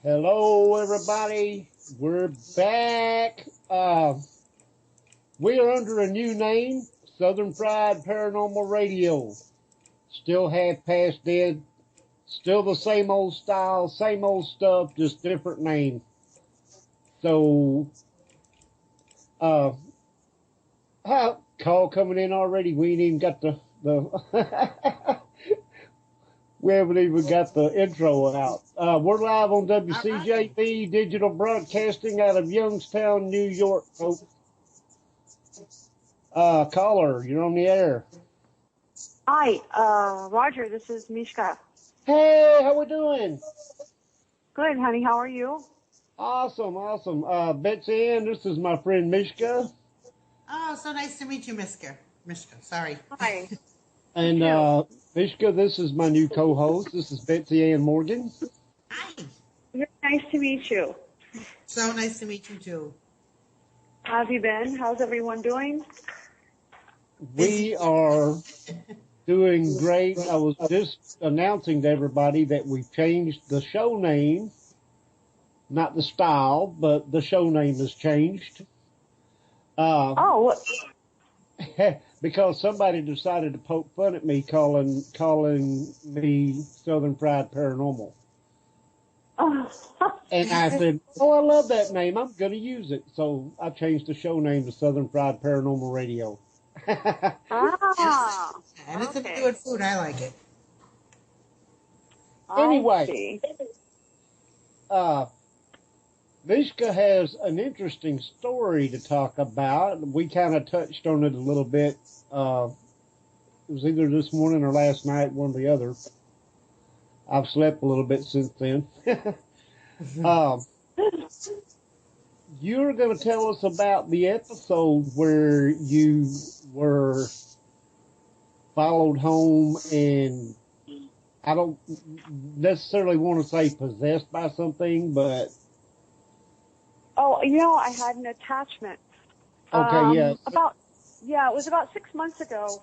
Hello, everybody. We're back. We are under a new name, Southern Fried Paranormal Radio. Still half past dead. Still the same old style, same old stuff, just different name. So, call coming in already. We ain't even got the we haven't even got the intro out. We're live on WCJB Digital Broadcasting out of Youngstown, New York, folks. Caller, you're on the air. Hi, Roger, this is Mishka. Hey, how we doing? Good, honey, how are you? Awesome. Betsy Ann, this is my friend Mishka. Oh, so nice to meet you, Mishka. Sorry. Hi. And Mishka, this is my new co-host. This is Betsy Ann Morgan. Hi. Nice to meet you. So nice to meet you, too. How have you been? How's everyone doing? We are doing great. I was just announcing to everybody that we've changed the show name. Not the style, but the show name has changed. Because somebody decided to poke fun at me calling me Southern Fried Paranormal. And I said, I love that name. I'm going to use it. So I changed the show name to Southern Fried Paranormal Radio. Anything to do with food, I like it. Anyway, Mishka has an interesting story to talk about. We kind of touched on it a little bit. It was either this morning or last night, one or the other. I've slept a little bit since then. You're going to tell us about the episode where you were followed home, and I don't necessarily want to say possessed by something, but... Oh, I had an attachment. Okay, yeah. It was about 6 months ago.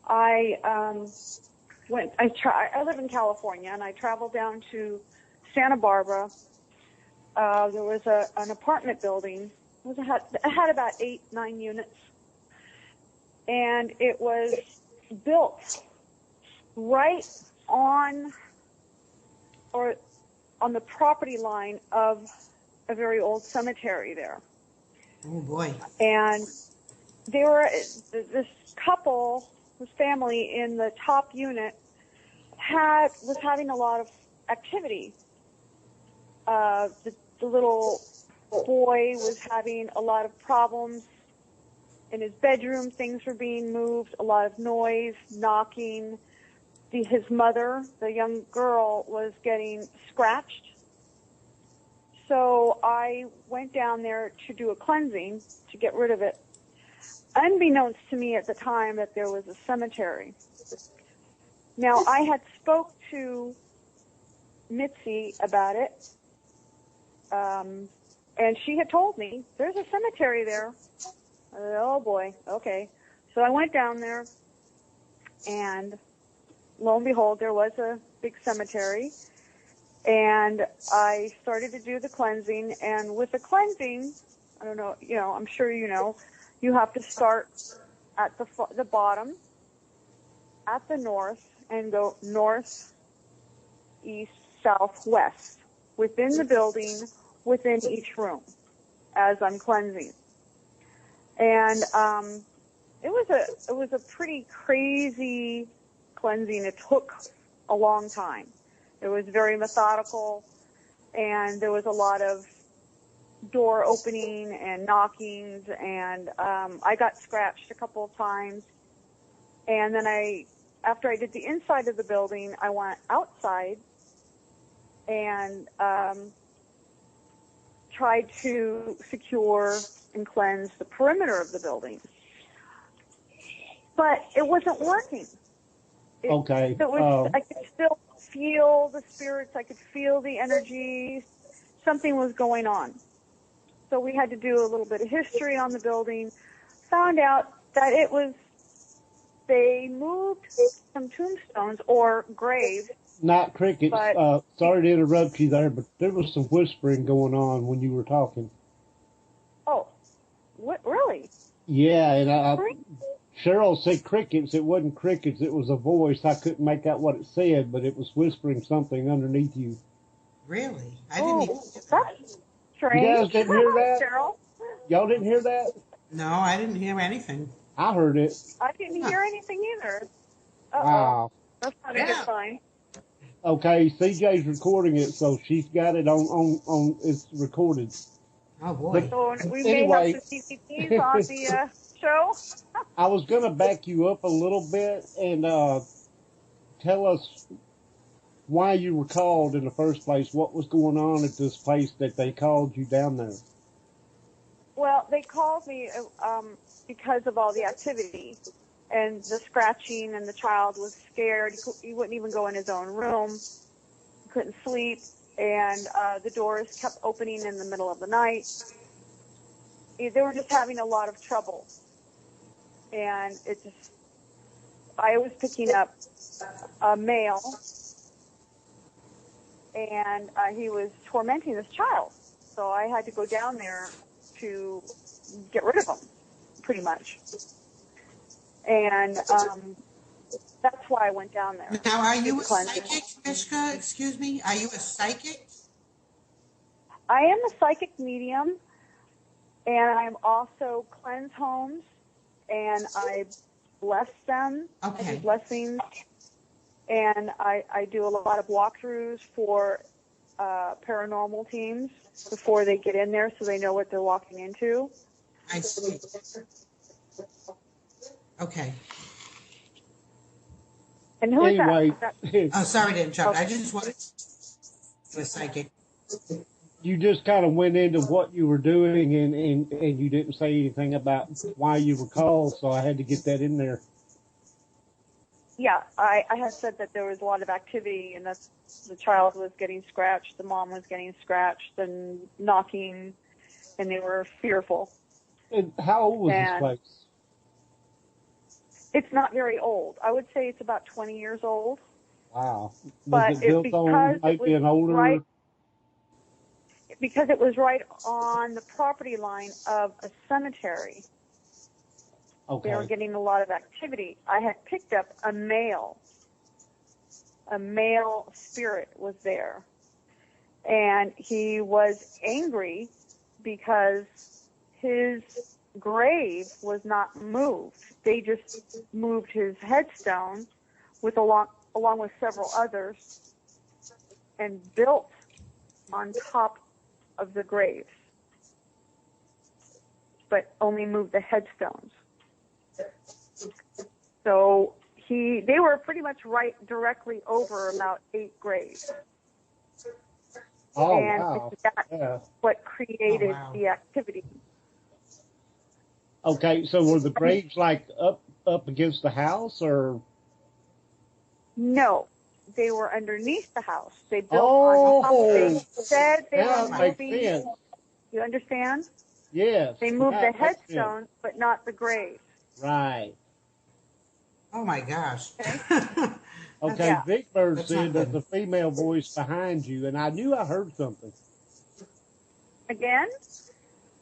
I live in California, and I traveled down to Santa Barbara. There was an apartment building. It had about 8-9 units, and it was built right on the property line of a very old cemetery there. Oh boy! And this family in the top unit was having a lot of activity. The little boy was having a lot of problems in his bedroom. Things were being moved, a lot of noise, knocking. His mother, the young girl, was getting scratched. So I went down there to do a cleansing to get rid of it, unbeknownst to me at the time that there was a cemetery. Now, I had spoke to Mitzi about it, and she had told me, there's a cemetery there. Oh, boy, okay. So I went down there, and lo and behold, there was a big cemetery. And I started to do the cleansing, and with the cleansing, I don't know, I'm sure you have to start at the bottom, at the north, and go north, east, south, west, within the building, within each room, as I'm cleansing. And it was a pretty crazy cleansing. It took a long time. It was very methodical, and there was a lot of door opening and knockings, and I got scratched a couple of times. And then after I did the inside of the building, I went outside and tried to secure and cleanse the perimeter of the building. But it wasn't working. I could still feel the spirits. I could feel the energy. Something was going on. So we had to do a little bit of history on the building. Found out that they moved some tombstones or graves Not crickets. But Sorry to interrupt you there, but there was some whispering going on when you were talking. oh, what really? Yeah, and Cheryl said crickets. It wasn't crickets. It was a voice. I couldn't make out what it said, but it was whispering something underneath you. Really? I didn't even. That's strange. You guys didn't hear that? Cheryl? Y'all didn't hear that? No, I didn't hear anything. I heard it. I didn't hear anything either. Uh-oh. Wow. That's not a good sign. Okay, CJ's recording it, so she's got it on it's recorded. Oh boy. So we Anyway. may have some CCTVs on the show. I was going to back you up a little bit and tell us why you were called in the first place. What was going on at this place that they called you down there? Well, they called me because of all the activity and the scratching, and the child was scared. He wouldn't even go in his own room. He couldn't sleep, and the doors kept opening in the middle of the night. They were just having a lot of trouble. And I was picking up a male, and he was tormenting this child. So I had to go down there to get rid of him, pretty much. And that's why I went down there. Now, are you a psychic, Mishka? Excuse me? Are you a psychic? I am a psychic medium, and I'm also cleanse homes, and I bless them. Okay. I do blessings, and I do a lot of walkthroughs for paranormal teams before they get in there, so they know what they're walking into. I see. Okay. And who is Anyway, that? Oh, sorry to interrupt. Okay. I just wanted to a psychic. you just kind of went into what you were doing and you didn't say anything about why you were called, so I had to get that in there. Yeah, I had said that there was a lot of activity, and that the child was getting scratched, the mom was getting scratched and knocking, and they were fearful. And how old was this And place? it's not very old. I would say it's about 20 years old. Wow. But Was it built on maybe an older... right, because it was right on the property line of a cemetery. Okay. They were getting a lot of activity. I had picked up a male spirit was there. And he was angry because his grave was not moved. They just moved his headstone along with several others and built on top of the graves, but only moved the headstones. So they were pretty much right directly over about 8 graves. Oh, and wow. that's what created the activity. Okay, so were the graves like up against the house, or? No, they were underneath the house. They built on top. They said they were moving. You understand? Yes. They moved the headstones, but not the graves. Right. Oh my gosh. Okay, Yeah. Big Bird That's said not that good. the female voice behind you, and I knew I heard something. Again?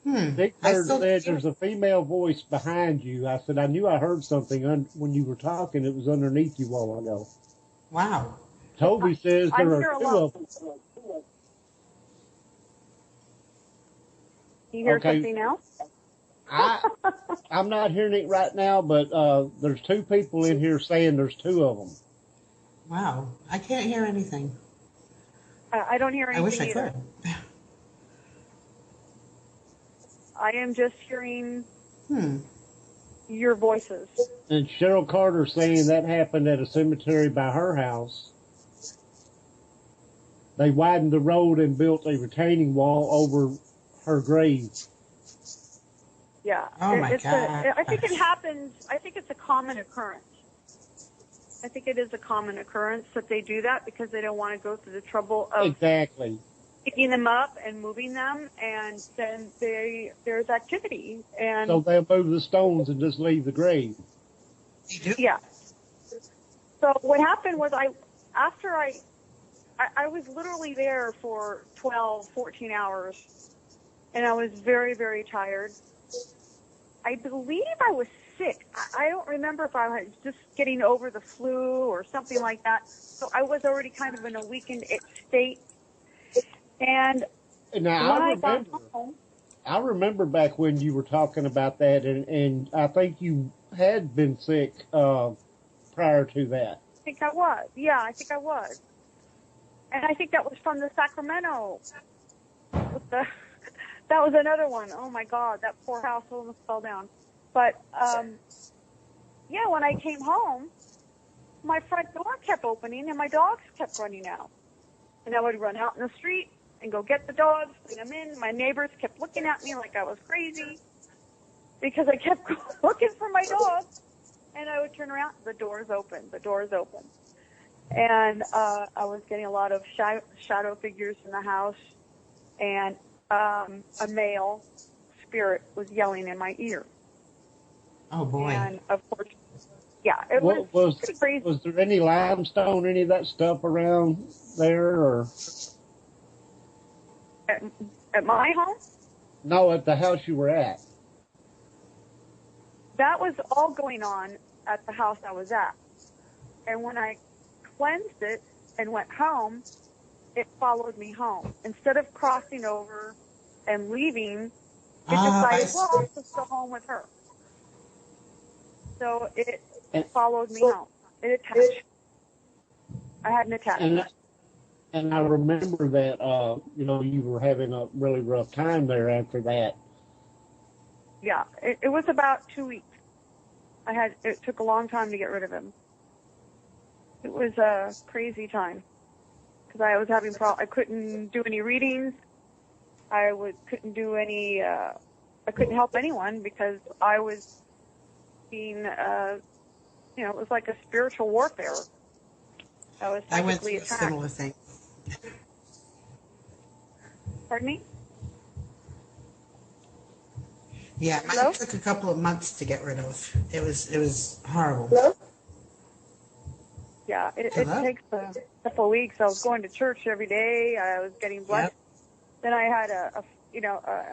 Big Bird said there's a female voice behind you. I said I knew I heard something when you were talking. It was underneath you a while ago. Wow. Toby says there hear are a 2 lot. of them. You hear Okay. something else? I'm not hearing it right now, but there's 2 people in here saying there's 2 of them. Wow. I can't hear anything. I don't hear I anything wish I either. could. I am just hearing your voices. And Cheryl Carter saying that happened at a cemetery by her house. They widened the road and built a retaining wall over her grave. Yeah. Oh, my I think it happens. I think it's a common occurrence. I think it is a common occurrence that they do that because they don't want to go through the trouble of Exactly. picking them up and moving them, and then there's activity. And So they'll move the stones and just leave the grave. You do? yeah. So what happened was after I I was literally there for 12, 14 hours, and I was very, very tired. I believe I was sick. I don't remember if I was just getting over the flu or something like that. So I was already kind of in a weakened state. And Now, when I got home, I remember back when you were talking about that, and I think you had been sick prior to that. I think I was. Yeah, I think I was. And I think that was from the Sacramento. That was another one. Oh, my God, that poor house almost fell down. But, yeah, when I came home, my front door kept opening and my dogs kept running out. And I would run out in the street and go get the dogs, bring them in. My neighbors kept looking at me like I was crazy because I kept looking for my dogs. And I would turn around, the door's open, the door's open. And I was getting a lot of shadow figures in the house, and a male spirit was yelling in my ear. Oh, boy. And, of course, yeah, it was pretty crazy. Was there any limestone, any of that stuff around there? Or At my home? no, at the house you were at. That was all going on at the house I was at. And when I cleansed it and went home, it followed me home. Instead of crossing over and leaving, it decided, well, I'll just go home with her. So it followed me home. It attached. I had an attachment. And I remember that, you were having a really rough time there after that. Yeah, it was about 2 weeks. It took a long time to get rid of him. It was a crazy time because I was having I couldn't do any readings. Couldn't do any. I couldn't help anyone because I was being, it was like a spiritual warfare. I went through a similar thing. Pardon me? Yeah, mine took a couple of months to get rid of. It was horrible. Hello? Yeah, it takes a couple of weeks. I was going to church every day. I was getting blessed. Yep. Then I had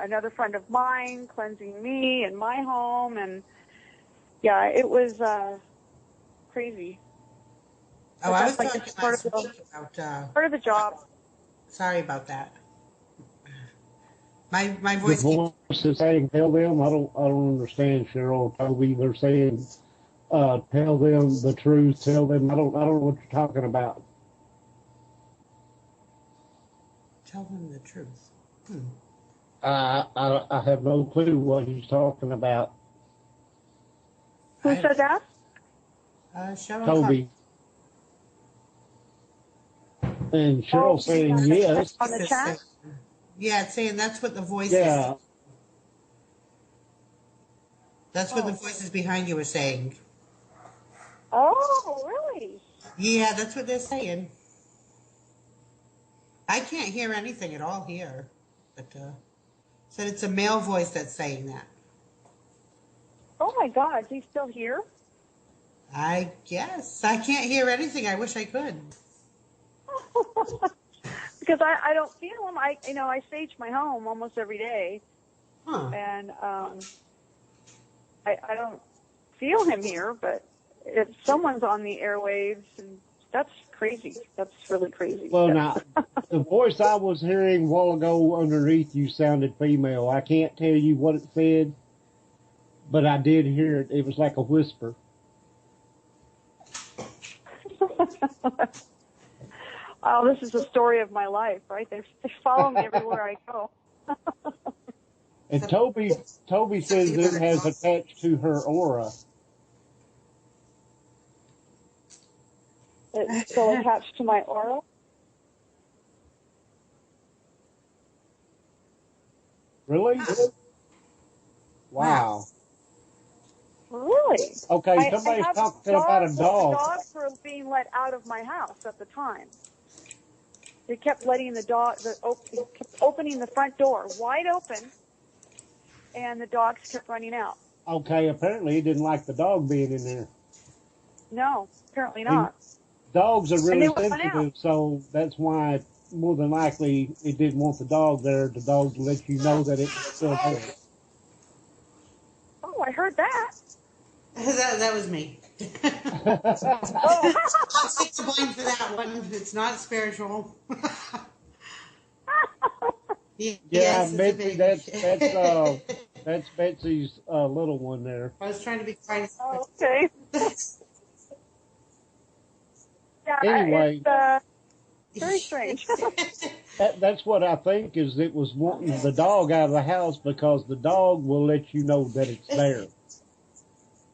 another friend of mine cleansing me in my home, and yeah, it was crazy. Oh, I was like talking last week about part of the job. Sorry about that. My voice. The voice is saying, "Tell them." I don't understand, Cheryl. Toby, they're saying, "Tell them the truth." Tell them. I don't know what you're talking about. Tell them the truth. I have no clue what he's talking about. Who said that? Cheryl. Toby. And Cheryl saying yes. On the chat? Yeah, it's saying that's what the voice is. That's what the voices behind you are saying. Oh, really? Yeah, that's what they're saying. I can't hear anything at all here. But said it's a male voice that's saying that. Oh my God, is he still here? I guess. I can't hear anything. I wish I could. Because I don't feel him. I sage my home almost every day. Huh. And I don't feel him here, but if someone's on the airwaves, and that's crazy. That's really crazy. Well, now, the voice I was hearing a while ago underneath you sounded female. I can't tell you what it said, but I did hear it. It was like a whisper. Oh, this is the story of my life, right? They follow me everywhere I go. And Toby says it has attached to her aura. It's still attached to my aura? Really? Wow. Really? Okay, somebody's talking about a dog. Dogs were being let out of my house at the time. They kept letting kept opening the front door wide open, and the dogs kept running out. Okay, apparently he didn't like the dog being in there. No, apparently not. Dogs are And really they went sensitive, out. so that's why more than likely it didn't want the dog there. The dog to let you know that it was still there. Oh, I heard that. That was me. Oh. I'll take the blame for that one. It's not spiritual. Yeah, Yes, it's a Betsy, baby. that's Betsy's little one there. I was trying to be quiet. Oh, okay. Yeah, Anyway, it's very strange. that's what I think is it was wanting the dog out of the house because the dog will let you know that it's there.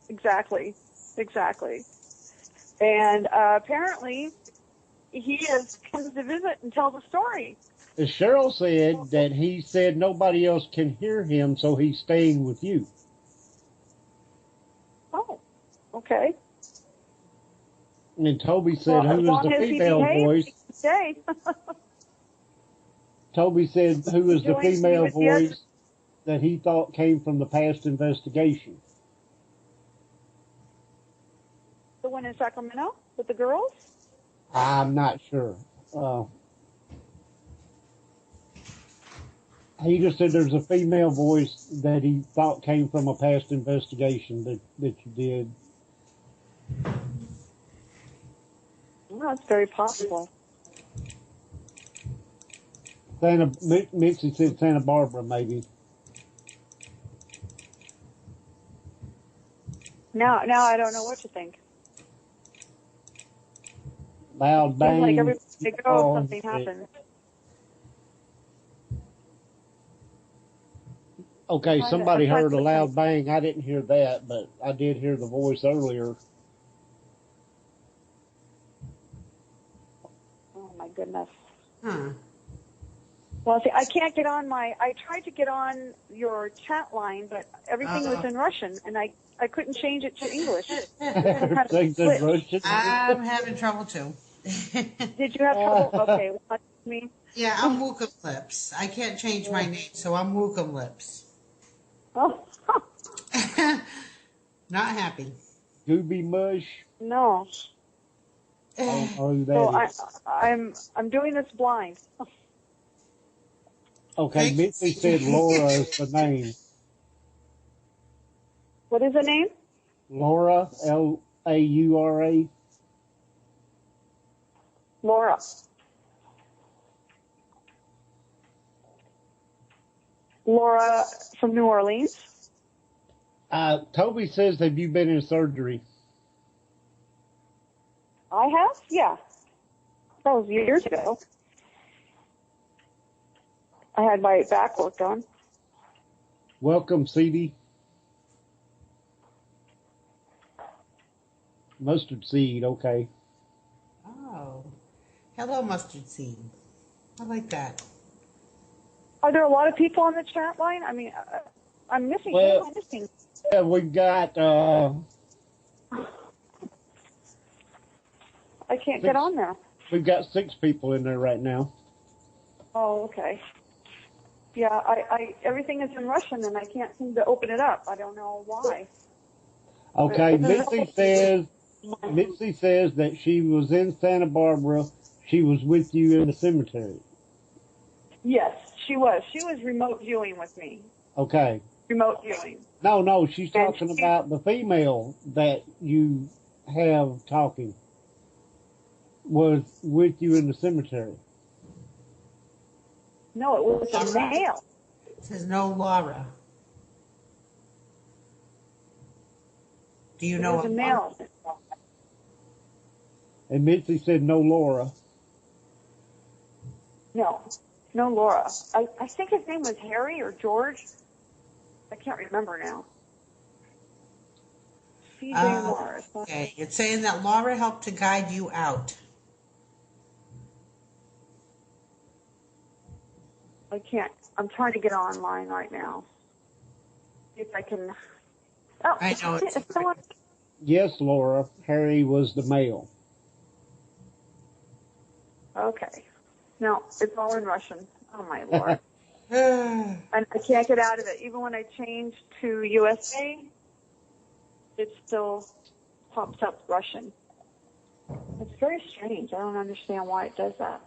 Exactly. And apparently, he comes to visit and tell the story. As Cheryl said that he said nobody else can hear him, so he's staying with you. Oh, okay. And then Toby said, Well, as who is long the as he female behaves, voice? he can stay. Toby said, who is the Join me female with the other- voice that he thought came from the past investigation? The one in Sacramento with the girls? I'm not sure. He just said there's a female voice that he thought came from a past investigation that you did. Well, that's very possible. Mitzi said Santa Barbara, maybe. Now I don't know what to think. Loud bang. Seems like every place they go, Oh, something happens. Okay, I'm somebody trying heard to- a loud bang. I didn't hear that, but I did hear the voice earlier. Oh my goodness. Huh. Well, see, I can't get on I tried to get on your chat line, but everything was in Russian, and I couldn't change it to English. Everything's in Russian. I'm having trouble too. Did you have trouble? Okay, what me? Yeah, I'm Wookum Lips. I can't change my name, so I'm Wookum Lips. Oh, Not happy. Gooby Mush. no. I don't know who So that is. I'm doing this blind. Okay, Mitzi said Laura is the name. What is the name? Laura, Laura. Laura. Laura from New Orleans. Toby says, have you been in surgery? I have? Yeah. That was years ago. I had my back worked on. Welcome, CD. Mustard seed, okay. Oh. Hello, mustard seed. I like that. Are there a lot of people on the chat line? I mean, I'm missing. Well- I'm missing. Yeah, we've got, I can't get on there. we've got 6 people in there right now. Oh, okay. Yeah, I everything is in Russian and I can't seem to open it up. I don't know why. Okay, Mitzi says that she was in Santa Barbara. She was with you in the cemetery. Yes, she was. She was remote viewing with me. Okay. Remote viewing. No, she's talking about the female that you have talking was with you in the cemetery. No, it was a male. It says no Laura. Do you It know was a male. And Mitzi said no Laura. No Laura. I think his name was Harry or George. I can't remember now. C.J. Morris. Okay, it's saying that Laura helped to guide you out. I can't. I'm trying to get online right now. See if I can. Oh, I know it's someone. Yes, Laura. Harry was the male. Okay. No, it's all in Russian. Oh my lord. And I can't get out of it. Even when I change to USA, it still pops up Russian. It's very strange. I don't understand why it does that.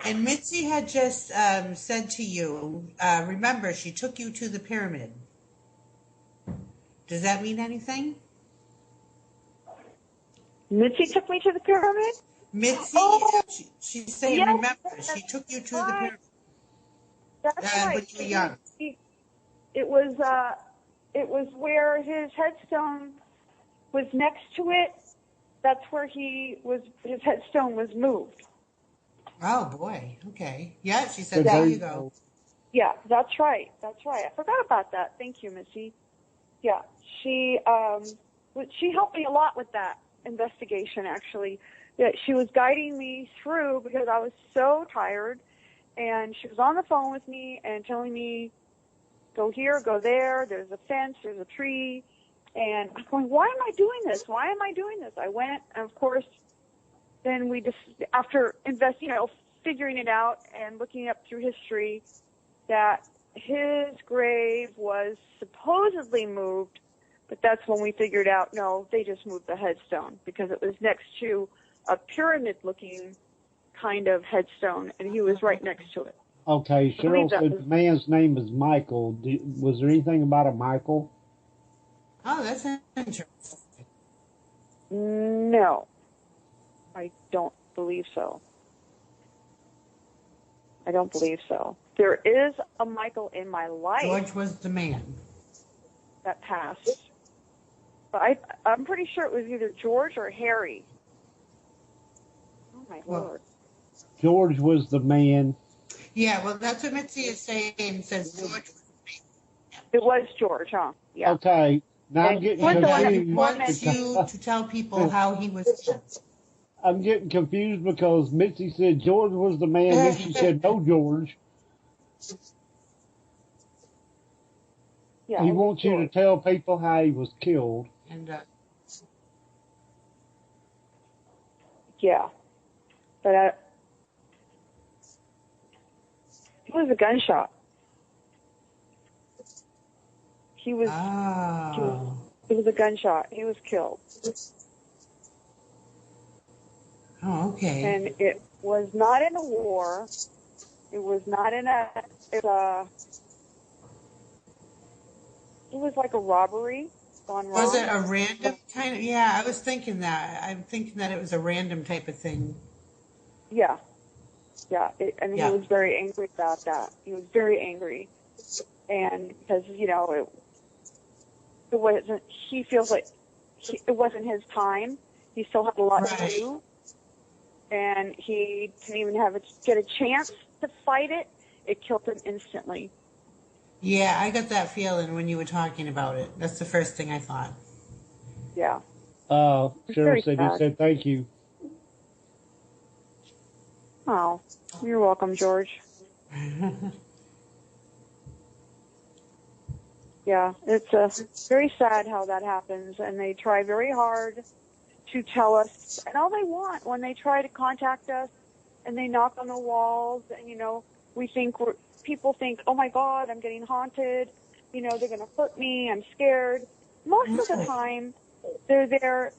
And Mitzi had just said to you, remember, she took you to the pyramid. Does that mean anything? Mitzi took me to the pyramid? Mitzi, Oh, she's saying, yes, remember, that's she took you to the right. pyramid That's right. when you were young. It was where his headstone was next to it. That's where his headstone was moved. Oh, boy. Okay. Yeah, she said, Good there day. you go. Yeah, that's right. That's right. I forgot about that. Thank you, Missy. Yeah, she helped me a lot with that investigation, actually. Yeah, she was guiding me through because I was so tired, and she was on the phone with me and telling me, go here, go there, there's a fence, there's a tree, and I'm going, why am I doing this? Why am I doing this? I went, and of course, then we just, after figuring it out and looking up through history, that his grave was supposedly moved, but that's when we figured out, no, they just moved the headstone because it was next to a pyramid-looking kind of headstone, and he was right next to it. Okay, Cheryl said the man's name is Michael. Was there anything about a Michael? Oh, that's interesting. No, I don't believe so. I don't believe so. There is a Michael in my life George was the man. that passed, but I'm pretty sure it was either George or Harry. Oh, my Lord. George was the man. Yeah, well, that's what Mitzi is saying. Says George was the man. It was George, huh? Yeah. Okay, now I'm And getting he was the one that He confused. wants you to tell people how he was killed. I'm getting confused because Mitzi said George was the man, then she said no George. Yeah, He it was wants you to George. tell people how he was killed. And Yeah. But it was a gunshot. It was a gunshot. He was killed. Oh, okay. And it was not in a war. It was not in it was like a robbery gone wrong. Was it a random kind of? Yeah, I was thinking that. I'm thinking that it was a random type of thing. Yeah. Yeah. And Yeah. he was very angry about that. He was very angry. And because, it wasn't, he feels like it wasn't his time. He still had a lot to do. And he didn't even get a chance to fight it. It killed him instantly. Yeah, I got that feeling when you were talking about it. That's the first thing I thought. Yeah. Cheryl said sad. he said thank you. Oh, you're welcome, George. Yeah, it's very sad how that happens, and they try very hard to tell us, and all they want when they try to contact us, and they knock on the walls, and people think, oh my God, I'm getting haunted, they're going to hurt me, I'm scared. Most of the time, they're there,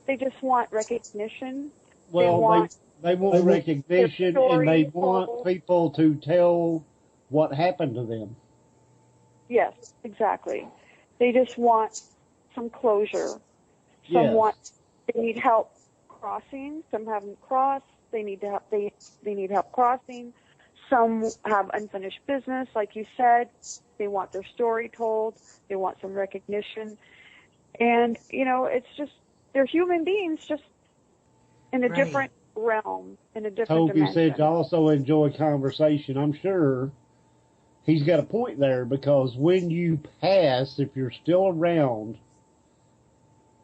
they just want recognition. Well, they want recognition, and they want people to tell what happened to them. Yes, exactly. They just want some closure. Yes. They need help crossing. Some haven't crossed. They need help crossing. Some have unfinished business, like you said. They want their story told. They want some recognition. And, it's just, they're human beings just in a different realm, in a different Toby dimension. said to also enjoy conversation. I'm sure he's got a point there, because when you pass, if you're still around,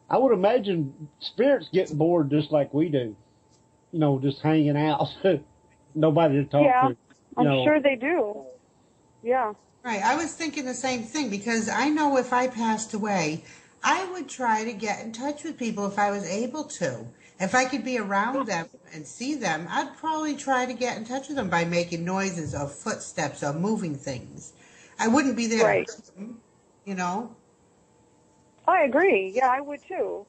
I would imagine spirits get bored just like we do. Just hanging out. Nobody to talk to. I'm sure they do. Yeah. Right. I was thinking the same thing, because I know if I passed away, I would try to get in touch with people if I was able to. If I could be around them and see them, I'd probably try to get in touch with them by making noises or footsteps or moving things. I wouldn't be there. Right. I agree. Yeah, I would too.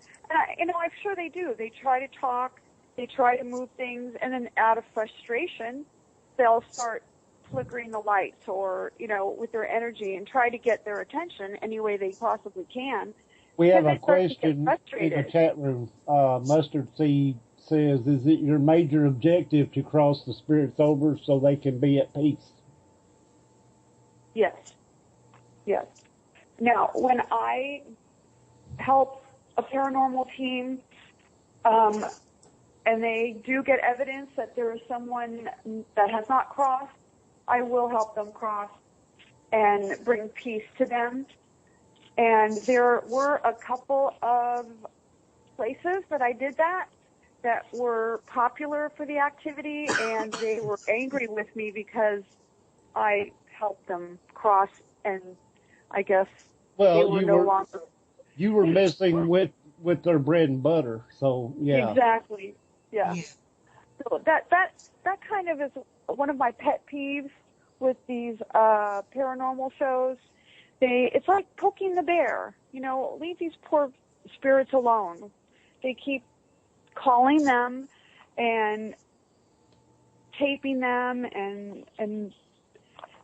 And I'm sure they do. They try to talk. they try to move things, and then out of frustration, they'll start flickering the lights or, with their energy and try to get their attention any way they possibly can. We have Then a they start to get question in the frustrated. chat room. Mustard Seed says, is it your major objective to cross the spirits over so they can be at peace? Yes. Yes. Now, when I help a paranormal team, and they do get evidence that there is someone that has not crossed, I will help them cross and bring peace to them. And there were a couple of places that I did that were popular for the activity, and they were angry with me because I helped them cross, and I guess they were no longer. You were messing with their bread and butter, so yeah. Exactly. Yeah. So that kind of is one of my pet peeves with these paranormal shows. It's like poking the bear. Leave these poor spirits alone. They keep calling them and taping them and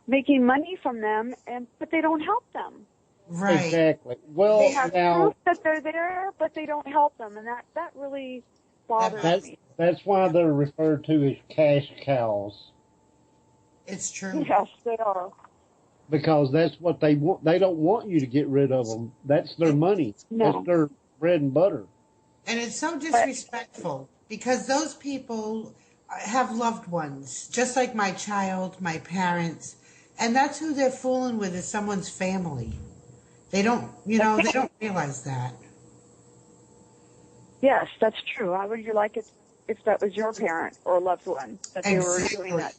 making money from them, but they don't help them. Right. Exactly. Well, they have now, proof that they're there, but they don't help them, and that really bothers me. That's why they're referred to as cash cows. It's true. Yes, they are. Because that's what they want. They don't want you to get rid of them. That's their money. No. That's their bread and butter. And it's so disrespectful because those people have loved ones, just like my child, my parents, and that's who they're fooling with, is someone's family. They don't, they don't realize that. Yes, that's true. How would you like it if that was your parent or loved one that they were doing that?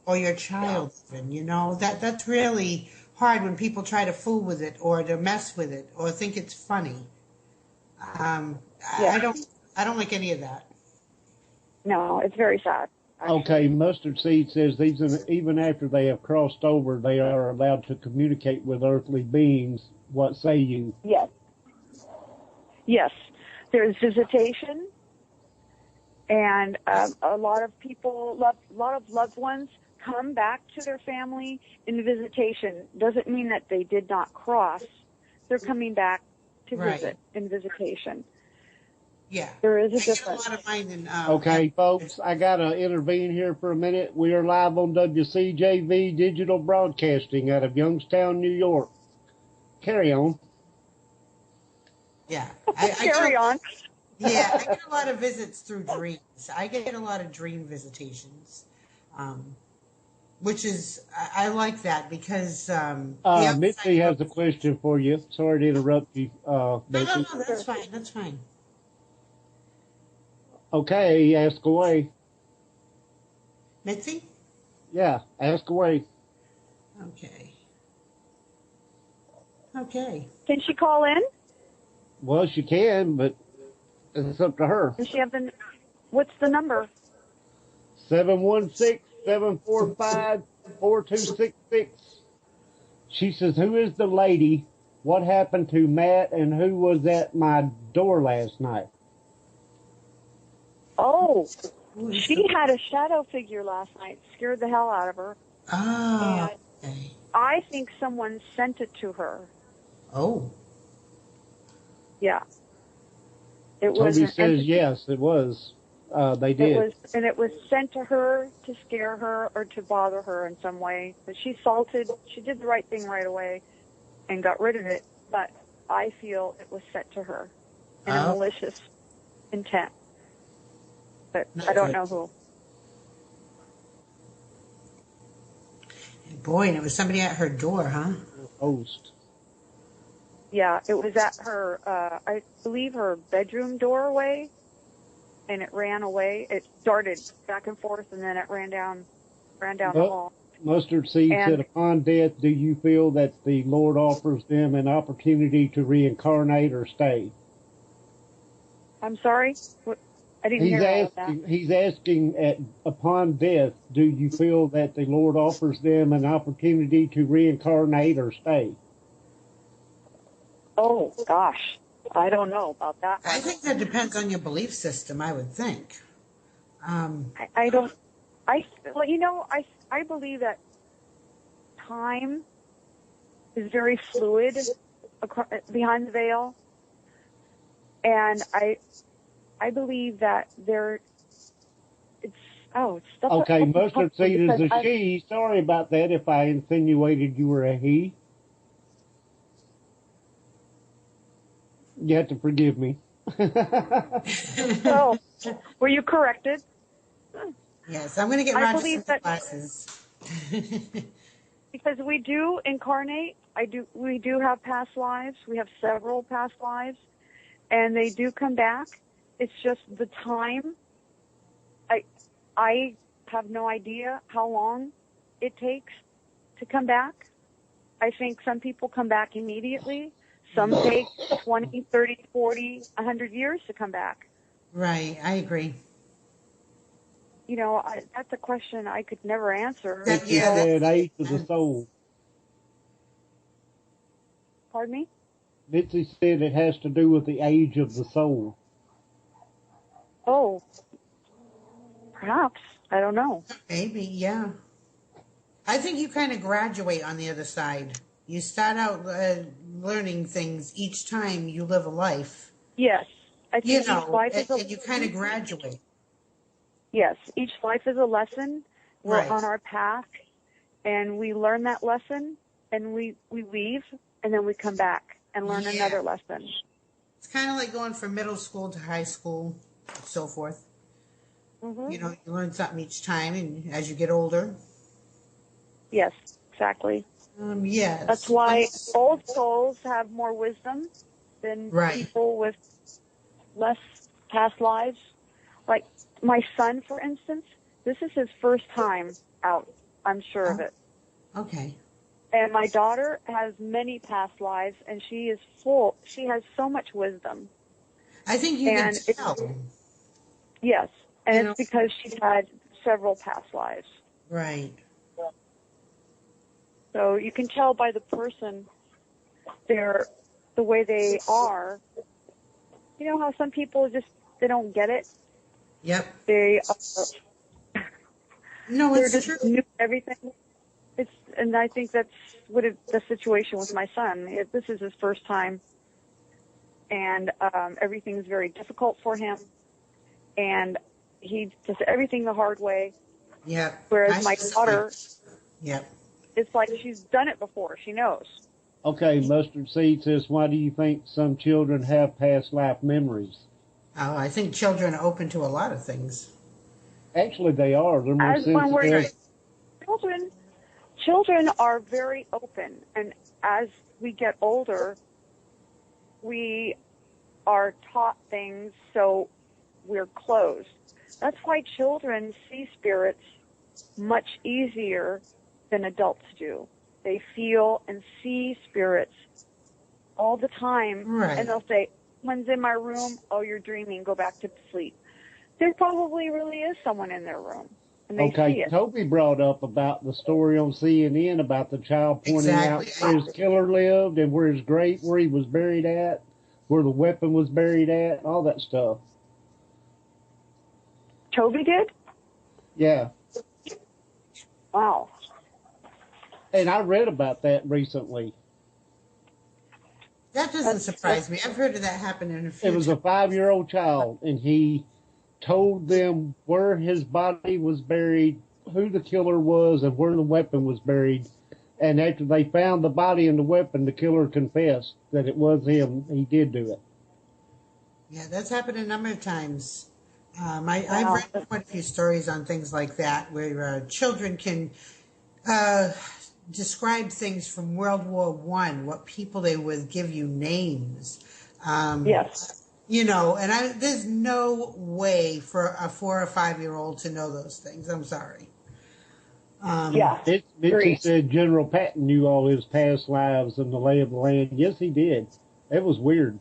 Or your child, even, that's really hard when people try to fool with it or to mess with it or think it's funny. I don't like any of that. No, it's very sad. Actually. Okay, Mustard Seed says even after they have crossed over, they are allowed to communicate with earthly beings. What say you? Yes. Yes. There's visitation, and a lot of people, a lot of loved ones come back to their family in visitation. Doesn't mean that they did not cross. They're coming back to visit in visitation. Yeah. There is a difference. A lot of mine in, Okay, folks, I got to intervene here for a minute. We are live on WCJV Digital Broadcasting out of Youngstown, New York. Carry on. Yeah. Carry on. Yeah, I get a lot of visits through dreams. I get a lot of dream visitations, which is, I like that because... Mitzi has a question for you. Sorry to interrupt you, No, that's fine. That's fine. Okay, ask away. Mitzi? Yeah, ask away. Okay. Can she call in? Well, she can, but it's up to her. Does she have what's the number? 716-745-4266. She says, who is the lady? What happened to Matt, and who was at my door last night? Oh, she had a shadow figure last night. Scared the hell out of her. Oh, and I think someone sent it to her. Oh. Yeah. It Toby says yes, it was. They did. It was sent to her to scare her or to bother her in some way. But she did the right thing right away and got rid of it. But I feel it was sent to her in a malicious intent. But I don't know who. Boy, and it was somebody at her door, huh? Host. Yeah, it was at her, I believe her bedroom doorway, and it ran away. It darted back and forth, and then it ran down the hall. Mustard Seed said, upon death, do you feel that the Lord offers them an opportunity to reincarnate or stay? I'm sorry? I didn't hear all of that. He's asking, upon death, do you feel that the Lord offers them an opportunity to reincarnate or stay? Oh, gosh. I don't know about that one. I think that depends on your belief system, I would think. I don't. Well, I believe that time is very fluid behind the veil, and I believe that it's stuff. Okay, mustard seed is a she. Sorry about that if I insinuated you were a he. You have to forgive me. So, were you corrected? Yes, I'm going to get I Roger believe some that glasses. because we do incarnate. We do have past lives. We have several past lives, and they do come back. It's just the time. I have no idea how long it takes to come back. I think some people come back immediately. Some take 20, 30, 40, 100 years to come back. Right, I agree. That's a question I could never answer. It's the age of the soul. Pardon me? Mitzi said it has to do with the age of the soul. Oh, perhaps. I don't know. Maybe, yeah. I think you kind of graduate on the other side. You start out learning things each time you live a life. Yes. I think each life is and you kind of graduate. Yes, each life is a lesson. We're Right. on our path, and we learn that lesson, and we leave, and then we come back and learn another lesson. It's kind of like going from middle school to high school, and so forth. Mm-hmm. You learn something each time, and as you get older. Yes, exactly. Yes. That's why old souls have more wisdom than people with less past lives. Like my son, for instance, this is his first time out. I'm sure of it. Okay. And my daughter has many past lives, and she is full. She has so much wisdom. I think you can tell. Yes, and it's because she's had several past lives. Right. So you can tell by the person, the way they are. You know how some people they don't get it? Yep. They it's just true. new everything. And I think that's the situation with my son. This is his first time, and everything's very difficult for him, and he does everything the hard way. Yeah. Whereas my daughter, it's like she's done it before. She knows. Okay, Mustard Seed says, why do you think some children have past life memories? Oh, I think children are open to a lot of things. Actually, they are. They're more sensitive. Children are very open, and as we get older, we are taught things, so we're closed. That's why children see spirits much easier than adults do. They feel and see spirits all the time, and they'll say, "Someone's in my room." "Oh, you're dreaming. Go back to sleep." There probably really is someone in their room, and they see it. Toby brought up about the story on CNN about the child pointing out where his killer lived and where he was buried at, where the weapon was buried at, all that stuff. Toby did? Yeah. Wow. And I read about that recently. That doesn't surprise me. I've heard of that happen in a few It was a 5-year-old child, and he told them where his body was buried, who the killer was, and where the weapon was buried. And after they found the body and the weapon, the killer confessed that it was him. He did do it. Yeah, that's happened a number of times. I've read quite a few stories on things like that, where children can describe things from World War I, what people they would give you names. Yes. And there's no way for a 4 or 5-year-old to know those things. I'm sorry. Mitzi said General Patton knew all his past lives and the lay of the land. Yes, he did. It was weird.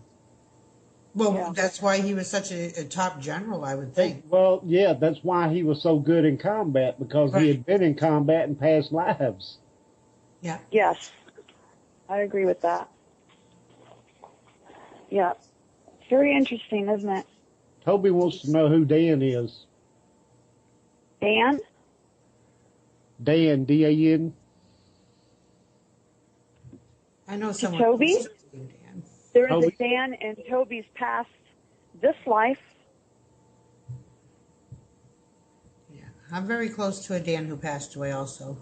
Well, that's why he was such a top general, I would think. Well, yeah, that's why he was so good in combat, because he had been in combat in past lives. Yeah. Yes. I agree with that. Yeah. Very interesting, isn't it? Toby wants to know who Dan is. Dan? Dan, D-A-N. I know someone. Toby? close to you, Dan. There is Toby? a Dan in Toby's past this life. Yeah, I'm very close to a Dan who passed away also.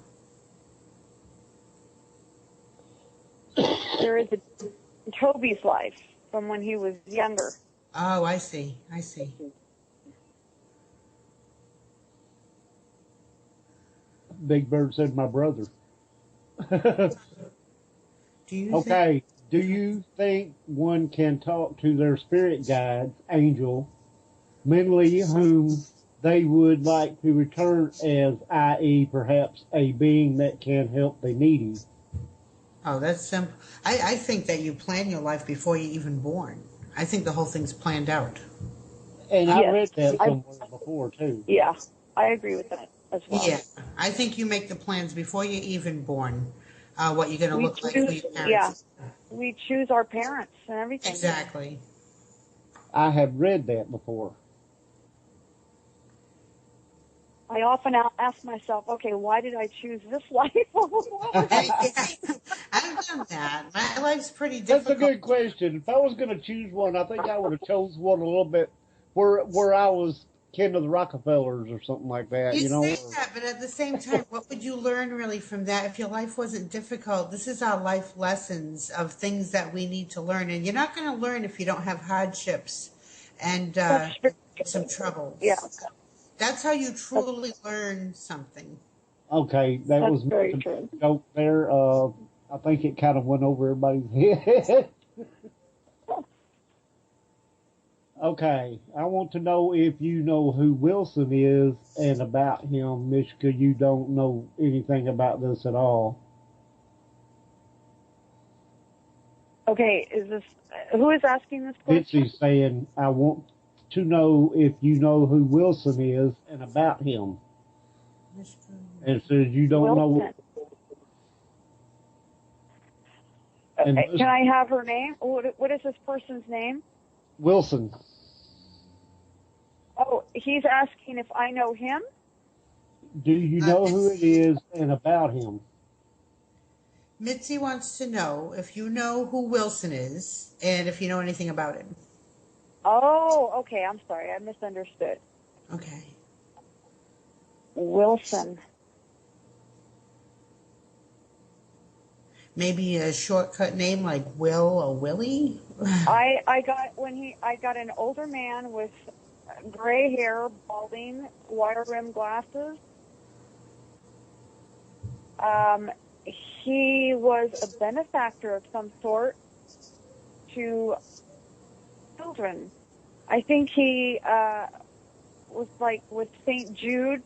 There is a in Toby's life from when he was younger. Oh, I see. I see. Big Bird said my brother. Do you think? Okay, do you think one can talk to their spirit guides, angel, mentally whom they would like to return as, i.e., perhaps a being that can help the needy? Oh, that's simple. I think that you plan your life before you're even born. I think the whole thing's planned out. And I Yes, read that somewhere before, too. Yeah, I agree with that as well. Yeah, I think you make the plans before you're even born. What you're going to We look like for choose- your parents. We choose our parents and everything. Exactly. I have read that before. I often ask myself, okay, why did I choose this life? What was it? I've done that. My life's pretty That's a difficult. good question. If I was going to choose one, I think I would have chose one a little bit where I was kin to the Rockefellers or something like that, You you know? say that, but at the same time, what would you learn really from that if your life wasn't difficult? This is our life lessons of things that we need to learn, and you're not going to learn if you don't have hardships and That's true. some troubles. Yeah, That's how you truly learn something. Okay, that that's was very a true. joke there. I think it kind of went over everybody's head. Okay, I want to know if you know who Wilson is and about him. Mishka, you don't know anything about this at all. Okay, who is asking this question? Mitzi's saying, I want to know if you know who Wilson is and about him. And it says you don't know. Wilson. And Okay, can I have her name? What is this person's name? Wilson. Oh, he's asking if I know him? Do you know who it is and about him? Mitzi wants to know if you know who Wilson is and if you know anything about him. Oh, okay, I'm sorry, I misunderstood. Okay. Wilson. Maybe a shortcut name like Will or Willie? I got an older man with gray hair, balding, wire rim glasses. He was a benefactor of some sort to children. I think he was like with St. Jude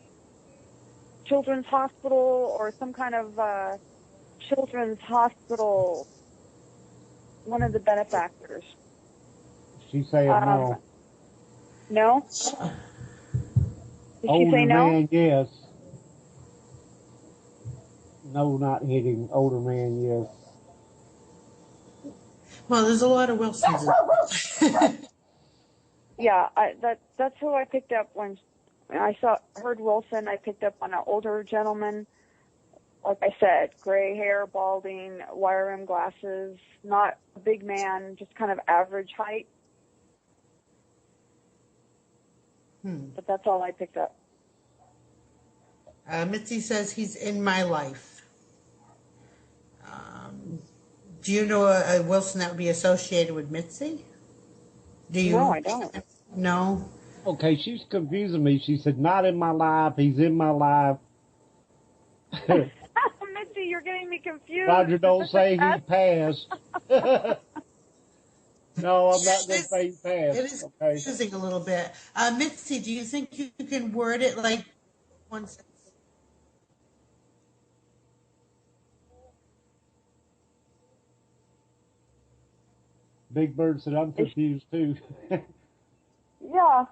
Children's Hospital or some kind of children's hospital, one of the benefactors. She's saying no. No? Did Older she say no? man, yes. No, not hitting. Older man, yes. Well, there's a lot of Wilsons. Yeah, that's who I picked up when I heard Wilson. I picked up on an older gentleman. Like I said, gray hair, balding, wire rim glasses, not a big man, just kind of average height. But that's all I picked up. Mitzi says he's in my life. Do you know a Wilson that would be associated with Mitzi? Do you? No, I don't. No? Okay, she's confusing me. She said, not in my life. He's in my life. Mitzi, you're getting me confused. Roger, don't say he passed. No, I'm not going to say he passed. It is Okay. confusing a little bit. Mitzi, do you think you can word it like one sentence? Big Bird said, I'm confused too. Yeah.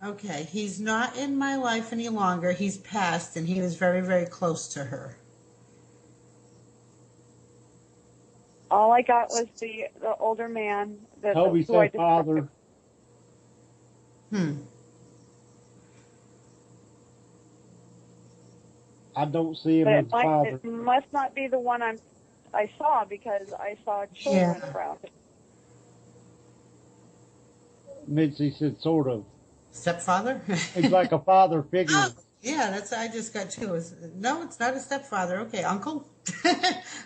Okay, he's not in my life any longer. He's passed, and he was very, very close to her. All I got was the older man. Toby who I said father. I don't see him But as a father. it must not be the one I saw because I saw children around it. Mitzi said, sort of. Stepfather? He's like a father figure. Oh, yeah, that's I just got two. No, it's not a stepfather. Okay, uncle?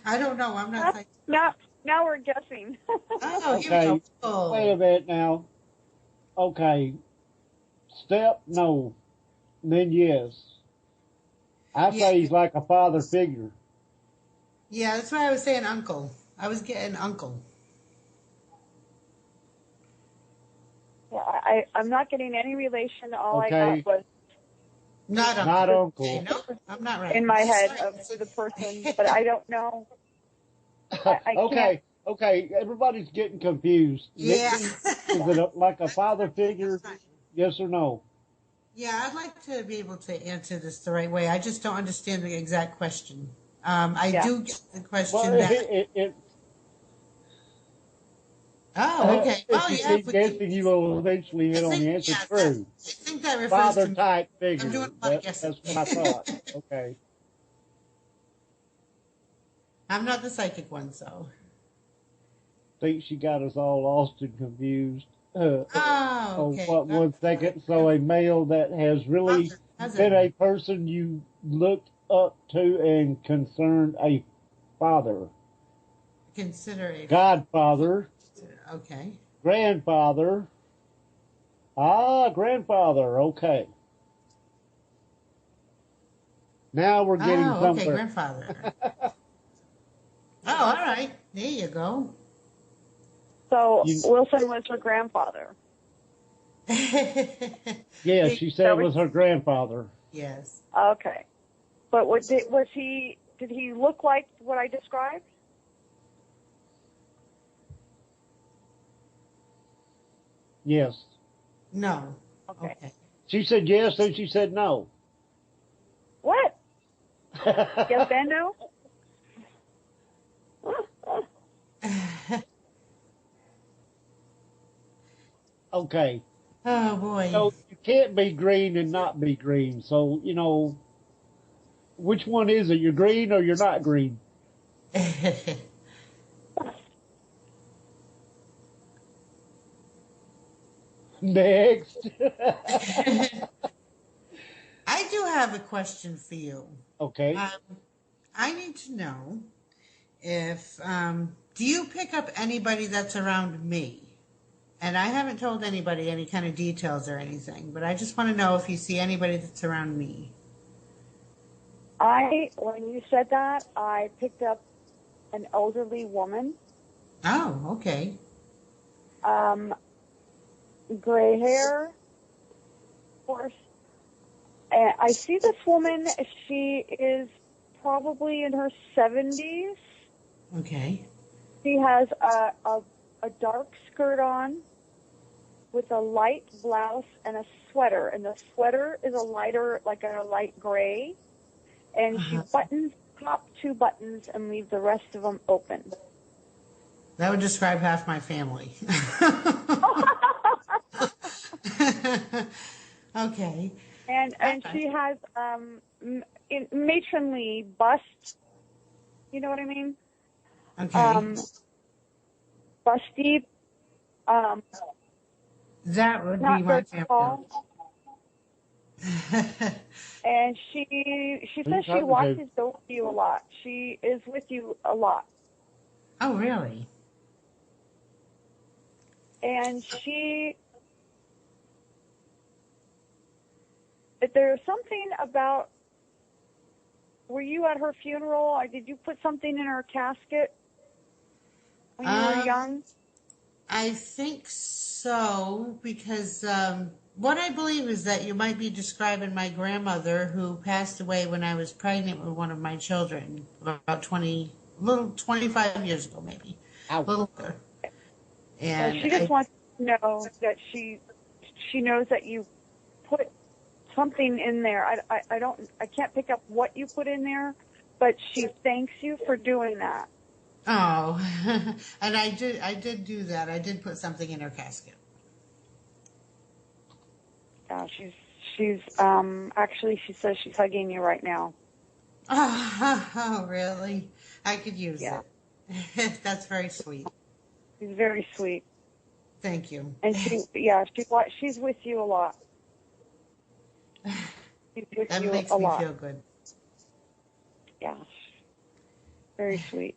I don't know. I'm not like... Now we're guessing. Oh, Okay, here we go. wait a minute now. Okay, step, no. Then yes. I say he's like a father figure. Yeah, that's why I was saying uncle. I was getting uncle. Yeah, I'm not getting any relation. All Okay. I got was Not uncle. Not uncle. Okay, no, I'm not right. in my head of the person, but I don't know. I Okay, okay. Everybody's getting confused. Yeah. Mitzi, is it like a father figure? Yes or no? Yeah, I'd like to be able to answer this the right way. I just don't understand the exact question. I do get the question Well, that... Oh, okay. If you keep guessing, you will eventually hit on the answer. True. I think that refers Father to... type figure. I'm doing a lot of That's guessing. what I thought. Okay. I'm not the psychic one, so... Think she got us all lost and confused. Oh, okay. What 1 second? So a male that has really been a person you looked up to and concerned a father. Consider a... Godfather. Okay. Grandfather. Grandfather. Okay. Now we're getting somewhere. Okay, grandfather. All right. There you go. So Wilson was her grandfather. Yeah, she said it was her grandfather. Yes. Okay, but did he look like what I described? Yes. No. Okay. She said yes, then she said no. What? Yes and no? Okay. Oh, boy. So you can't be green and not be green. So, which one is it? You're green or you're not green? Next. I do have a question for you. Okay. I need to know if, do you pick up anybody that's around me? And I haven't told anybody any kind of details or anything, but I just want to know if you see anybody that's around me. When you said that, I picked up an elderly woman. Oh, okay. Gray hair, of course. And I see this woman. She is probably in her 70s. Okay. She has a dark skirt on with a light blouse and a sweater. And the sweater is a light gray. And she buttons top 2 buttons and leaves the rest of them open. That would describe half my family. Okay. And she has matronly bust. You know what I mean? Okay. Busty. That would Not be my very tall. And she says she watches over you a lot. She is with you a lot. Oh, really? And there's something about, were you at her funeral, or did you put something in her casket when you were young? I think so, because what I believe is that you might be describing my grandmother who passed away when I was pregnant with one of my children about 25 years ago, maybe. Ow. A little older. And she just wants to know that she knows that you put something in there. I can't pick up what you put in there, but she thanks you for doing that. Oh, and I did do that. I did put something in her casket. Yeah, she's actually, she says she's hugging you right now. Oh, really? I could use Yeah, it. That's very sweet. she's very sweet. Thank you. And she's with you a lot. She's with That you makes a me lot. feel good. Yeah, very sweet.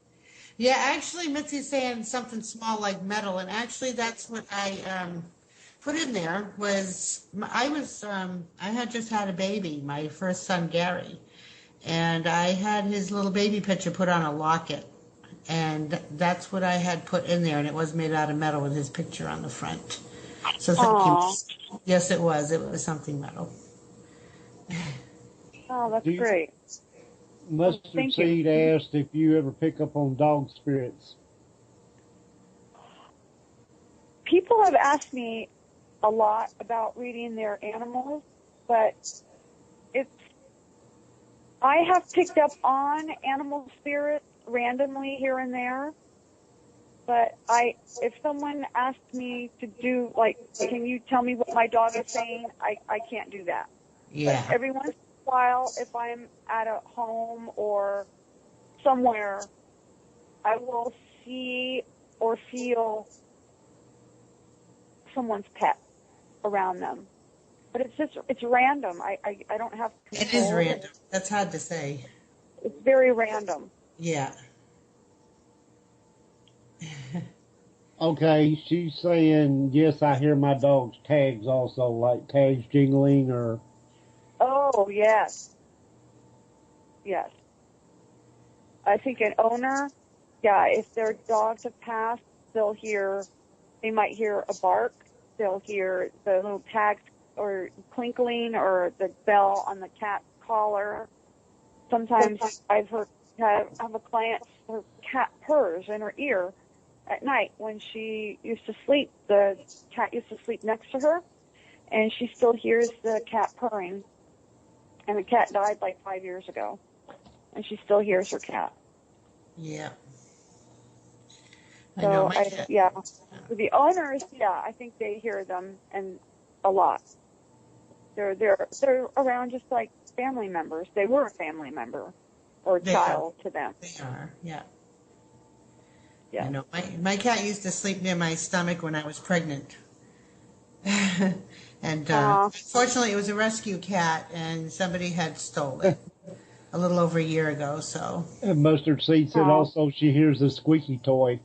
Yeah, actually, Mitzi's saying something small like metal, and actually, that's what I put in there. I had just had a baby, my first son Gary, and I had his little baby picture put on a locket, and that's what I had put in there, and it was made out of metal with his picture on the front. So thank you. Aw. Yes, it was. It was something metal. Oh, that's Do you, great. Mustard Thank you. Seed asked if you ever pick up on dog spirits. People have asked me a lot about reading their animals, but I have picked up on animal spirits randomly here and there, but if someone asked me to do, like, can you tell me what my dog is saying, I can't do that. Yeah. But every once in a while, if I'm at a home or somewhere, I will see or feel someone's pet around them. But it's random. I don't have control. It is random. That's hard to say. It's very random. Yeah. Okay, she's saying, yes, I hear my dog's tags also, like tags jingling or... Oh, yes. Yes. I think an owner, if their dogs have passed, they might hear a bark, they'll hear the little tags or twinkling or the bell on the cat's collar. Sometimes I have a client, her cat purrs in her ear at night when she used to sleep. The cat used to sleep next to her, and she still hears the cat purring. And the cat died like 5 years ago, and she still hears her cat. Yeah. I So know my cat. For the owners, I think they hear them and a lot. They're around just like family members. They were a family member or a child to them. They are, yeah. Yeah. I know my cat used to sleep near my stomach when I was pregnant. And unfortunately, it was a rescue cat, and somebody had stolen it a little over a year ago. So. And Mustard Seed said also she hears a squeaky toy.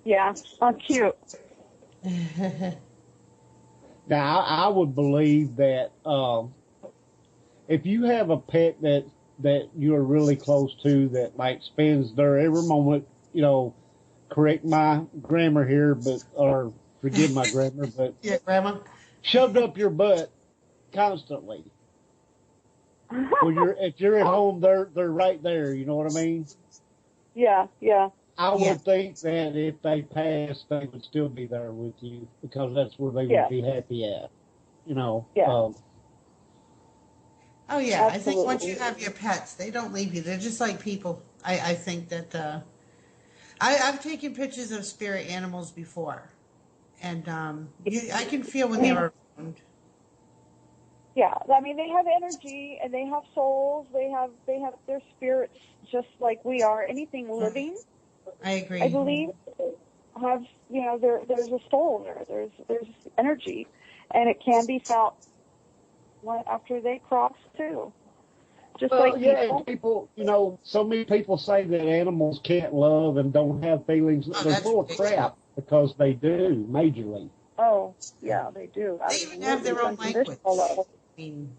Yeah, cute. Now, I would believe that if you have a pet that you're really close to that like spends their every moment, correct my grammar here, or forgive my grammar, but yeah, Grandma, shoved up your butt constantly. If you're at home, they're right there. You know what I mean? Yeah. I would think that if they passed, they would still be there with you because that's where they would be happy at. Yeah. oh yeah, Absolutely. I think once you have your pets, they don't leave you. They're just like people. I think that I've taken pictures of spirit animals before, and I can feel when they're around. Yeah, I mean they have energy and they have souls. They have their spirits just like we are. Anything living, I agree. I believe, have there's a soul there. There's energy, and it can be felt after they cross too. Just like people, so many people say that animals can't love and don't have feelings. They're full of crap because they do majorly. Oh, yeah, they do. They even have their own language. I mean,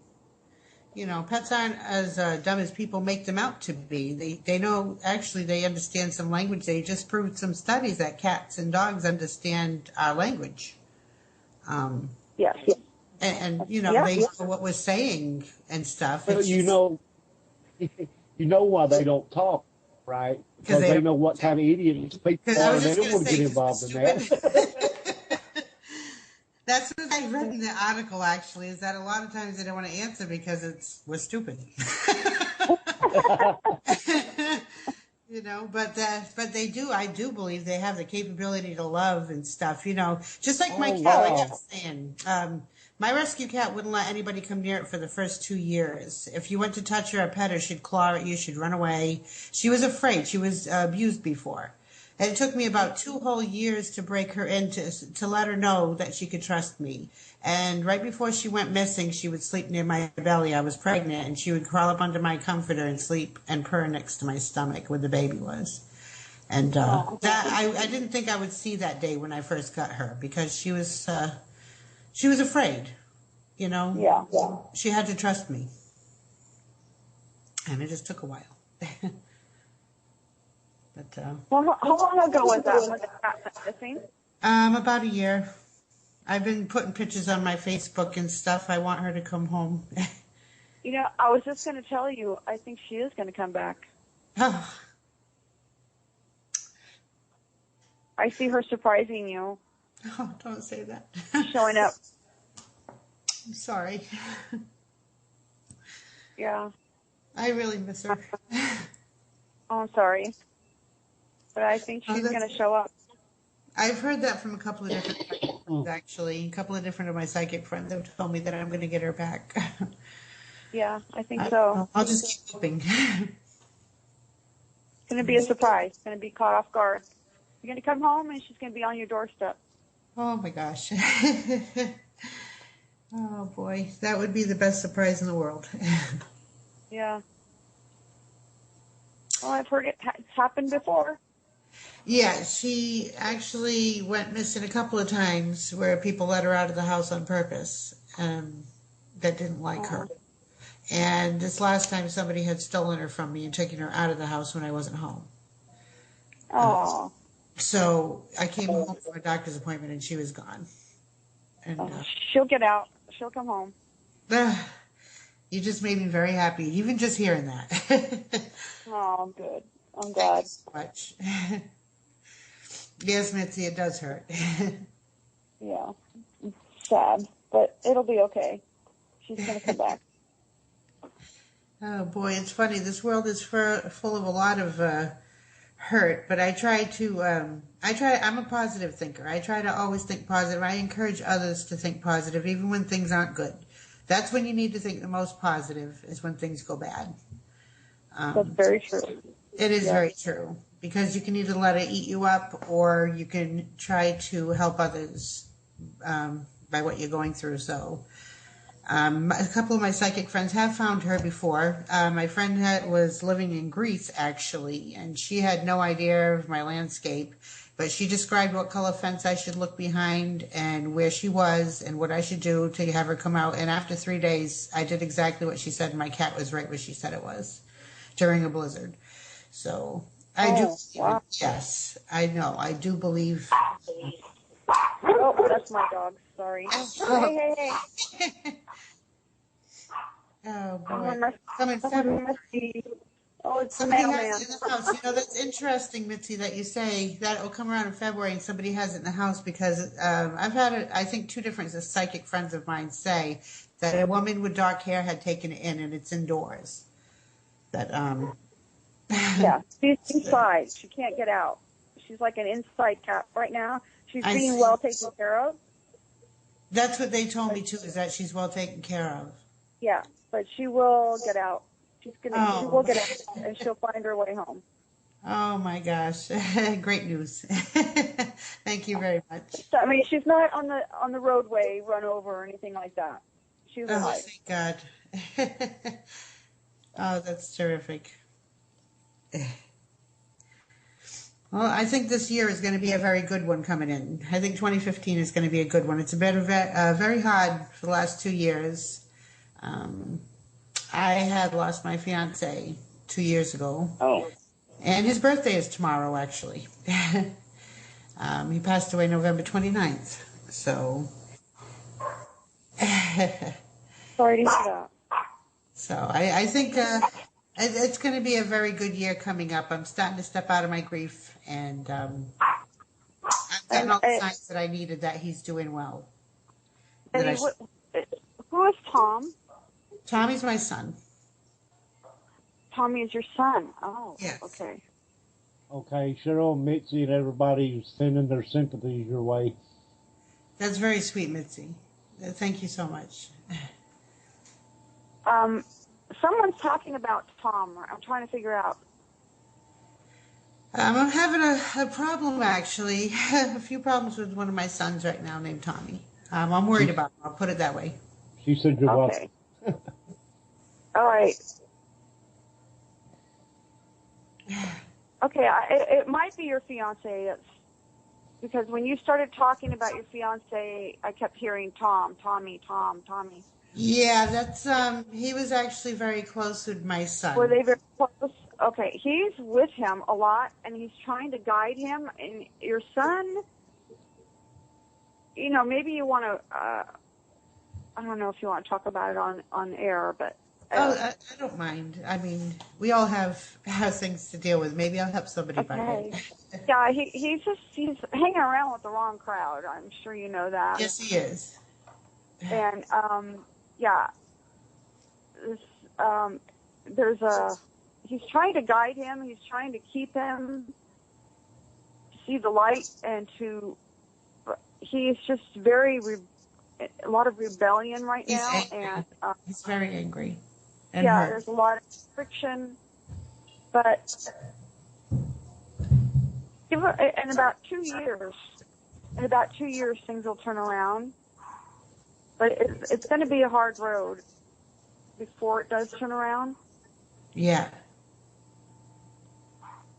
pets aren't as dumb as people make them out to be. They know, actually, they understand some language. They just proved some studies that cats and dogs understand our language. Yes. And they know what we're saying and stuff. Well, you know why they don't talk, right? Because they know what kind of idiots people are, and they don't want to get involved in that. That's what I read in the article, actually, is that a lot of times they don't want to answer because we're stupid. But they do. I do believe they have the capability to love and stuff. Just like my cat. Like I was saying, My rescue cat wouldn't let anybody come near it for the first 2 years. If you went to touch her or pet her, she'd claw at you, she'd run away. She was afraid. She was abused before. And it took me about 2 whole years to break her in, to let her know that she could trust me. And right before she went missing, she would sleep near my belly. I was pregnant, and she would crawl up under my comforter and sleep and purr next to my stomach where the baby was. And that I didn't think I would see that day when I first got her, because she was afraid, you know. Yeah. She had to trust me, and it just took a while. But Well, how long ago was that when the cat went missing? about a year. I've been putting pictures on my Facebook and stuff. I want her to come home. You know, I was just going to tell you, I think she is going to come back. Oh, I see her surprising you, don't say that. showing up. I'm sorry. Yeah. I really miss her. Oh, I'm sorry. But I think she's going to show up. I've heard that from a couple of different friends, actually. A couple of different of my psychic friends have told me that I'm going to get her back. Yeah, I think so. I'll just keep hoping. It's going to be a surprise. It's going to be caught off guard. You're going to come home and she's going to be on your doorstep. Oh my gosh. Oh boy, that would be the best surprise in the world. Yeah. Well, I've heard it's happened before. Yeah, she actually went missing a couple of times where people let her out of the house on purpose that didn't like her. And this last time somebody had stolen her from me and taken her out of the house when I wasn't home. Oh. So I came home for a doctor's appointment and she was gone. And She'll get out. She'll come home. you just made me very happy, even just hearing that. Oh, good. I'm Thank glad. you so much. Yes, Mitzi, it does hurt. Yeah. It's sad, but it'll be okay. She's going to come back. Oh boy, it's funny. This world is full of a lot of hurt, but I try to. I'm a positive thinker. I try to always think positive. I encourage others to think positive, even when things aren't good. That's when you need to think the most positive, is when things go bad. That's very true. It is very true, because you can either let it eat you up, or you can try to help others by what you're going through. So a couple of my psychic friends have found her before. My friend was living in Greece, actually, and she had no idea of my landscape, but she described what color fence I should look behind and where she was and what I should do to have her come out. And after 3 days, I did exactly what she said, and my cat was right where she said it was during a blizzard. So I do. Wow. Yes, I know. I do believe. Oh, that's my dog. Sorry. Hey. Oh boy. Coming February. Oh, it's the Somebody mailman. has it in the house. You know, that's interesting, Mitzi, that you say that it will come around in February and somebody has it in the house, because I've had, I think, 2 different psychic friends of mine say that a woman with dark hair had taken it in, and it's indoors. That Yeah, she's inside. She can't get out. She's like an inside cat right now. She's being well taken care of. That's what they told me too, is that she's well taken care of. Yeah, but she will get out. She will get out, and she'll find her way home. Oh my gosh, great news! Thank you very much. I mean, she's not on the roadway run over or anything like that. She's alive. Thank God. Oh, that's terrific. Well, I think this year is going to be a very good one coming in. I think 2015 is going to be a good one. It's been very hard for the last 2 years. I had lost my fiance 2 years ago. Oh. And his birthday is tomorrow, actually. He passed away November 29th. So. Sorry to hear that. So I think it's going to be a very good year coming up. I'm starting to step out of my grief, and I'm getting all the signs that I needed that he's doing well. Who is Tom? Tommy's my son. Tommy is your son. Oh, yes. Okay. Okay, Cheryl, Mitzi, and everybody sending their sympathies your way. That's very sweet, Mitzi. Thank you so much. Someone's talking about Tom. I'm trying to figure out. I'm having a problem, actually. A few problems with one of my sons right now named Tommy. I'm worried about him. I'll put it that way. She said you're welcome. Okay. All right. Okay, it might be your fiance. It's because when you started talking about your fiance, I kept hearing Tommy. Yeah, that's he was actually very close with my son. Were they very close? Okay, he's with him a lot, and he's trying to guide him. And your son, maybe you want to. I don't know if you want to talk about it on air, but. I don't mind. I mean, we all have things to deal with. Maybe I'll help somebody by it. Yeah, he's hanging around with the wrong crowd. I'm sure you know that. Yes, he is. And he's trying to guide him. He's trying to keep him to see the light, and he's just a lot of rebellion right now. Angry. And he's very angry. And yeah, hurt. there's a lot of friction, but in about 2 years, things will turn around. But it's going to be a hard road before it does turn around. Yeah.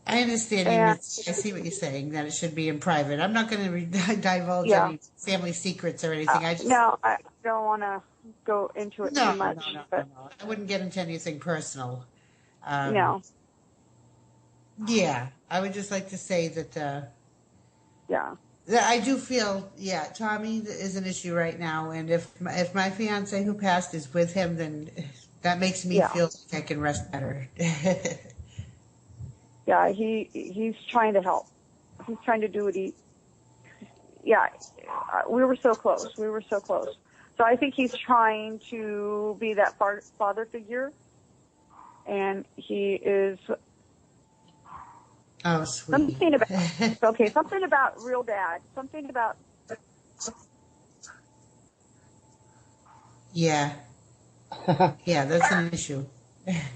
I understand. I see what you're saying, that it should be in private. I'm not going to divulge any family secrets or anything. I don't want to go into it too much. No. I wouldn't get into anything personal. No. Yeah, I would just like to say that. Yeah. That I do feel, Tommy is an issue right now, and if my fiance who passed is with him, then that makes me feel like I can rest better. Yeah, he's trying to help. He's trying to do what we were so close. So I think he's trying to be that father figure, and he is. Oh, sweet. Something about real dad. Something about. Yeah. Yeah, that's an issue.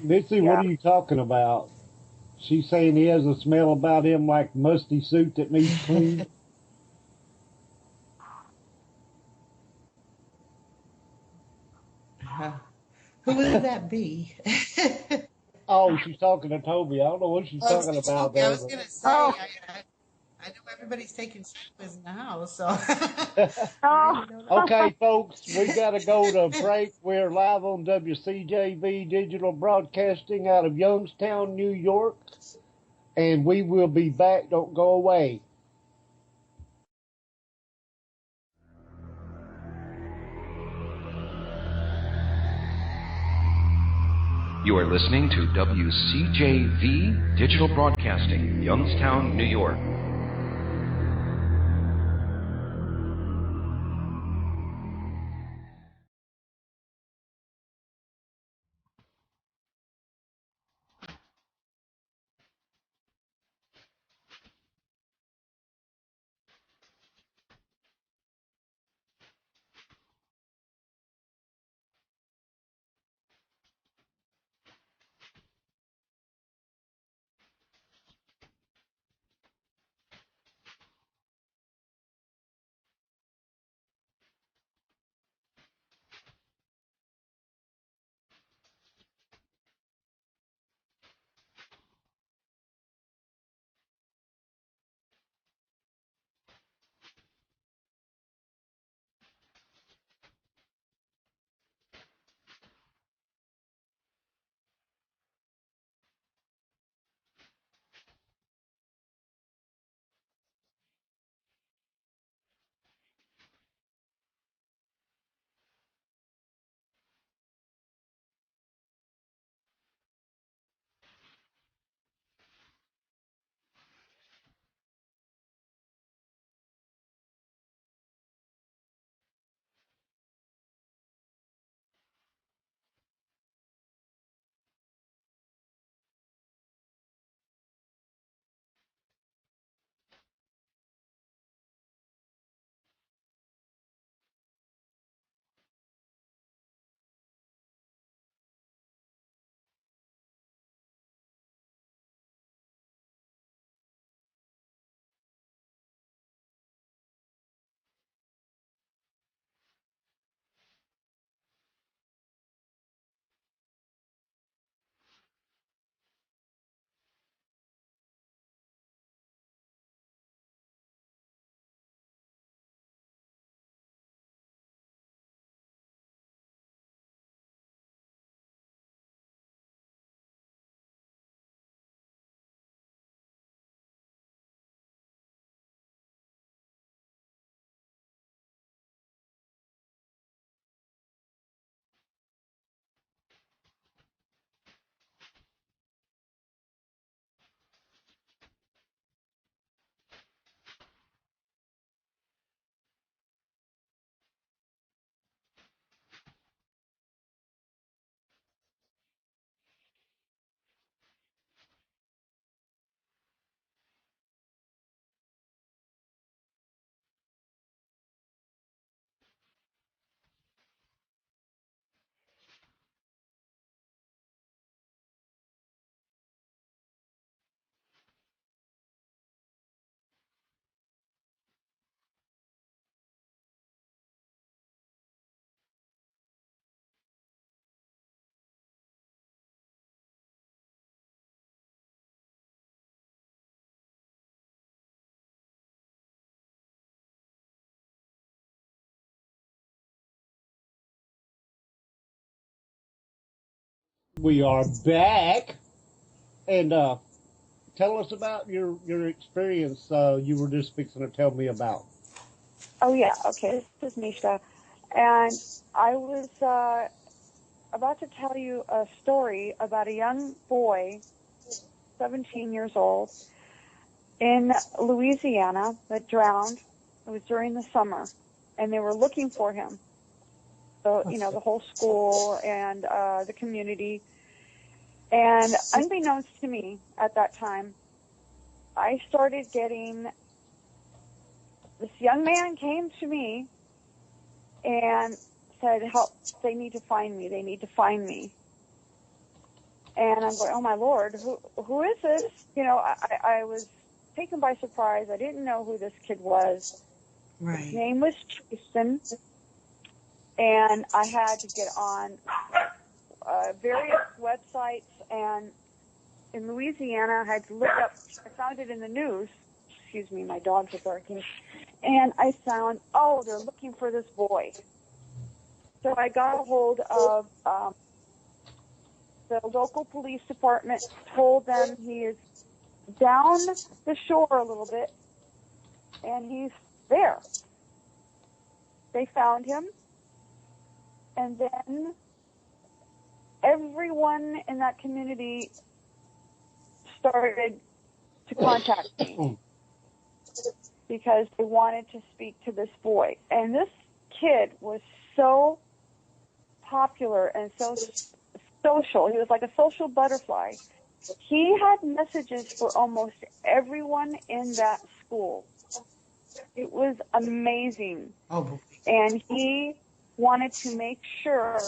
Mitzi, what are you talking about? She's saying he has a smell about him like musty suit that needs cleaned. Who would that be? Oh, she's talking to Toby. I don't know what she's talking about. I was going to say, I know everybody's taking showers in the house, so. Okay, folks, we got to go to break. We're live on WCJV Digital Broadcasting out of Youngstown, New York, and we will be back. Don't go away. You are listening to WCJV Digital Broadcasting, Youngstown, New York. We are back, and tell us about your experience. You were just fixing to tell me about. Oh, yeah. Okay, this is Mishka. And I was about to tell you a story about a young boy, 17 years old, in Louisiana that drowned. It was during the summer, and they were looking for him. So, the whole school and the community. And unbeknownst to me at that time, I started getting, this young man came to me and said, help, they need to find me. They need to find me. And I'm going, oh, my Lord, who is this? I was taken by surprise. I didn't know who this kid was. Right. His name was Tristan. And I had to get on various websites. And in Louisiana, I had to look up, I found it in the news. Excuse me, my dogs are barking. And I found, they're looking for this boy. So I got a hold of the local police department, told them he is down the shore a little bit, and he's there. They found him, and then everyone in that community started to contact me because they wanted to speak to this boy. And this kid was so popular and so social. He was like a social butterfly. He had messages for almost everyone in that school. It was amazing. Oh. And he wanted to make sure,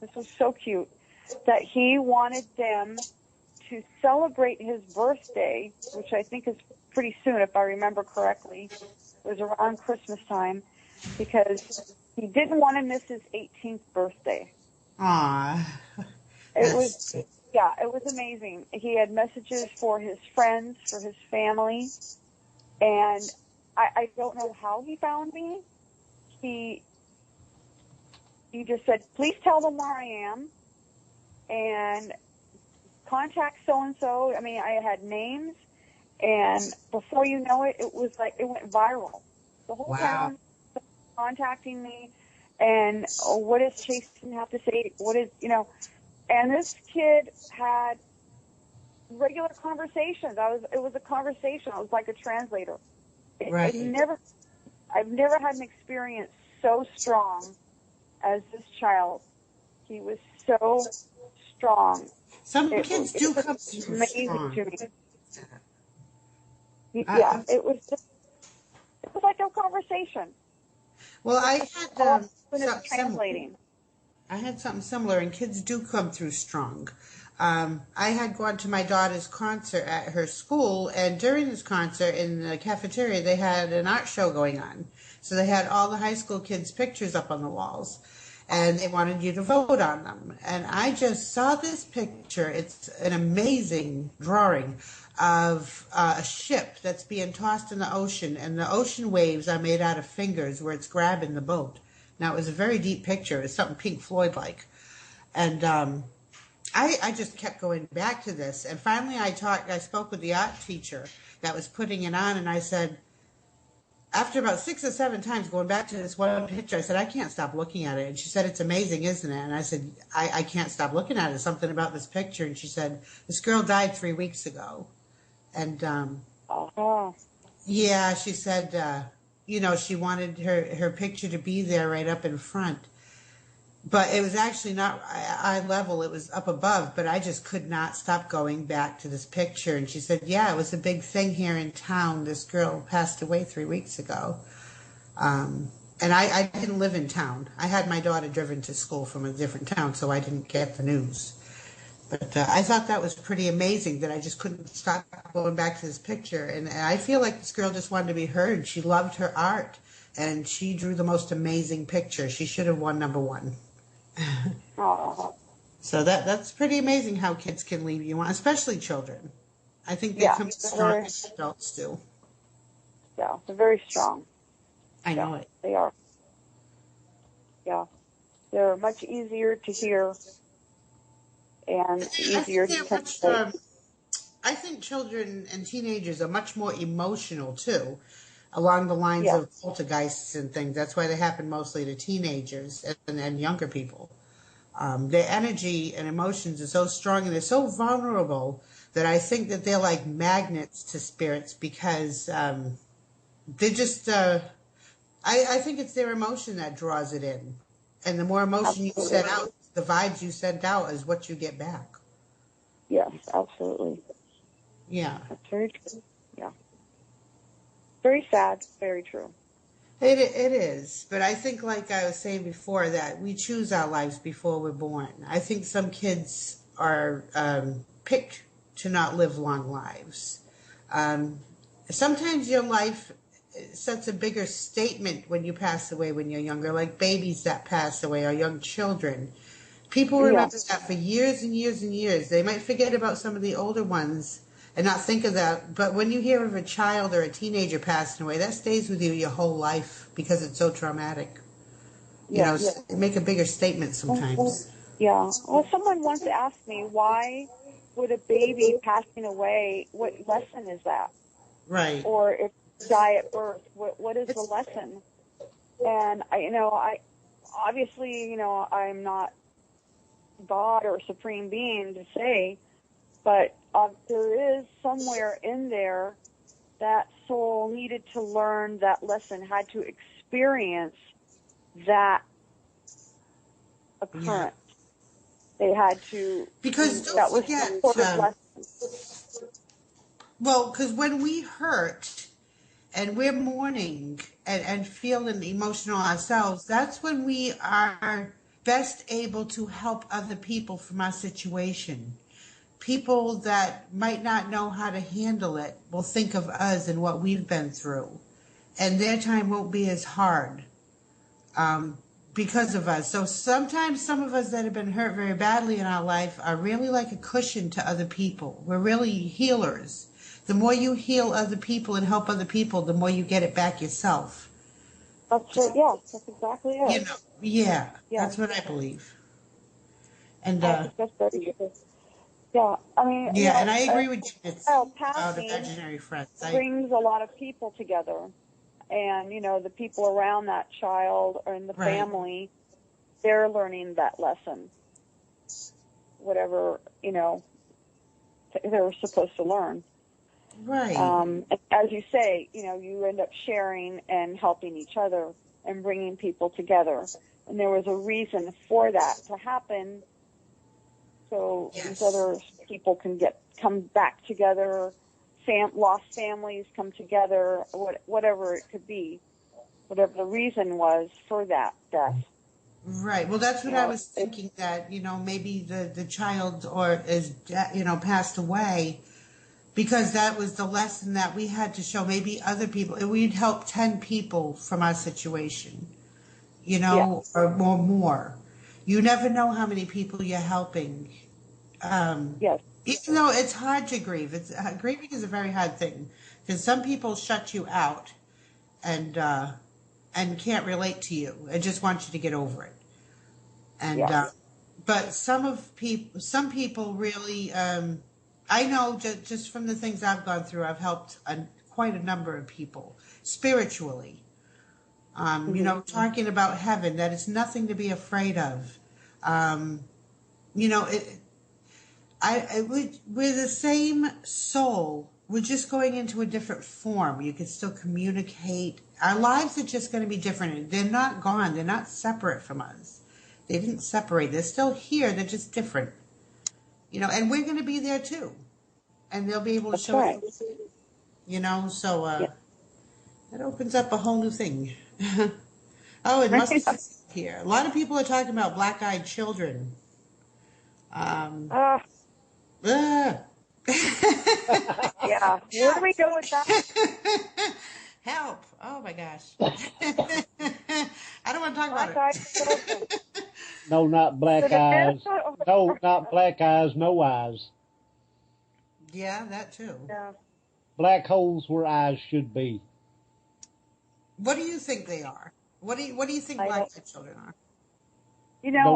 this was so cute, that he wanted them to celebrate his birthday, which I think is pretty soon, if I remember correctly. It was around Christmas time, because he didn't want to miss his 18th birthday. Ah. It was amazing. He had messages for his friends, for his family, and I don't know how he found me. He just said, please tell them where I am, and contact so-and-so. I mean, I had names, and before you know it, it was like, it went viral. The whole town contacting me, and what does Chasten have to say? What is, and this kid had regular conversations. It was a conversation. I was like a translator. Right. I've never had an experience so strong as this child. He was so strong. Some kids do come through amazing strong. to me. Yeah, it was like a conversation. Well, I had translating. I had something similar, and kids do come through strong. I had gone to my daughter's concert at her school, and during this concert in the cafeteria, they had an art show going on. So they had all the high school kids' pictures up on the walls, and they wanted you to vote on them. And I just saw this picture. It's an amazing drawing of a ship that's being tossed in the ocean, and the ocean waves are made out of fingers where it's grabbing the boat. Now, it was a very deep picture. It's something Pink Floyd-like. And I just kept going back to this. And finally I spoke with the art teacher that was putting it on, and I said, after about 6 or 7 times going back to this one picture, I said, I can't stop looking at it. And she said, it's amazing, isn't it? And I said, I can't stop looking at it. Something about this picture. And she said, this girl died 3 weeks ago. And yeah, she said, she wanted her picture to be there right up in front. But it was actually not eye level. It was up above. But I just could not stop going back to this picture. And she said, yeah, it was a big thing here in town. This girl passed away 3 weeks ago. And I didn't live in town. I had my daughter driven to school from a different town, so I didn't get the news. But I thought that was pretty amazing that I just couldn't stop going back to this picture. And I feel like this girl just wanted to be heard. She loved her art, and she drew the most amazing picture. She should have won number 1. So that's pretty amazing how kids can leave you on, especially children. I think they come strong as adults do. Yeah, they're very strong. I know it. They are. Yeah. They're much easier to hear and easier to translate. I think children and teenagers are much more emotional too, along the lines of poltergeists and things. That's why they happen mostly to teenagers and younger people. Their energy and emotions are so strong and they're so vulnerable that I think that they're like magnets to spirits because they're just, I think it's their emotion that draws it in. And the more emotion you send out, the vibes you send out is what you get back. Yes, absolutely. Yeah. That's very true. Yeah. Very sad, very true. It is. But I think, like I was saying before, that we choose our lives before we're born. I think some kids are picked to not live long lives. Sometimes your life sets a bigger statement when you pass away when you're younger, like babies that pass away or young children. People remember that for years and years and years. They might forget about some of the older ones and not think of that. But when you hear of a child or a teenager passing away, that stays with you your whole life because it's so traumatic. You know, make a bigger statement sometimes. Yeah. Well, someone once asked me, why would a baby passing away, what lesson is that? Right. Or if you die at birth, what is the lesson? And I obviously, I'm not God or supreme being to say, but there is somewhere in there that soul needed to learn that lesson, had to experience that occurrence. They had to, because that was the sort of lesson. Well, because when we hurt and we're mourning and feeling emotional ourselves, that's when we are best able to help other people from our situation. People that might not know how to handle it will think of us and what we've been through, and their time won't be as hard because of us. So sometimes some of us that have been hurt very badly in our life are really like a cushion to other people. We're really healers. The more you heal other people and help other people, the more you get it back yourself. That's it. Yeah, that's exactly it. You know, that's what I believe. And that's very true. Yeah, I mean, and I agree with you. It's about imaginary friends. Brings a lot of people together, and the people around that child or in the family, they're learning that lesson. Whatever they were supposed to learn. Right. As you say, you end up sharing and helping each other and bringing people together. And there was a reason for that to happen, so these other people can come back together, lost families come together, whatever it could be, whatever the reason was for that death. Right. Well, that's what I was thinking, that, maybe the child is passed away because that was the lesson that we had to show maybe other people. We'd help 10 people from our situation, or more. You never know how many people you're helping. Yes. Even though it's hard to grieve. Grieving is a very hard thing because some people shut you out and can't relate to you and just want you to get over it. And but some people really. I know just from the things I've gone through, I've helped quite a number of people spiritually. Talking about heaven, that it's nothing to be afraid of. We're the same soul. We're just going into a different form. You can still communicate. Our lives are just going to be different. They're not gone. They're not separate from us. They didn't separate. They're still here. They're just different. And we're going to be there too. And they'll be able to show us. So that opens up a whole new thing. Oh, it must be here. A lot of people are talking about black-eyed children. Yeah. Where do we go with that? Help. Oh, my gosh. I don't want to talk about it. No, not black eyes. No, not black eyes, no eyes. Yeah, that too. Yeah. Black holes where eyes should be. What do you think they are? What do you think black-eyed children are?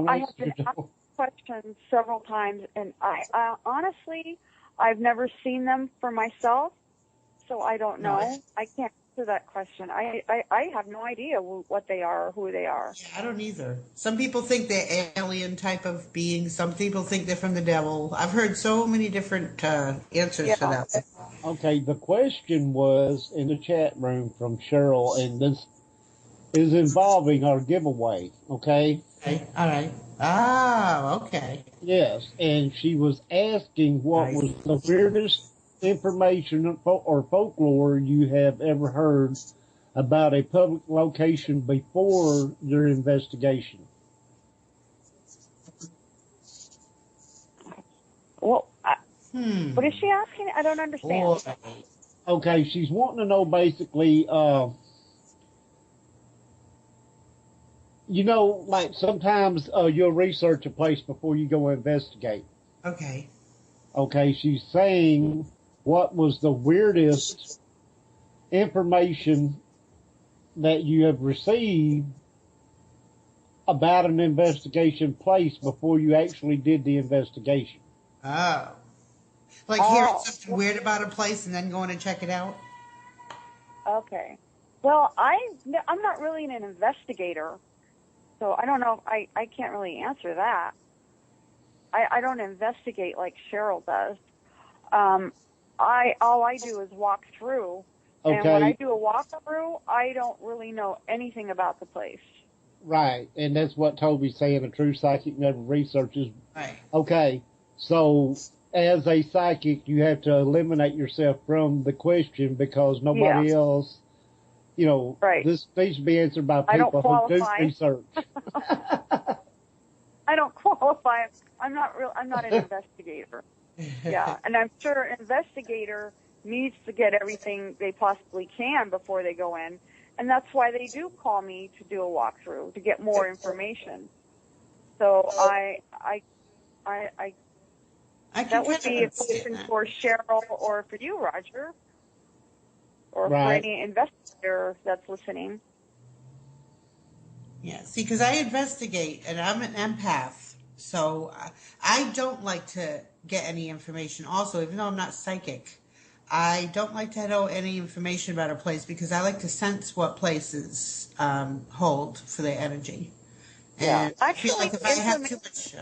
I have been questions several times, and I honestly, I've never seen them for myself, so I don't know. I can't answer that question. I have no idea what they are or who they are. Yeah, I don't either. Some people think they're alien type of beings. Some people think they're from the devil. I've heard so many different answers for that. Okay, the question was in the chat room from Cheryl, and this is involving our giveaway, okay? Okay, all right. Ah, okay. Yes, and she was asking what was the weirdest information or folklore you have ever heard about a public location before your investigation. Well, what is she asking? I don't understand. Okay, she's wanting to know basically, you know, like sometimes you'll research a place before you go investigate. Okay. Okay, she's saying what was the weirdest information that you have received about an investigation place before you actually did the investigation. Oh. Like hearing something weird about a place and then going to check it out? Okay. Well, I'm not really an investigator, so I don't know. I can't really answer that. I don't investigate like Cheryl does. All I do is walk through. Okay. And when I do a walkthrough, I don't really know anything about the place. Right, and that's what Toby's saying. A true psychic never researches. Right. Okay, so as a psychic, you have to eliminate yourself from the question because nobody else, you know, this needs to be answered by people who do research. I don't qualify. I'm not an investigator. Yeah, and I'm sure an investigator needs to get everything they possibly can before they go in, and that's why they do call me to do a walkthrough to get more information. So that would be a question for Cheryl or for you, Roger, or for any investigator that's listening. Yeah, see, because I investigate, and I'm an empath, so I don't like to get any information. Also, even though I'm not psychic, I don't like to know any information about a place because I like to sense what places hold for their energy. And I feel like if I have too much...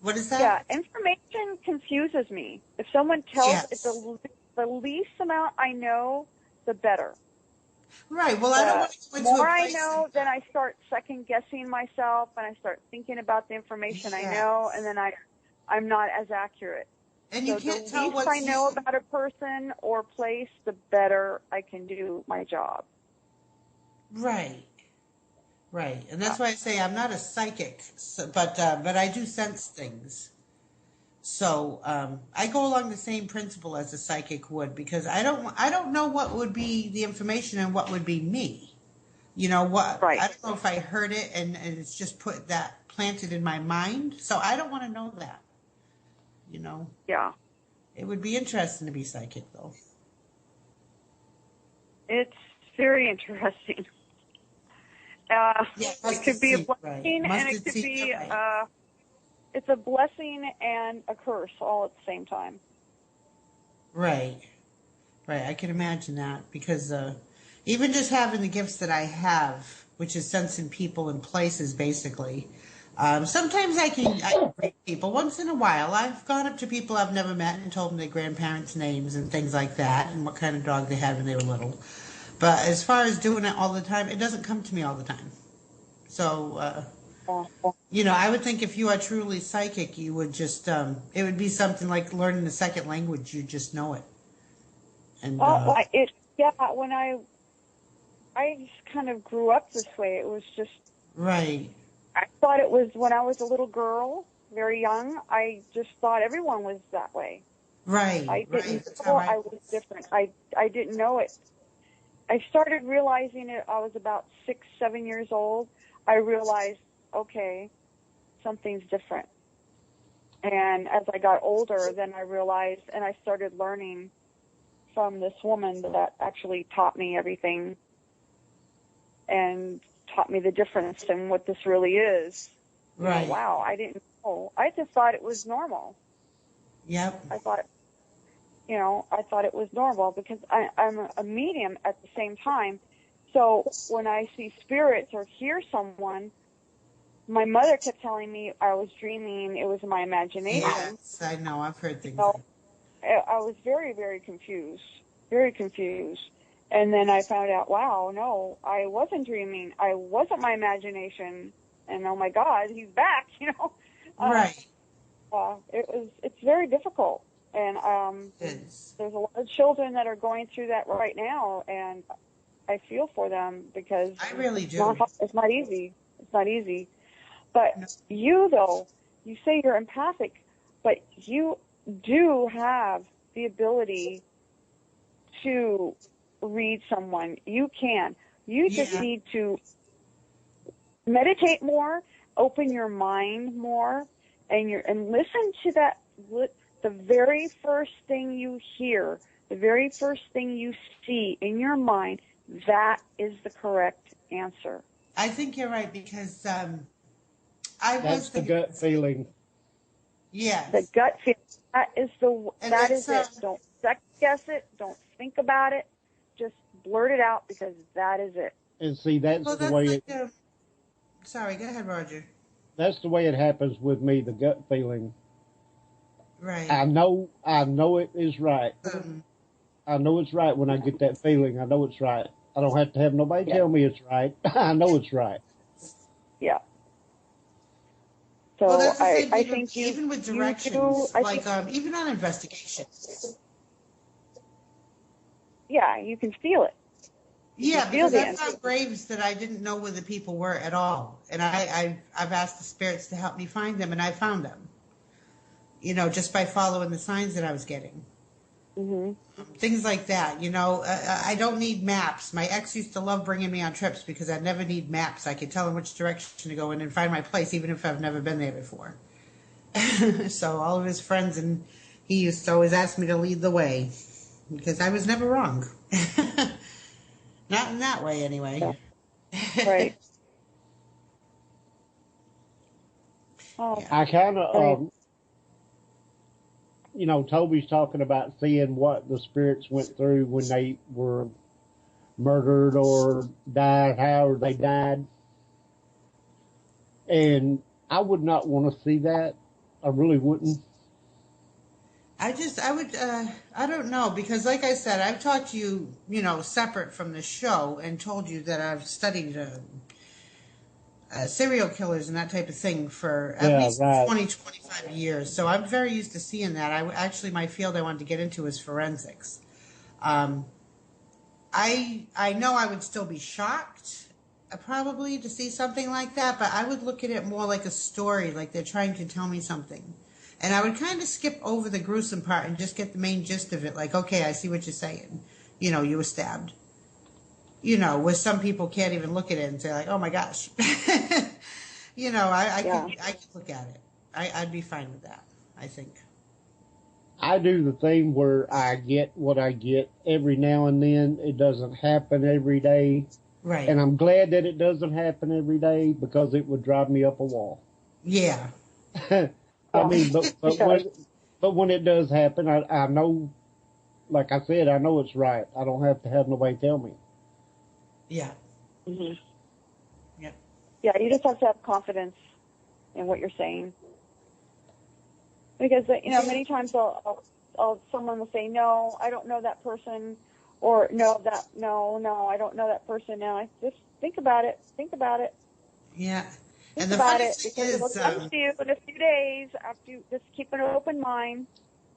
what is that? Yeah, information confuses me. If someone tells the least amount I know, the better. Right. Well, I don't want to go into the more I know, then I start second guessing myself, and I start thinking about the information I know, and then I'm not as accurate. And you can't tell what I know about a person or place, the better I can do my job. Right. Right. And that's why I say I'm not a psychic, but I do sense things. So I go along the same principle as a psychic would because I don't know what would be the information and what would be me. You know what? Right. I don't know if I heard it and it's just planted in my mind. So I don't want to know that. You know? Yeah. It would be interesting to be psychic, though. It's very interesting. It could be a blessing, and it could be it's a blessing and a curse all at the same time. Right. Right. I can imagine that because even just having the gifts that I have, which is sensing people and places, basically. Sometimes I can read people. Once in a while, I've gone up to people I've never met and told them their grandparents' names and things like that and what kind of dog they had when they were little. But as far as doing it all the time, it doesn't come to me all the time. So, you know, I would think if you are truly psychic, you would just, it would be something like learning a second language. You just know it. And, when I just kind of grew up this way. It was just... Right. I thought it was when I was a little girl, very young. I just thought everyone was that way. Right. I didn't know I was different. I didn't know it. I started realizing it. I was about 6, 7 years old. I realized, okay, something's different. And as I got older, then I realized, and I started learning from this woman that actually taught me everything and taught me the difference in what this really is. Right. Wow, I didn't know. I just thought it was normal. Yep. I thought it was normal because I'm a medium at the same time. So when I see spirits or hear someone, my mother kept telling me I was dreaming. It was my imagination. Yes, I know. I've heard things. I was very, very confused. Very confused. And then I found out, wow, no, I wasn't dreaming. I wasn't my imagination. And oh my God, he's back, Right. It's very difficult. And there's a lot of children that are going through that right now, and I feel for them because I really do. It's not easy. It's not easy. But you, though, you say you're empathic, but you do have the ability to read someone. You can. You just need to meditate more, open your mind more, and listen to that. The very first thing you hear, the very first thing you see in your mind, that is the correct answer. I think you're right because that's the gut feeling. Yeah. The gut feeling. That is it. Don't second guess it. Don't think about it. Just blurt it out because that is it. And see, that's the way sorry, go ahead, Roger. That's the way it happens with me, the gut feeling. Right. I know it is right. I know it's right when I get that feeling. I know it's right. I don't have to have nobody tell me it's right. I know it's right. Yeah. So I think even with directions, even on investigation. Yeah, you can feel it. Yeah, because I've found graves that I didn't know where the people were at all, and I've asked the spirits to help me find them, and I found them. Just by following the signs that I was getting. Mm-hmm. Things like that. I don't need maps. My ex used to love bringing me on trips because I never need maps. I could tell him which direction to go in and find my place, even if I've never been there before. So all of his friends he used to always ask me to lead the way because I was never wrong. Not in that way, anyway. Yeah. Right. Yeah. I kind of, Toby's talking about seeing what the spirits went through when they were murdered or died, however they died. And I would not want to see that. I really wouldn't. I don't know, because like I said, I've talked to you, separate from the show and told you that I've studied serial killers and that type of thing for at least 20, 25 years. So I'm very used to seeing that. My field I wanted to get into is forensics. I know I would still be shocked, probably, to see something like that, but I would look at it more like a story, like they're trying to tell me something. And I would kind of skip over the gruesome part and just get the main gist of it. Like, okay, I see what you're saying. You were stabbed. Where some people can't even look at it and say, like, oh my gosh. I could look at it. I'd be fine with that, I think. I do the thing where I get what I get every now and then. It doesn't happen every day. Right. And I'm glad that it doesn't happen every day because it would drive me up a wall. Yeah. I mean, but when it does happen, I know, like I said, I know it's right. I don't have to have nobody tell me. Yeah. Mm-hmm. Yeah. Yeah, you just have to have confidence in what you're saying. Because, many times someone will say, no, I don't know that person, or no, I don't know that person now. I just think about it. Yeah. Think about it, because it will come to you in a few days after you just keep an open mind,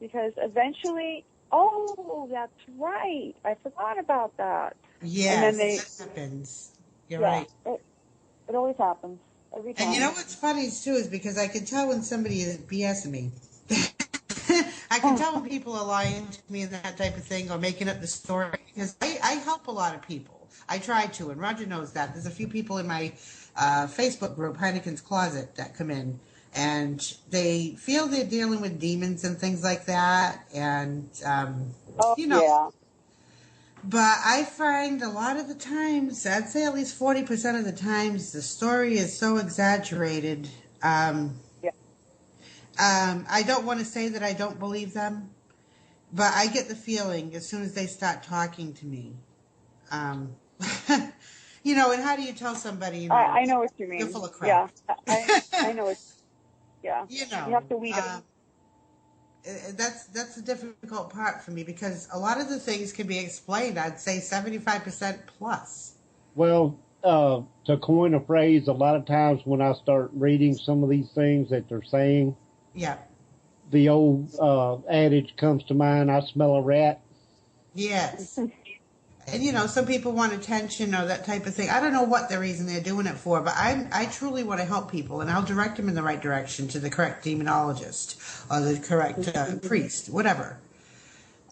because eventually, that's right, I forgot about that. Yes, and then that happens. You're right. It always happens, every time. And what's funny, too, is because I can tell when somebody is BSing me. I can tell when people are lying to me and that type of thing, or making up the story, because I help a lot of people. I try to, and Roger knows that. There's a few people in my Facebook group, Heineken's Closet, that come in, and they feel they're dealing with demons and things like that, and, Yeah. But I find a lot of the times, I'd say at least 40% of the times, the story is so exaggerated Yeah. I don't want to say that I don't believe them, but I get the feeling as soon as they start talking to me. You know, and how do you tell somebody, you know, I know what you mean. you're full of crap? Yeah. I know it. Yeah. You know, You have to weed them. that's the difficult part for me because a lot of the things can be explained. I'd say 75% plus. Well, to coin a phrase, a lot of times when I start reading some of these things that they're saying, Yeah. the old adage comes to mind, I smell a rat. Yes. And, you know, some people want attention or that type of thing. I don't know what the reason they're doing it for, but I truly want to help people, and I'll direct them in the right direction to the correct demonologist or the correct priest, whatever.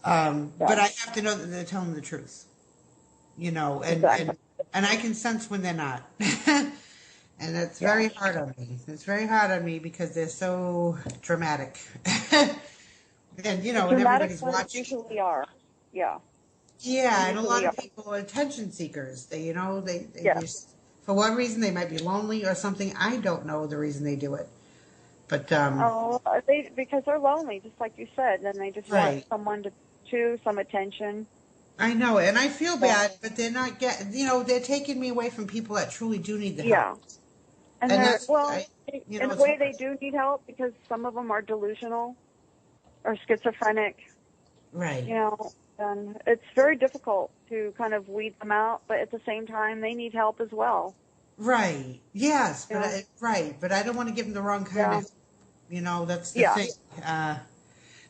But I have to know that they're telling the truth, you know, and I can sense when they're not. And that's very hard on me. It's very hard on me because they're so dramatic. And, you know, and everybody's watching. Usually are. Yeah. Yeah, and a lot of people are attention seekers. They, you know, they just, for one reason they might be lonely or something. I don't know the reason they do it, but because they're lonely, just like you said, and they just want someone to some attention. I know, and I feel bad, but they're not getting. You know, they're taking me away from people that truly do need the help. And that's in a way, they do need help because some of them are delusional or schizophrenic. Right. You know. And it's very difficult to kind of weed them out, but at the same time, they need help as well. Right. Yes. But but I don't want to give them the wrong kind of. You know, that's the thing.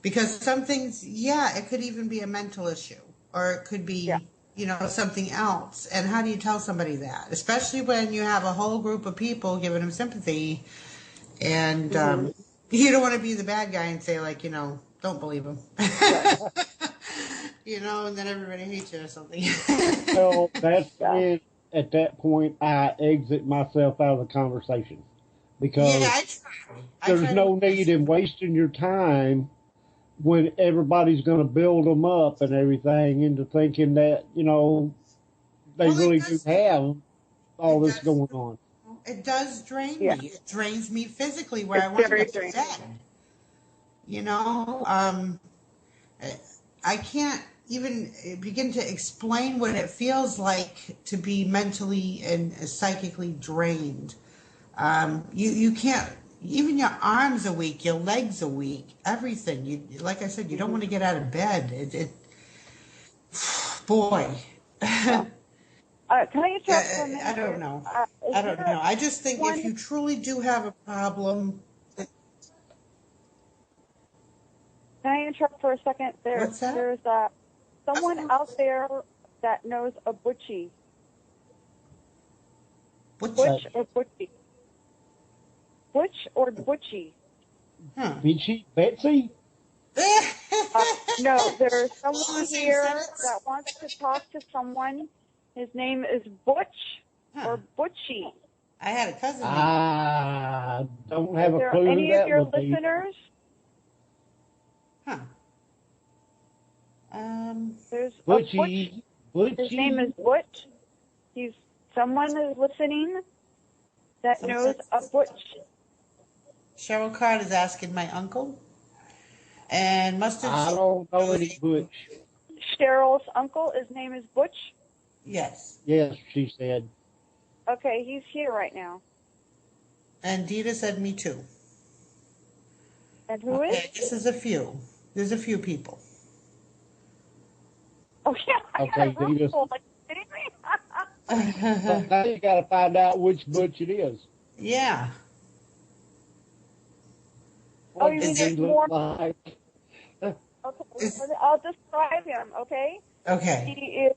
Because some things, it could even be a mental issue, or it could be, you know, something else. And how do you tell somebody that? Especially when you have a whole group of people giving them sympathy, and you don't want to be the bad guy and say, like, you know, don't believe them. You know, and then everybody hates you or something. Well, that's when, at that point, I exit myself out of the conversation. Because there's no need in wasting your time when everybody's going to build them up and everything into thinking that, you know, they really do have all this going on. It does drain me. It drains me physically where I want to get to bed. You know, I can't even begin to explain what it feels like to be mentally and psychically drained. You can't, even your arms are weak, your legs are weak, everything. You, like I said, you don't want to get out of bed. Boy. Can I interrupt for a minute? I don't know. I don't know. I just think if you truly do have a problem. Can I interrupt for a second? What's that? There's someone out there that knows a butchie. Butch or butchie? Butch or butchie? Betsy? Betsy? No, there's someone here that wants to talk to someone. His name is Butch or Butchie. I had a cousin. I don't have a clue who any that of your would be. listeners? There's Butchie. Butchie. His name is Butch. He's someone is listening that knows a Butch. Cheryl Card is asking my uncle. And Mustard. I don't know any Butch. Cheryl's uncle, his name is Butch? Yes. Yes, she said. Okay, he's here right now. And Dita said me too. And who is? This is a few. There's a few people. Oh, yeah. Okay, Dita. Like, kidding me? Now you got to find out which Butch it is. Yeah. Oh, you mean there's more? Like? Okay, I'll describe him, okay? Okay.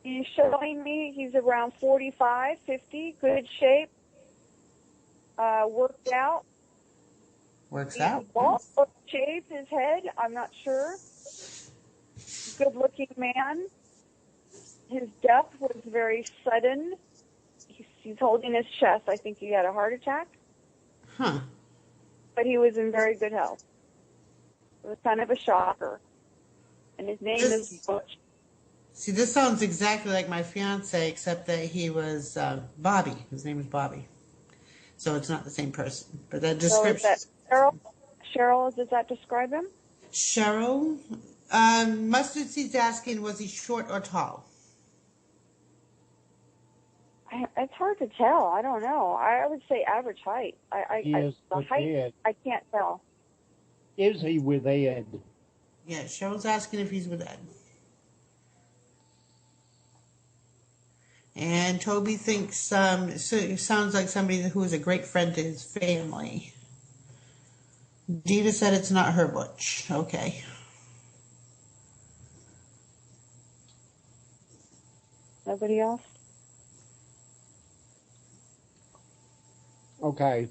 He's showing me he's around 45, 50, good shape, worked out. Works out. Bald or shaved his head, I'm not sure. Good-looking man. His death was very sudden. He's holding his chest. I think he had a heart attack. Huh. But he was in very good health. It was kind of a shocker. And his name is Butch. See, this sounds exactly like my fiance, except that he was Bobby. His name is Bobby. So it's not the same person. But that So is description. that Cheryl? Cheryl, does that describe him? Cheryl? Mustard Seed's asking, was he short or tall? It's hard to tell. I don't know. I would say average height. He is The with height, Ed. I can't tell. Is he with Ed? Yeah, Cheryl's asking if he's with Ed. And Toby thinks so it sounds like somebody who is a great friend to his family. Dita said it's not her Butch. Okay. Nobody else? Okay.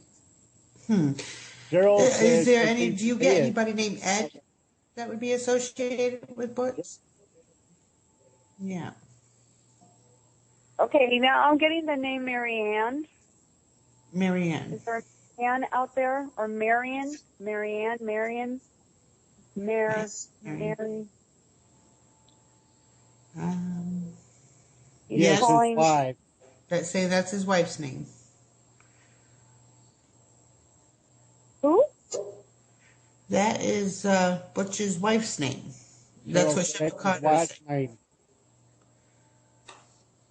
Is said there if any? he's Do you get Ed. anybody named Ed that would be associated with Butch? Yeah. Okay, now I'm getting the name Marianne. Marianne. Is there a Ann out there? Or Marion? Marianne? Marion? Yes, Mary? He's Yes, calling. his wife. Let's say that's his wife's name. Who? That is Butch's wife's name. That's what Cheryl, Cheryl his Carter wife's said. name.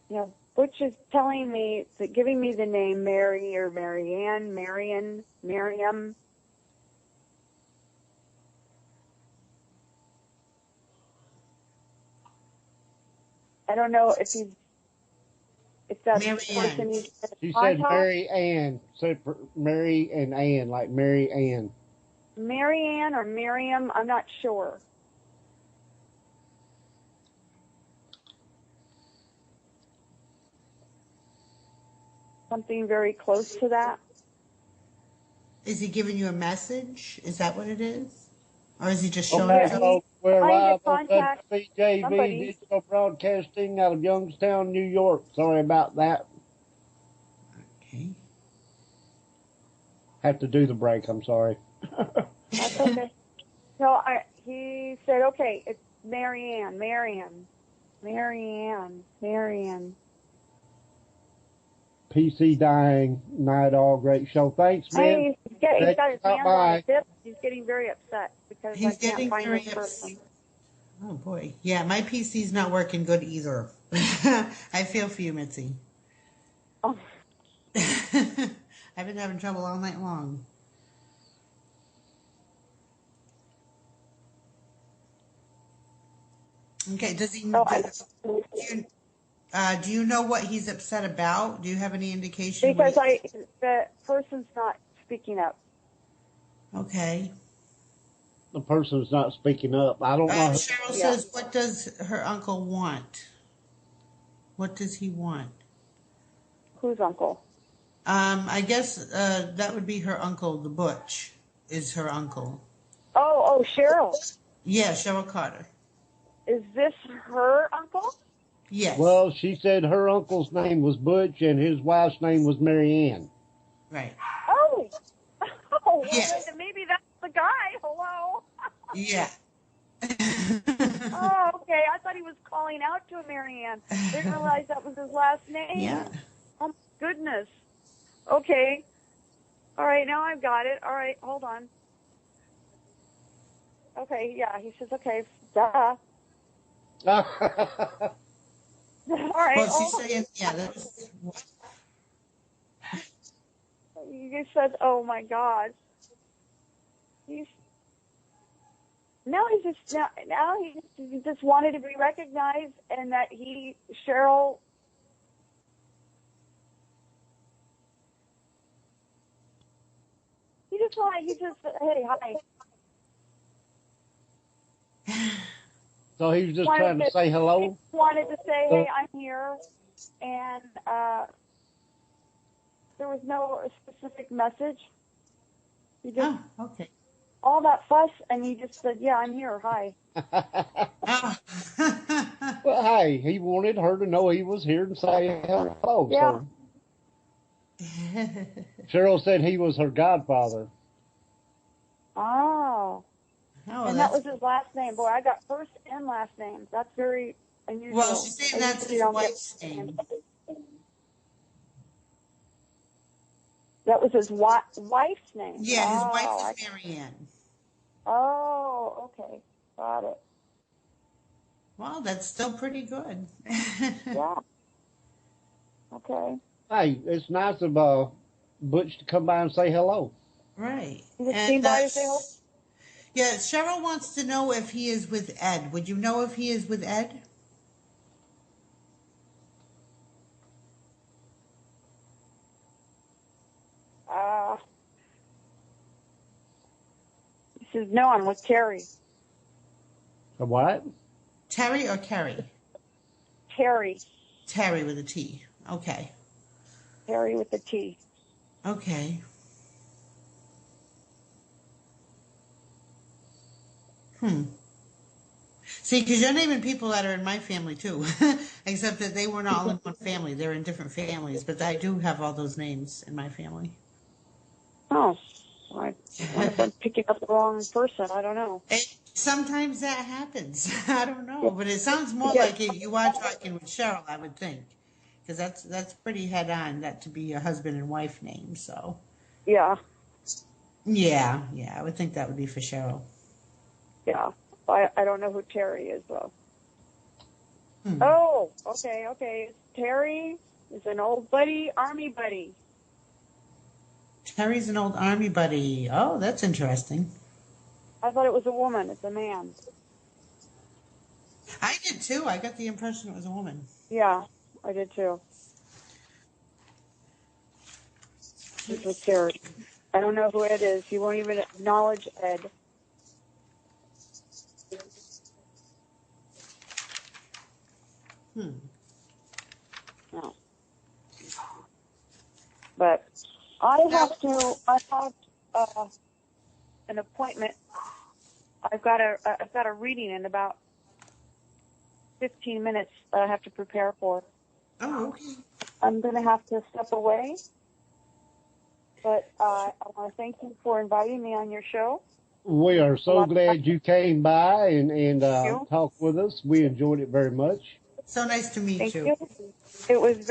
Yeah, Butch is telling me, giving me the name Mary or Marianne, Marion, Miriam. I don't know if that's the person Marianne. he's She contact. said Mary Ann. Said for Mary and Ann, like Mary Ann. Marianne or Miriam, I'm not sure. Something very close to that. Is he giving you a message? Is that what it is? Or is he just showing Okay, you? so we're trying to live on contact WCJV somebody. Digital Broadcasting out of Youngstown, New York. Sorry about that. Okay. Have to do the break. I'm sorry. That's okay. No, he said, okay, it's Marianne. PC dying. Night all. Great show. Thanks, man. He's got his hands on Bye. his hips. He's getting very upset because He's I can't getting find very this person. Oh boy. Yeah, my PC's not working good either. I feel for you, Mitzi. Oh, I've been having trouble all night long. Okay, does he? Do you know what he's upset about? Do you have any indication? because the person's not speaking up. Okay. The person's not speaking up. I don't know. Cheryl says, what does her uncle want? What does he want? Whose uncle? I guess that would be her uncle, the Butch, is her uncle. Oh, Cheryl. Yeah, Cheryl Carter. Is this her uncle? Yes. Well, she said her uncle's name was Butch and his wife's name was Mary Ann. Oh. Right. Well, Yes. then maybe that's the guy. Hello. Yeah. Oh, okay. I thought he was calling out to Marianne. Didn't realize that was his last name. Yeah. Oh, my goodness. Okay. All right, now I've got it. All right, hold on. Okay, yeah, he says, okay, duh. All right. Well, she's saying, yeah, that's... You said, oh, my God. Now he just wanted to be recognized, and that Cheryl. He just hey, hi. So he was just trying to say hello? He wanted to say, hey, I'm here, and there was no specific message. He just, okay. all that fuss, and he just said, yeah, I'm here, hi. Well, hey, he wanted her to know he was here and say hello. Yeah. So. Cheryl said he was her godfather. Oh. And that was his last name. Boy, I got first and last names. That's very unusual. Well, she's saying that's his wife's name. That was his wife's name. Yeah, his Oh, wife is Mary Ann. Oh, okay. Got it. Well, that's still pretty good. Yeah. Okay. Hey, it's nice of Butch to come by and say hello. Right. He just came by to say hello. Yeah, Cheryl wants to know if he is with Ed. Would you know if he is with Ed? He says, no, I'm with Terry. A what? Terry or Kerry? Terry. Terry with a T. Okay. Terry with a T. Okay. See, because you're naming people that are in my family too, except that they weren't all in one family. They're in different families, but I do have all those names in my family. Oh, I wonder if I'm picking up the wrong person. I don't know. Sometimes that happens. I don't know, but it sounds more like you are talking with Cheryl, I would think, because that's pretty head on, that to be a husband and wife name. So Yeah. yeah, I would think that would be for Cheryl. Yeah. I don't know who Terry is, though. Oh, okay. Terry is an old buddy, army buddy. Terry's an old army buddy. Oh, that's interesting. I thought it was a woman. It's a man. I did too. I got the impression it was a woman. Yeah, I did too. This was Terry. I don't know who Ed is. He won't even acknowledge Ed. No. But I have an appointment. I've got a reading in about 15 minutes that I have to prepare for. Oh, okay. I'm going to have to step away. But I want to thank you for inviting me on your show. We are so glad you came by and talked with us. We enjoyed it very much. So nice to meet you. Thank you. It was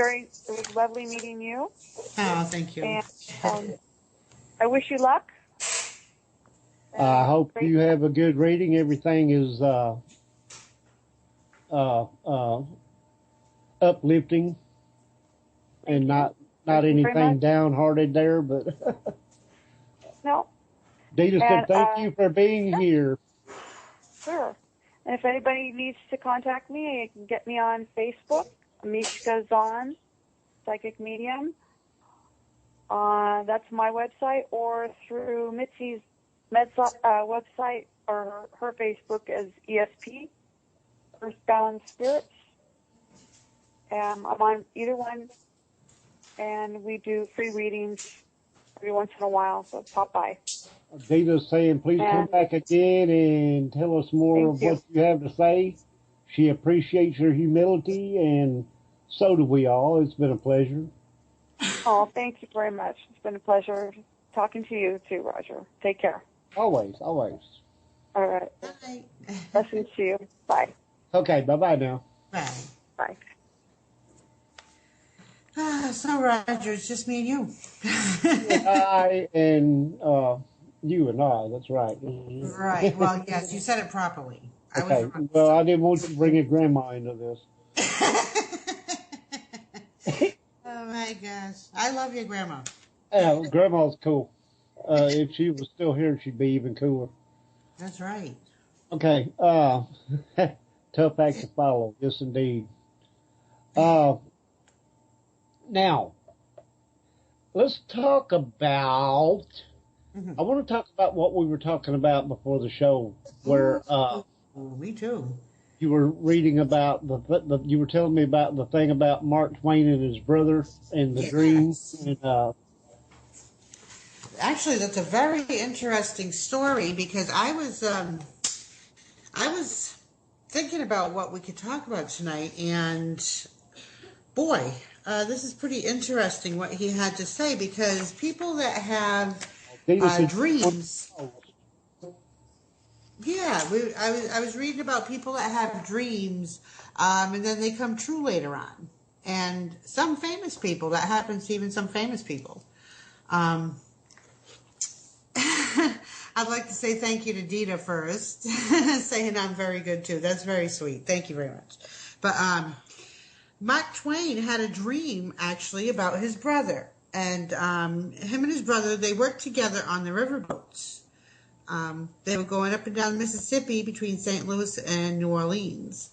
lovely meeting you. Oh, thank you. And I wish you luck. I hope you have a good reading. Everything is uplifting and not anything downhearted there, but no. Dita said thank you for being here. Sure. And if anybody needs to contact me, you can get me on Facebook, Mishka Zon, Psychic Medium. That's my website, or through Mitzi's website, or her Facebook as ESP, Earthbound Spirits. I'm on either one, and we do free readings every once in a while, so pop by. Dita's saying, please come back again and tell us more of what you have to say. She appreciates your humility, and so do we all. It's been a pleasure. Oh, thank you very much. It's been a pleasure talking to you, too, Roger. Take care. Always, always. All right. Bye. Blessings to you. Bye. Okay, bye-bye now. Bye. Bye. So, Roger, it's just me and you. I and you and I, that's right. Right. Well, yes, you said it properly. Okay. Well, I didn't want to bring your grandma into this. Oh, my gosh. I love your grandma. Yeah, grandma's cool. If she was still here, she'd be even cooler. That's right. Okay. Tough act to follow. Yes, indeed. Now, let's talk about... I want to talk about what we were talking about before the show, where me too. You were reading about you were telling me about the thing about Mark Twain and his brother and the dreams. And, actually, that's a very interesting story, because I was thinking about what we could talk about tonight, and boy, this is pretty interesting what he had to say, because people that have dreams. Yeah, I was reading about people that have dreams, and then they come true later on. And some famous people, that happens to even some famous people. Um, I'd like to say thank you to Dita first, saying I'm very good too. That's very sweet. Thank you very much. But Mark Twain had a dream actually about his brother, and him and his brother, they worked together on the riverboats. They were going up and down the Mississippi between St. Louis and New Orleans.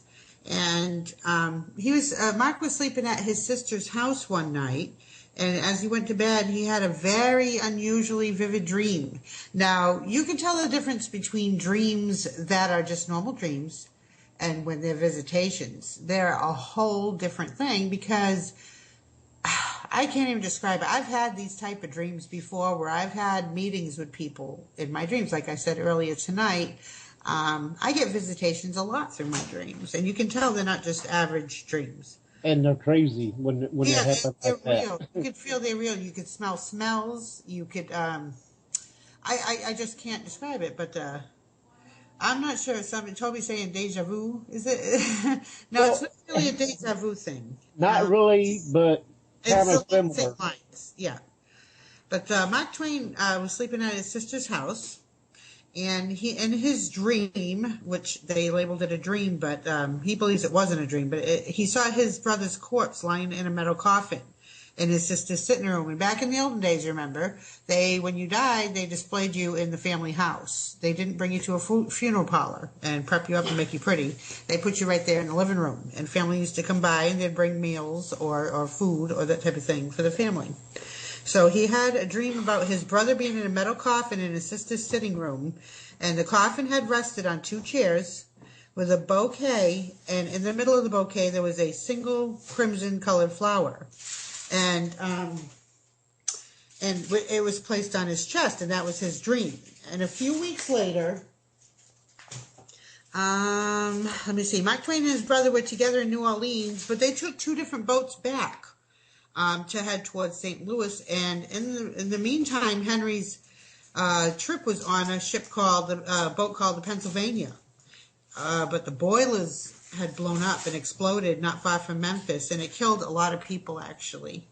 And Mark was sleeping at his sister's house one night, and as he went to bed, he had a very unusually vivid dream. Now, you can tell the difference between dreams that are just normal dreams and when they're visitations. They're a whole different thing, because I can't even describe it. I've had these type of dreams before where I've had meetings with people in my dreams. Like I said earlier tonight, I get visitations a lot through my dreams, and you can tell they're not just average dreams. And they're crazy when it happens like that. Real. You could feel they're real. You could smell smells. You could, I just can't describe it, but I'm not sure. Toby's saying deja vu. Is it? No, well, it's not really a deja vu thing. Not really, but kind of similar. Lines. Yeah. But Mark Twain was sleeping at his sister's house, and in his dream, which they labeled it a dream, but he believes it wasn't a dream, but he saw his brother's corpse lying in a metal coffin in his sister's sitting room. And back in the olden days, remember, when you died, they displayed you in the family house. They didn't bring you to a funeral parlor and prep you up and make you pretty. They put you right there in the living room, and family used to come by, and they'd bring meals or food or that type of thing for the family. So he had a dream about his brother being in a metal coffin in his sister's sitting room, and the coffin had rested on 2 chairs with a bouquet, and in the middle of the bouquet there was a single crimson-colored flower. And it was placed on his chest, and that was his dream. And a few weeks later, let me see, Mark Twain and his brother were together in New Orleans, but they took 2 different boats back to head towards St. Louis. And in the meantime, Henry's trip was on a boat called the Pennsylvania. But the boilers had blown up and exploded not far from Memphis, and it killed a lot of people, actually.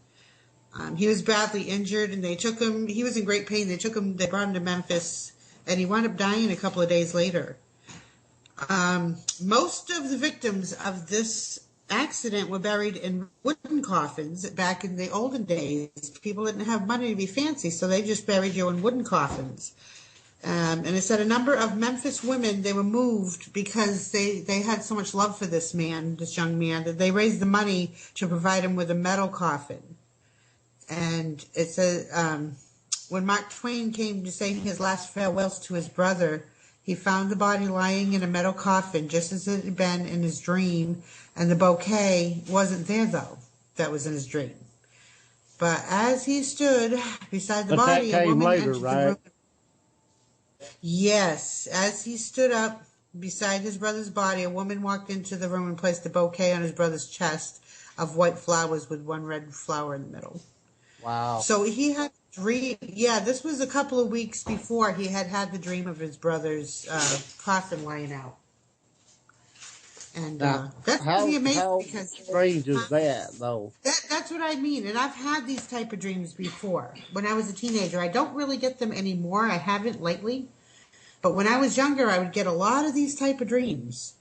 He was badly injured, and they took him. He was in great pain. They brought him to Memphis, and he wound up dying a couple of days later. Most of the victims of this accident were buried in wooden coffins. Back in the olden days, people didn't have money to be fancy, so they just buried you in wooden coffins. And it said a number of Memphis women, they were moved because they had so much love for this young man, that they raised the money to provide him with a metal coffin. And it said, when Mark Twain came to say his last farewells to his brother, he found the body lying in a metal coffin, just as it had been in his dream, and the bouquet wasn't there, though. That was in his dream. But as he stood beside the body, a woman entered the room. Yes, as he stood up beside his brother's body, a woman walked into the room and placed a bouquet on his brother's chest of white flowers with 1 red flower in the middle. Wow. So he had a dream. Yeah, this was a couple of weeks before he had the dream of his brother's coffin lying out. And that's really amazing. How because strange is that, though? That's what I mean. And I've had these type of dreams before. When I was a teenager, I don't really get them anymore. I haven't lately. But when I was younger, I would get a lot of these type of dreams.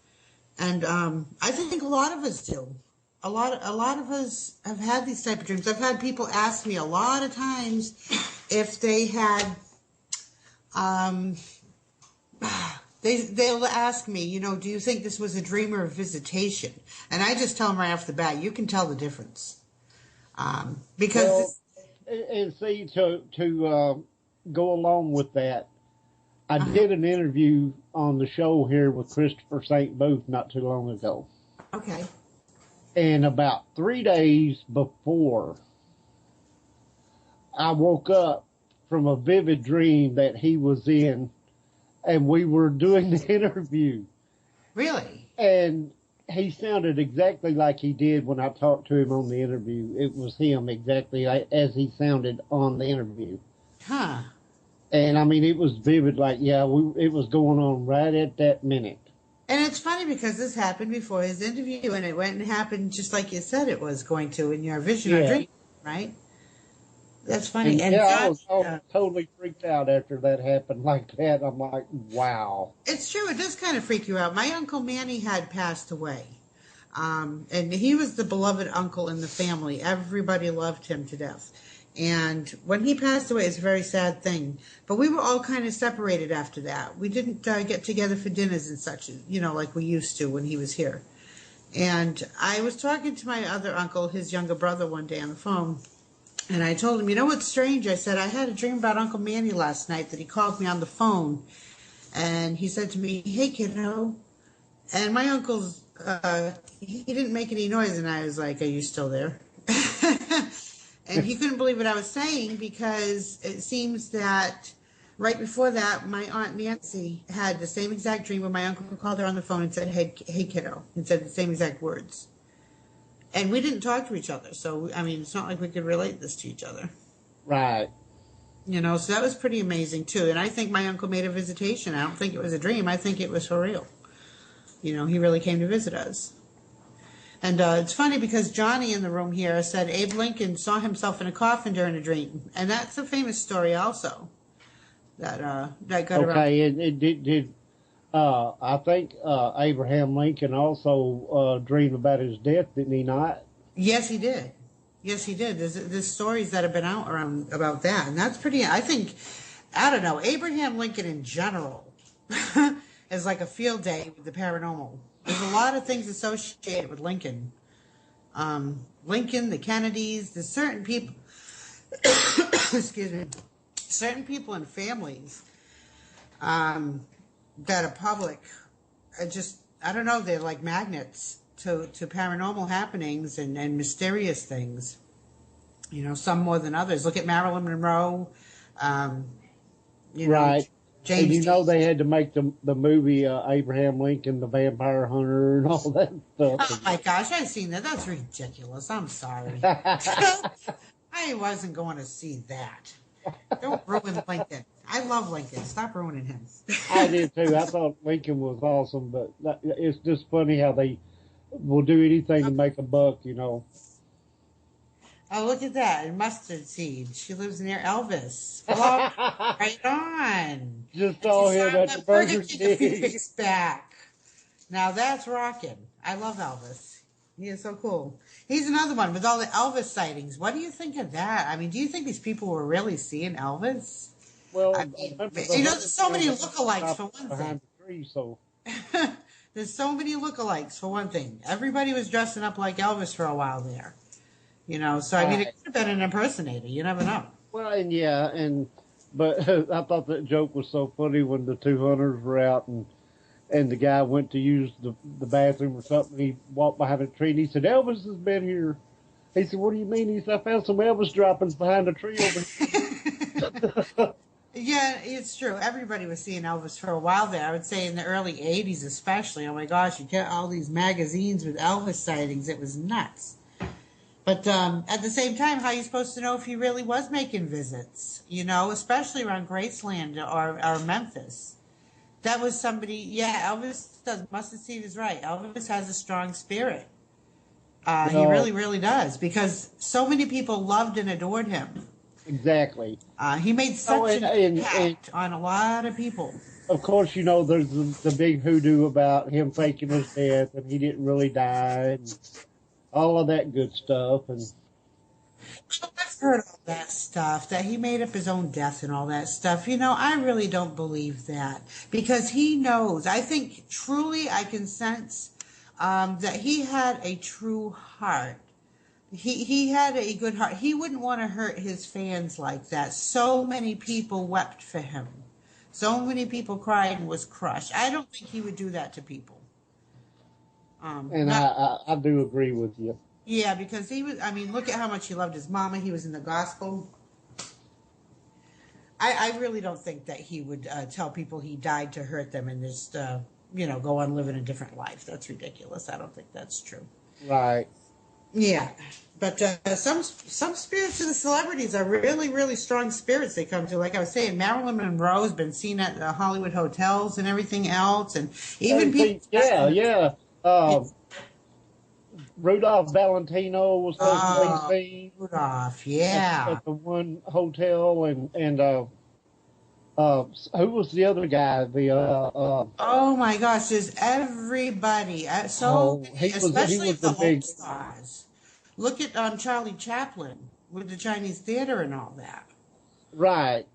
And I think a lot of us do. A lot of us have had these type of dreams. I've had people ask me a lot of times if they had... They'll ask me, do you think this was a dream or a visitation? And I just tell them right off the bat, you can tell the difference. Because... Well, and see, to go along with that, I did an interview on the show here with Christopher St. Booth not too long ago. Okay. And about 3 days before, I woke up from a vivid dream that he was in, and we were doing the interview. Really? And he sounded exactly like he did when I talked to him on the interview. It was him exactly as he sounded on the interview. Huh. And, I mean, it was vivid, it was going on right at that minute. And it's funny because this happened before his interview, and it went and happened just like you said it was going to in your vision or dream, right? That's funny. And And yeah, John, I was totally freaked out after that happened like that. I'm like, wow. it's true. It does kind of freak you out. My Uncle Manny had passed away. And he was the beloved uncle in the family. Everybody loved him to death. And when he passed away, it's a very sad thing. But we were all kind of separated after that. We didn't get together for dinners and such, like we used to when he was here. And I was talking to my other uncle, his younger brother, one day on the phone. And I told him, you know what's strange? I said, I had a dream about Uncle Manny last night that he called me on the phone. And he said to me, hey, kiddo. And my uncle's, he didn't make any noise. And I was like, are you still there? And he couldn't believe what I was saying because it seems that right before that, my Aunt Nancy had the same exact dream when my uncle called her on the phone and said, hey, kiddo, and said the same exact words. And we didn't talk to each other. So, I mean, it's not like we could relate this to each other. Right. So that was pretty amazing, too. And I think my uncle made a visitation. I don't think it was a dream. I think it was for real. He really came to visit us. And it's funny because Johnny in the room here said Abe Lincoln saw himself in a coffin during a dream. And that's a famous story also that got around. Okay, it did. I think Abraham Lincoln also dreamed about his death, didn't he not? Yes, he did. Yes, he did. There's stories that have been out around about that. And that's pretty, I think, I don't know, Abraham Lincoln in general is like a field day with the paranormal. There's a lot of things associated with Lincoln. Lincoln, the Kennedys, there's certain people, excuse me, certain people and families that are public are just, I don't know, they're like magnets to paranormal happenings and mysterious things. Some more than others. Look at Marilyn Monroe. Right. James. And they had to make the movie Abraham Lincoln, the Vampire Hunter, and all that stuff. Oh my gosh, I've seen that. That's ridiculous. I'm sorry. I wasn't going to see that. Don't ruin Lincoln. I love Lincoln. Stop ruining him. I did too. I thought Lincoln was awesome, but it's just funny how they will do anything to make a buck, Oh, look at that. And mustard seed. She lives near Elvis. Oh, right on. Just all here at the Burger King. A few weeks back. Now that's rocking. I love Elvis. He is so cool. He's another one with all the Elvis sightings. What do you think of that? I mean, do you think these people were really seeing Elvis? Well, there's so many lookalikes for one thing. Behind the tree, so. There's so many lookalikes for one thing. Everybody was dressing up like Elvis for a while there. So I mean, it could have been an impersonator. You never know. Well, but I thought that joke was so funny when the two hunters were out and the guy went to use the bathroom or something. He walked behind a tree and he said, Elvis has been here. He said, what do you mean? He said, I found some Elvis droppings behind a tree over here. Yeah, it's true. Everybody was seeing Elvis for a while there. I would say in the early 80s especially. Oh my gosh, you get all these magazines with Elvis sightings. It was nuts. But at the same time, how are you supposed to know if he really was making visits? Especially around Graceland or Memphis. That was somebody, Elvis does. Mustard Seed is right. Elvis has a strong spirit. He really, really does. Because so many people loved and adored him. Exactly. He made such an impact on a lot of people. Of course, there's the big hoodoo about him faking his death and he didn't really die. And all of that good stuff. And I've heard all that stuff, that he made up his own death and all that stuff. I really don't believe that because he knows. I think truly I can sense that he had a true heart. He had a good heart. He wouldn't want to hurt his fans like that. So many people wept for him. So many people cried and was crushed. I don't think he would do that to people. I do agree with you. Yeah, because he was, look at how much he loved his mama. He was in the gospel. I really don't think that he would tell people he died to hurt them and just, go on living a different life. That's ridiculous. I don't think that's true. Right. Yeah. But some spirits of the celebrities are really, really strong spirits they come to. Like I was saying, Marilyn Monroe has been seen at the Hollywood hotels and everything else. And even people... Yeah. Rudolph Valentino was supposed to be seen Rudolph, yeah. at the one hotel, and who was the other guy? Oh my gosh, there's everybody. Especially the the big old stars. Look at Charlie Chaplin with the Chinese theater and all that. right.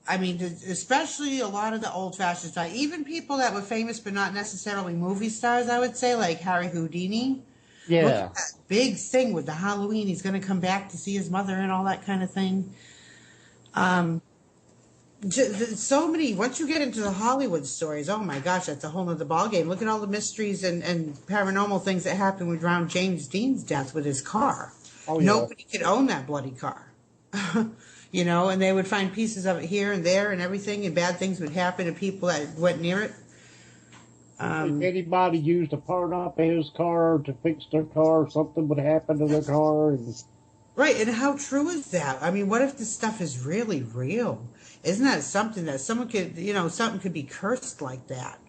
I mean, especially a lot of the old-fashioned stars, even people that were famous but not necessarily movie stars, I would say, like Harry Houdini. Yeah. Look at that big thing with the Halloween. He's going to come back to see his mother and all that kind of thing. So many, once you get into the Hollywood stories, oh my gosh, that's a whole nother ballgame. Look at all the mysteries and paranormal things that happened around James Dean's death with his car. Oh, yeah. Nobody could own that bloody car. You know, and they would find pieces of it here and there and everything, and bad things would happen to people that went near it. If anybody used a part off of his car to fix their car, something would happen to their car. Right, and how true is that? I mean, what if this stuff is really real? Isn't that something that someone could, something could be cursed like that?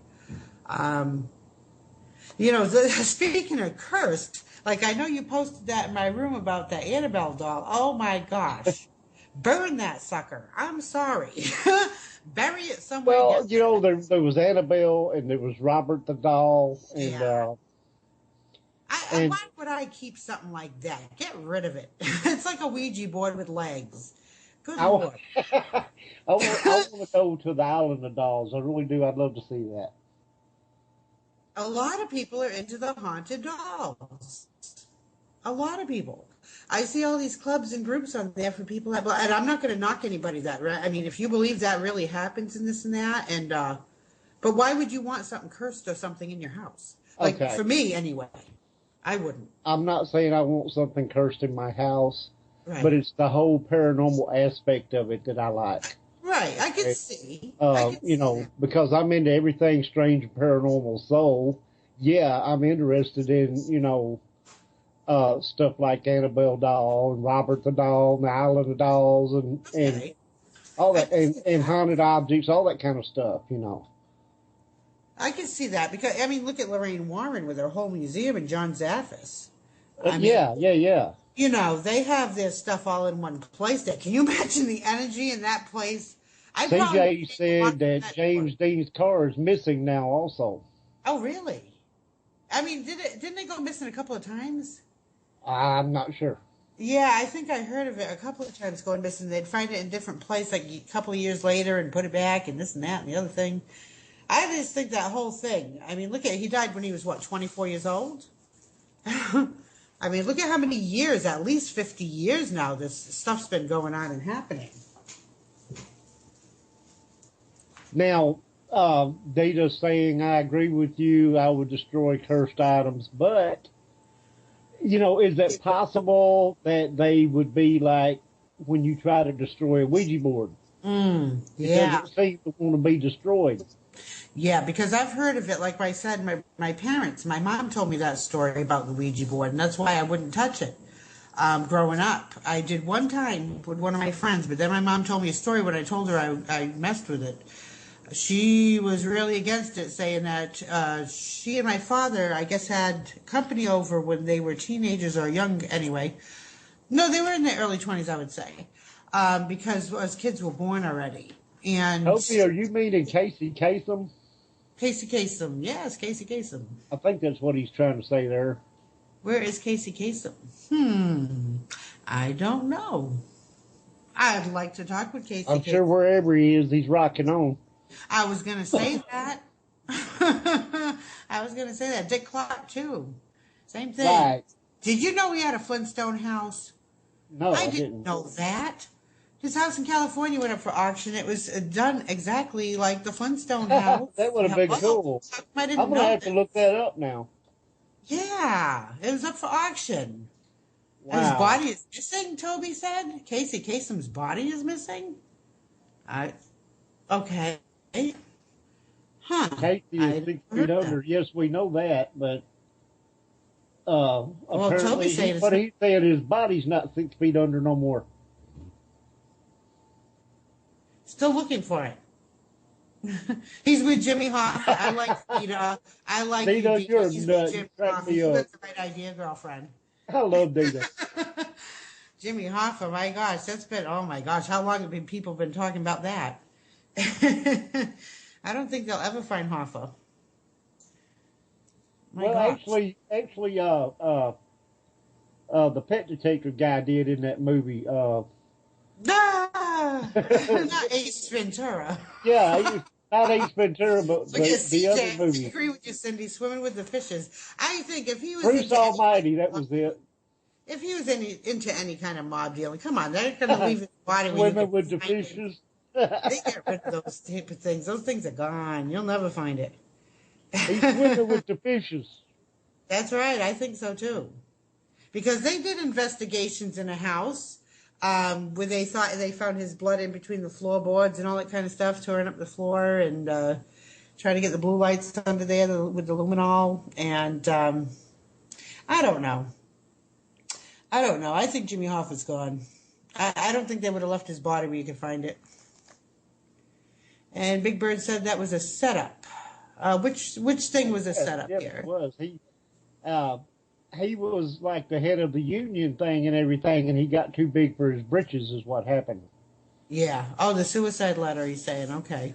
Speaking of cursed, like I know you posted that in my room about that Annabelle doll. Oh my gosh. Burn that sucker. I'm sorry. Bury it somewhere. Well, there was Annabelle and there was Robert the doll. And, yeah. Why would I keep something like that? Get rid of it. It's like a Ouija board with legs. Good Lord. I want to go to the Island of Dolls. I really do. I'd love to see that. A lot of people are into the haunted dolls. A lot of people. I see all these clubs and groups on there for people that, and I'm not going to knock anybody that, right? I mean, if you believe that really happens and this and that, but why would you want something cursed or something in your house? Like, okay. For me, anyway, I wouldn't. I'm not saying I want something cursed in my house, right. But it's the whole paranormal aspect of it that I like. Right, I can see. Because I'm into everything strange and paranormal, so, yeah, I'm interested in, stuff like Annabelle doll and Robert the doll and the Island of Dolls and all that and haunted objects, all that kind of stuff, I can see that because look at Lorraine Warren with her whole museum and John Zaffis. Yeah. They have their stuff all in one place. There, can you imagine the energy in that place? CJ said that James Dean's car is missing now, also. Oh, really? Didn't they go missing a couple of times? I'm not sure. Yeah, I think I heard of it a couple of times going missing. They'd find it in a different place like a couple of years later and put it back and this and that and the other thing. I just think that whole thing. He died when he was, 24 years old? Look at how many years, at least 50 years now, this stuff's been going on and happening. Now, Data's saying, I agree with you, I would destroy cursed items, but, is it possible that they would be like when you try to destroy a Ouija board? Yeah. It doesn't seem to want to be destroyed. Yeah, because I've heard of it. Like I said, my parents, my mom told me that story about the Ouija board, and that's why I wouldn't touch it. Growing up, I did one time with one of my friends, but then my mom told me a story when I told her I messed with it. She was really against it, saying that she and my father, I guess, had company over when they were teenagers or young anyway. No, they were in their early 20s, I would say, because us kids were born already. And Opie, are you meaning Casey Kasem? Casey Kasem, yes, Casey Kasem. I think that's what he's trying to say there. Where is Casey Kasem? I don't know. I'd like to talk with Casey. I'm sure wherever he is, he's rocking on. I was going to say that. I was going to say that. Dick Clark, too. Same thing. Right. Did you know he had a Flintstone house? No, I didn't know that. His house in California went up for auction. It was done exactly like the Flintstone house. That would have been cool. I'm going to have to look that up now. Yeah, it was up for auction. Wow. And his body is missing, Toby said. Casey Kasem's body is missing? Okay. Huh. Casey is 6 feet under. Yes, we know that, but apparently he said his body's not 6 feet under no more. Still looking for it. He's with Jimmy Hoffa. I like Vita. I like Dina, you, you're a He's nut. with You Jimmy crack Hoffa. me You up. got the right idea, girlfriend. I love Dina. Jimmy Hoffa, my gosh, oh my gosh, how long have people been talking about that? I don't think they'll ever find Hoffa. My Well, gosh. the pet detective guy did in that movie. Not Ace Ventura. Yeah, not Ace Ventura, but Look at the other CJ. I movie. agree with you, Cindy. Swimming with the Fishes. I think if he was Bruce into Almighty, that was it. if he was into any kind of mob dealing, come on, they're going to leave his body where you Swimming can with the find it. fishes. They get rid of those type of things. Those things are gone. You'll never find it. He's swimming with the fishes. That's right. I think so too. Because they did investigations in a house where they thought they found his blood in between the floorboards and all that kind of stuff, tearing up the floor and trying to get the blue lights under there with the luminol. And I don't know. I think Jimmy Hoffa's gone. I don't think they would have left his body where you could find it. And Big Bird said that was a setup. Which thing was a setup here? It was. He was like the head of the union thing and everything, and he got too big for his britches is what happened. Yeah. Oh, the suicide letter, he's saying. Okay.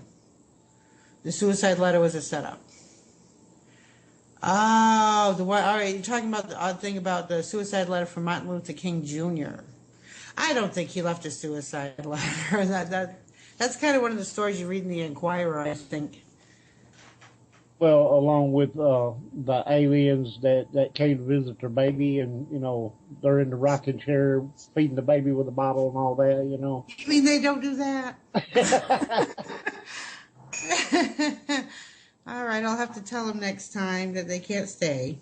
The suicide letter was a setup. Oh, the one. All right, you're talking about the odd thing about the suicide letter from Martin Luther King Jr. I don't think he left a suicide letter. That's kind of one of the stories you read in the Inquirer, I think. Well, along with the aliens that came to visit their baby, and they're in the rocking chair feeding the baby with a bottle and all that. You mean they don't do that? All right, I'll have to tell them next time that they can't stay.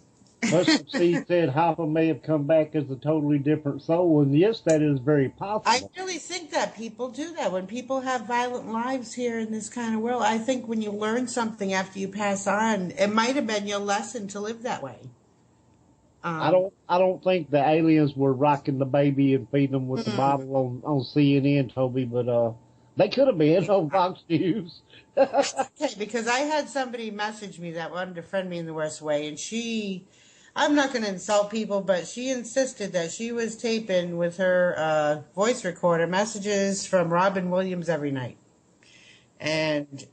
Mustard Seed said Hopper may have come back as a totally different soul, and yes, that is very possible. I really think that people do that. When people have violent lives here in this kind of world, I think when you learn something after you pass on, it might have been your lesson to live that way. I don't think the aliens were rocking the baby and feeding them with the bottle on CNN, Toby, but they could have been on Fox News. Okay, because I had somebody message me that wanted to friend me in the worst way, and I'm not going to insult people, but she insisted that she was taping with her voice recorder messages from Robin Williams every night. And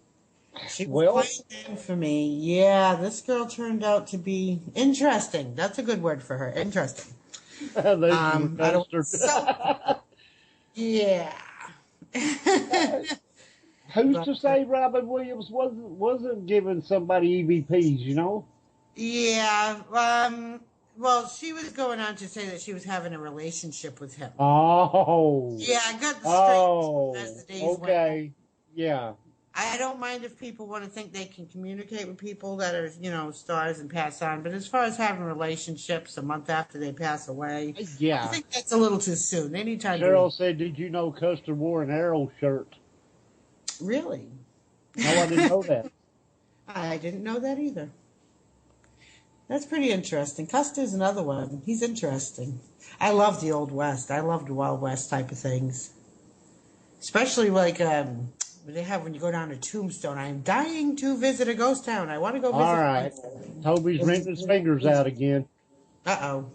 she was playing them for me. Yeah, this girl turned out to be interesting. That's a good word for her. Interesting. Yeah. Who's to say Robin Williams wasn't giving somebody EVPs, Yeah. Well, she was going on to say that she was having a relationship with him. Oh. Yeah, I got the straight as the days okay. went. Yeah. I don't mind if people want to think they can communicate with people that are, stars and pass on. But as far as having relationships a month after they pass away, yeah, I think that's a little too soon. They need time Cheryl said, did you know Custer wore an Arrow shirt? Really? No, I didn't know that. I didn't know that either. That's pretty interesting. Custer's another one. He's interesting. I love the Old West. I love the Wild West type of things. Especially like what they have when you go down to Tombstone. I'm dying to visit a ghost town. I want to go visit. All right. Toby's wrenching his fingers out again. Uh-oh.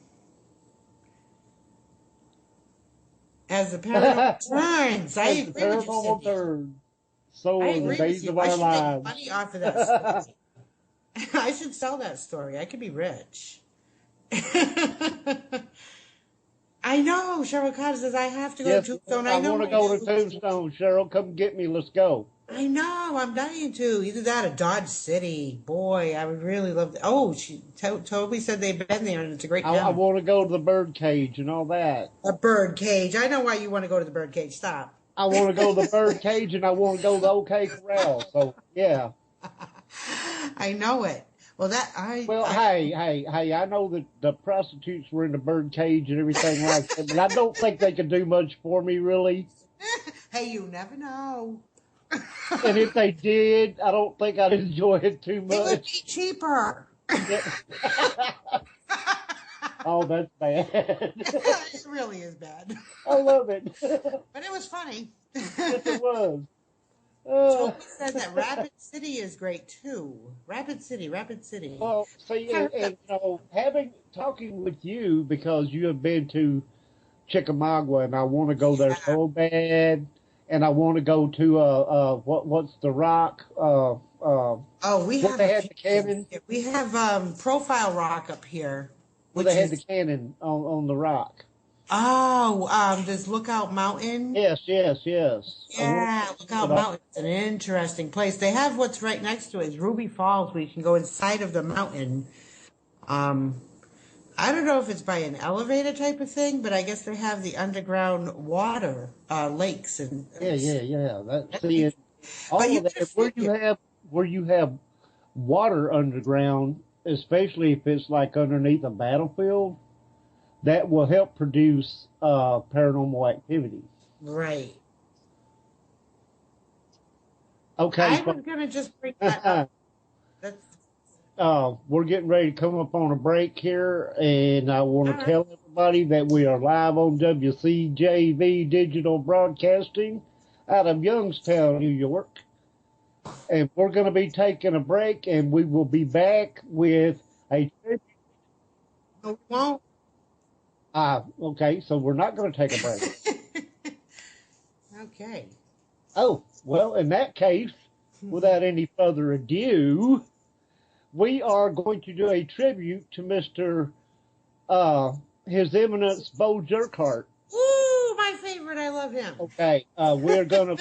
As the paranormal turns. I agree with you, Cindy. So I are the agree days with of you. I our should lives. make money off of that story. I should sell that story. I could be rich. I know. Cheryl Carter says, I have to go to Tombstone. I want to go to Tombstone. Cheryl, come get me. Let's go. I know. I'm dying to. Either that or Dodge City. Boy, I would really love to. Oh, Toby said they've been there, and it's a great town. I want to go to the bird cage and all that. A bird cage. I know why you want to go to the bird cage. Stop. I want to go to the bird cage, and I want to go to the OK Corral. So, yeah. I know it. Well, hey, I know that the prostitutes were in the bird cage and everything like that, but I don't think they could do much for me, really. Hey, you never know. And if they did, I don't think I'd enjoy it too much. It would be cheaper. Oh, that's bad. It really is bad. I love it. But it was funny. Yes, it was. Uh, Toby said that Rapid City is great too. Rapid City, Rapid City. well, see, and having talking with you because you have been to Chickamauga, and I want to go there Yeah. so bad, and I want to go to what's the rock? Oh, we Where have they a had few the cannon, things. We have Profile Rock up here, where which they had the is cannon on the rock. there's Lookout Mountain. Yes, yes, yes. I want Yeah, Lookout to, Mountain. It's an interesting place. They have what's right next to it is Ruby Falls, where you can go inside of the mountain. Um, I don't know if it's by an elevator type of thing, but I guess they have the underground water lakes yeah. That's seeing but all you of could that. Where you have water underground, especially if it's like underneath a battlefield, that will help produce paranormal activity. right. Okay, I was gonna just bring that up. That's we're getting ready to come up on a break here, and I want all to right. tell everybody that we are live on WCJV Digital Broadcasting out of Youngstown, New York. And we're going to be taking a break, and we will be back with a. No, we won't. Okay, so we're not going to take a break. Okay. Oh, well, in that case, without any further ado, we are going to do a tribute to Mr. His Eminence Bo Jerkhart. Ooh, my favorite. I love him. Okay, we're gonna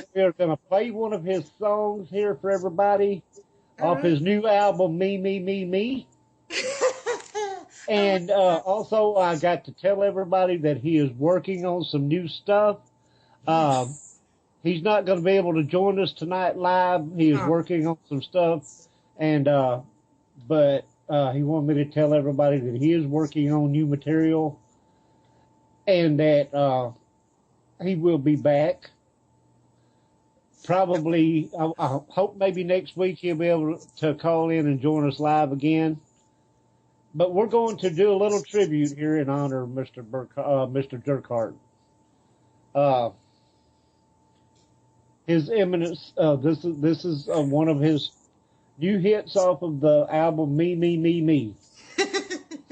play one of his songs here for everybody off his new album, Me, Me, Me, Me. And also, I got to tell everybody that he is working on some new stuff. He's not going to be able to join us tonight live. He is working on some stuff, and but he wanted me to tell everybody that he is working on new material, and that he will be back. Probably, I hope maybe next week he'll be able to call in and join us live again. But we're going to do a little tribute here in honor of Mr. Mr. Jerkhart. His Eminence. This is one of his new hits off of the album Me, Me, Me, Me.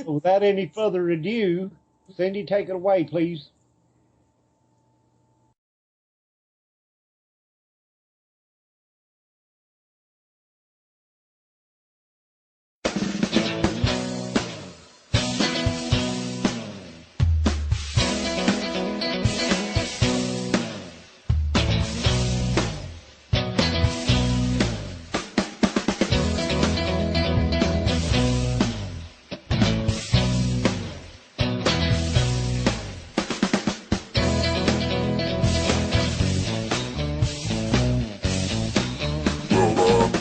So without any further ado, Cindy, take it away, please.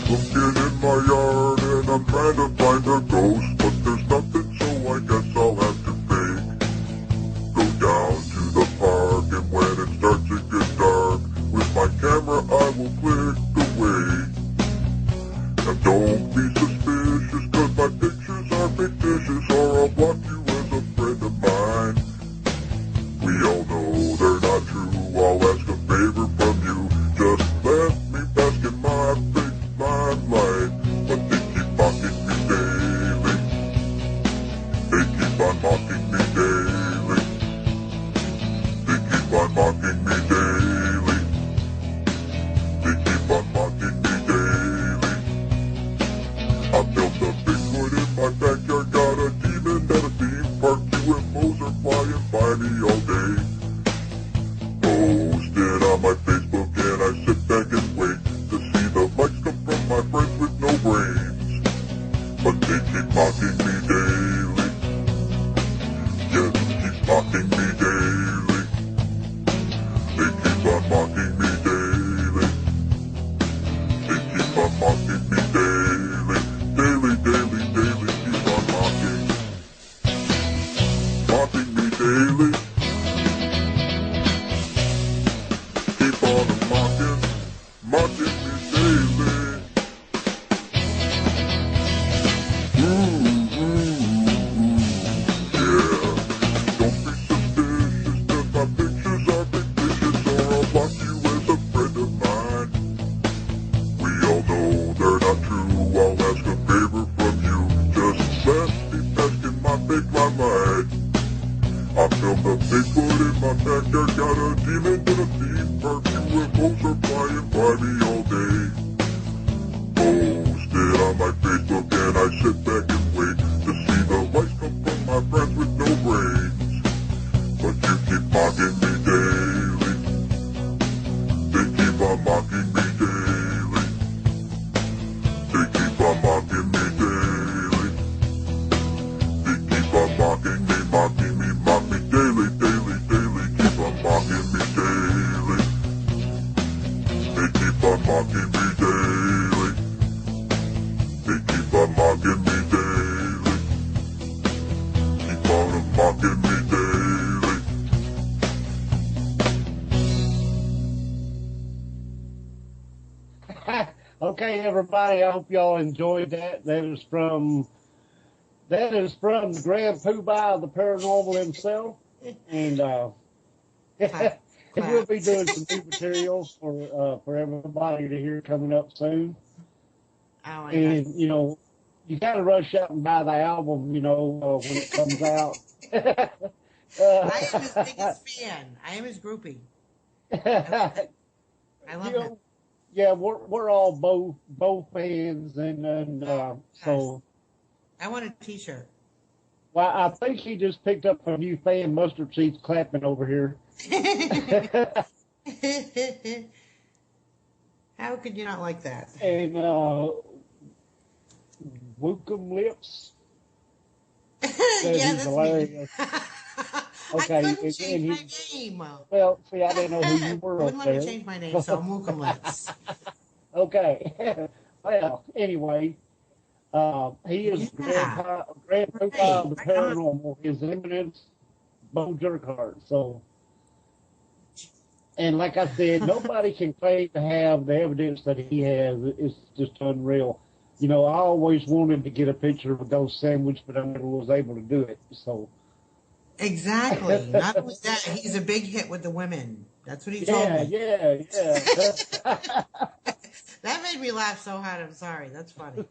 Looking in my yard and I'm trying to find a ghost, but there's nothing, so I guess I'll have to fake. Go down to the park, and when it starts to get dark, with my camera I will click away. Now don't be suspicious, cause my pictures are fictitious, or I'll block you as a friend of mine. We all know they're not true, I'll ask a favor from you, just let me bask in my fake limelight. But they keep mocking me daily, they keep on mocking me daily, they keep on mocking me daily, they keep on mocking me daily. I built a Bigfoot in my backyard, got a demon at a theme park, UFOs are flying by me all day. Posted on my Facebook and I sit back and wait to see the likes come from my friends with no brains. But they keep mocking me daily. Yeah, they keep mocking me daily. They keep on mocking me daily. They keep on mocking me daily. Daily, daily, daily, keep on mocking. Mocking me daily. Keep on mocking me daily. Ooh, yeah. Don't be suspicious. I sit back and wait to see the lights come from my friends with no brains. But you keep mocking me daily. They keep on mocking me daily. They keep on mocking me daily. They keep on mocking me daily, daily, daily. Keep on mocking me daily. They keep on mocking me daily. They keep on mocking me daily. Keep on mocking me daily. Okay, everybody, I hope y'all enjoyed that. That is from the Grand Poobah of the Paranormal himself. And we'll be doing some new material for everybody to hear coming up soon. Oh my And, gosh. you know, you got to rush out and buy the album, you know, when it comes out. I am his biggest fan. I am his groupie. I love You him. know, yeah, we're all both fans, and Yes. so. I want a T-shirt. Well, I think he just picked up a new fan. Mustard seeds clapping over here. How could you not like that? And Wookum Lips says Yeah, he's that's hilarious. me. Okay, I couldn't and change my he, name. well, see, I didn't know who you were Wouldn't up let me there. change my name, so I'm Mookum Lips. Okay. Well, anyway, he is Yeah. Grand Poobah Right. of the Right on. Paranormal, His Eminence Bo Jerkhart. So, and like I said, nobody can claim to have the evidence that he has. It's just unreal. You know, I always wanted to get a picture of a ghost sandwich, but I never was able to do it. So, Exactly. Not only that, he's a big hit with the women. That's what he told yeah, me. yeah. That made me laugh so hard. I'm sorry. That's funny.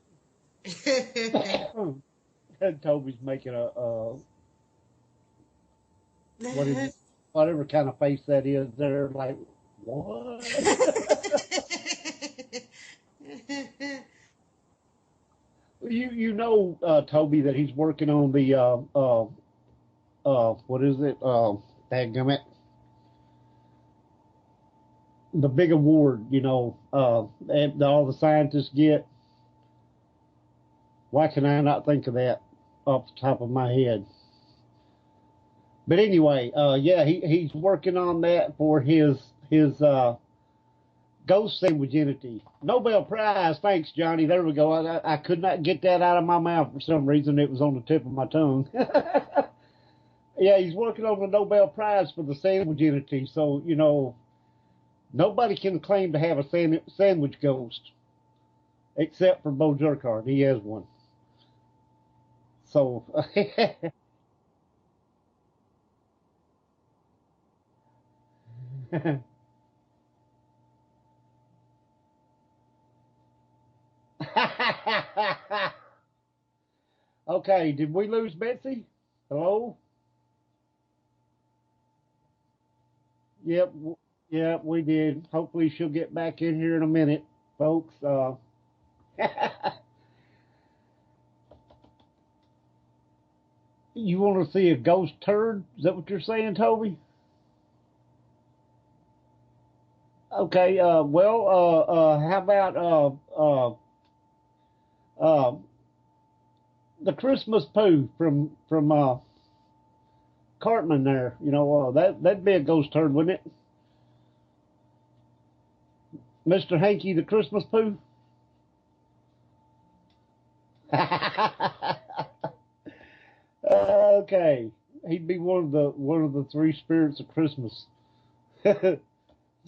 Toby's making what is it? Whatever kind of face that is. They're like, what? You know, Toby, that he's working on the what is it? Dadgummit. The big award, you know, that all the scientists get. Why can I not think of that off the top of my head? But anyway, yeah, he's working on that for his ghost sandwich entity. Nobel Prize. Thanks, Johnny. There we go. I could not get that out of my mouth for some reason. It was on the tip of my tongue. Yeah, he's working on the Nobel Prize for the sandwich entity. So, you know, nobody can claim to have a sandwich ghost except for Bo Jerkhart. He has one. So, okay, did we lose Betsy? Hello? Yep, yep, we did. Hopefully she'll get back in here in a minute, folks. You want to see a ghost turd? Is that what you're saying, Toby? Okay, how about the Christmas poo from Cartman there? You know, that'd be a ghost turd, wouldn't it? Mr. Hanky, the Christmas poo. Okay, he'd be one of the three spirits of Christmas.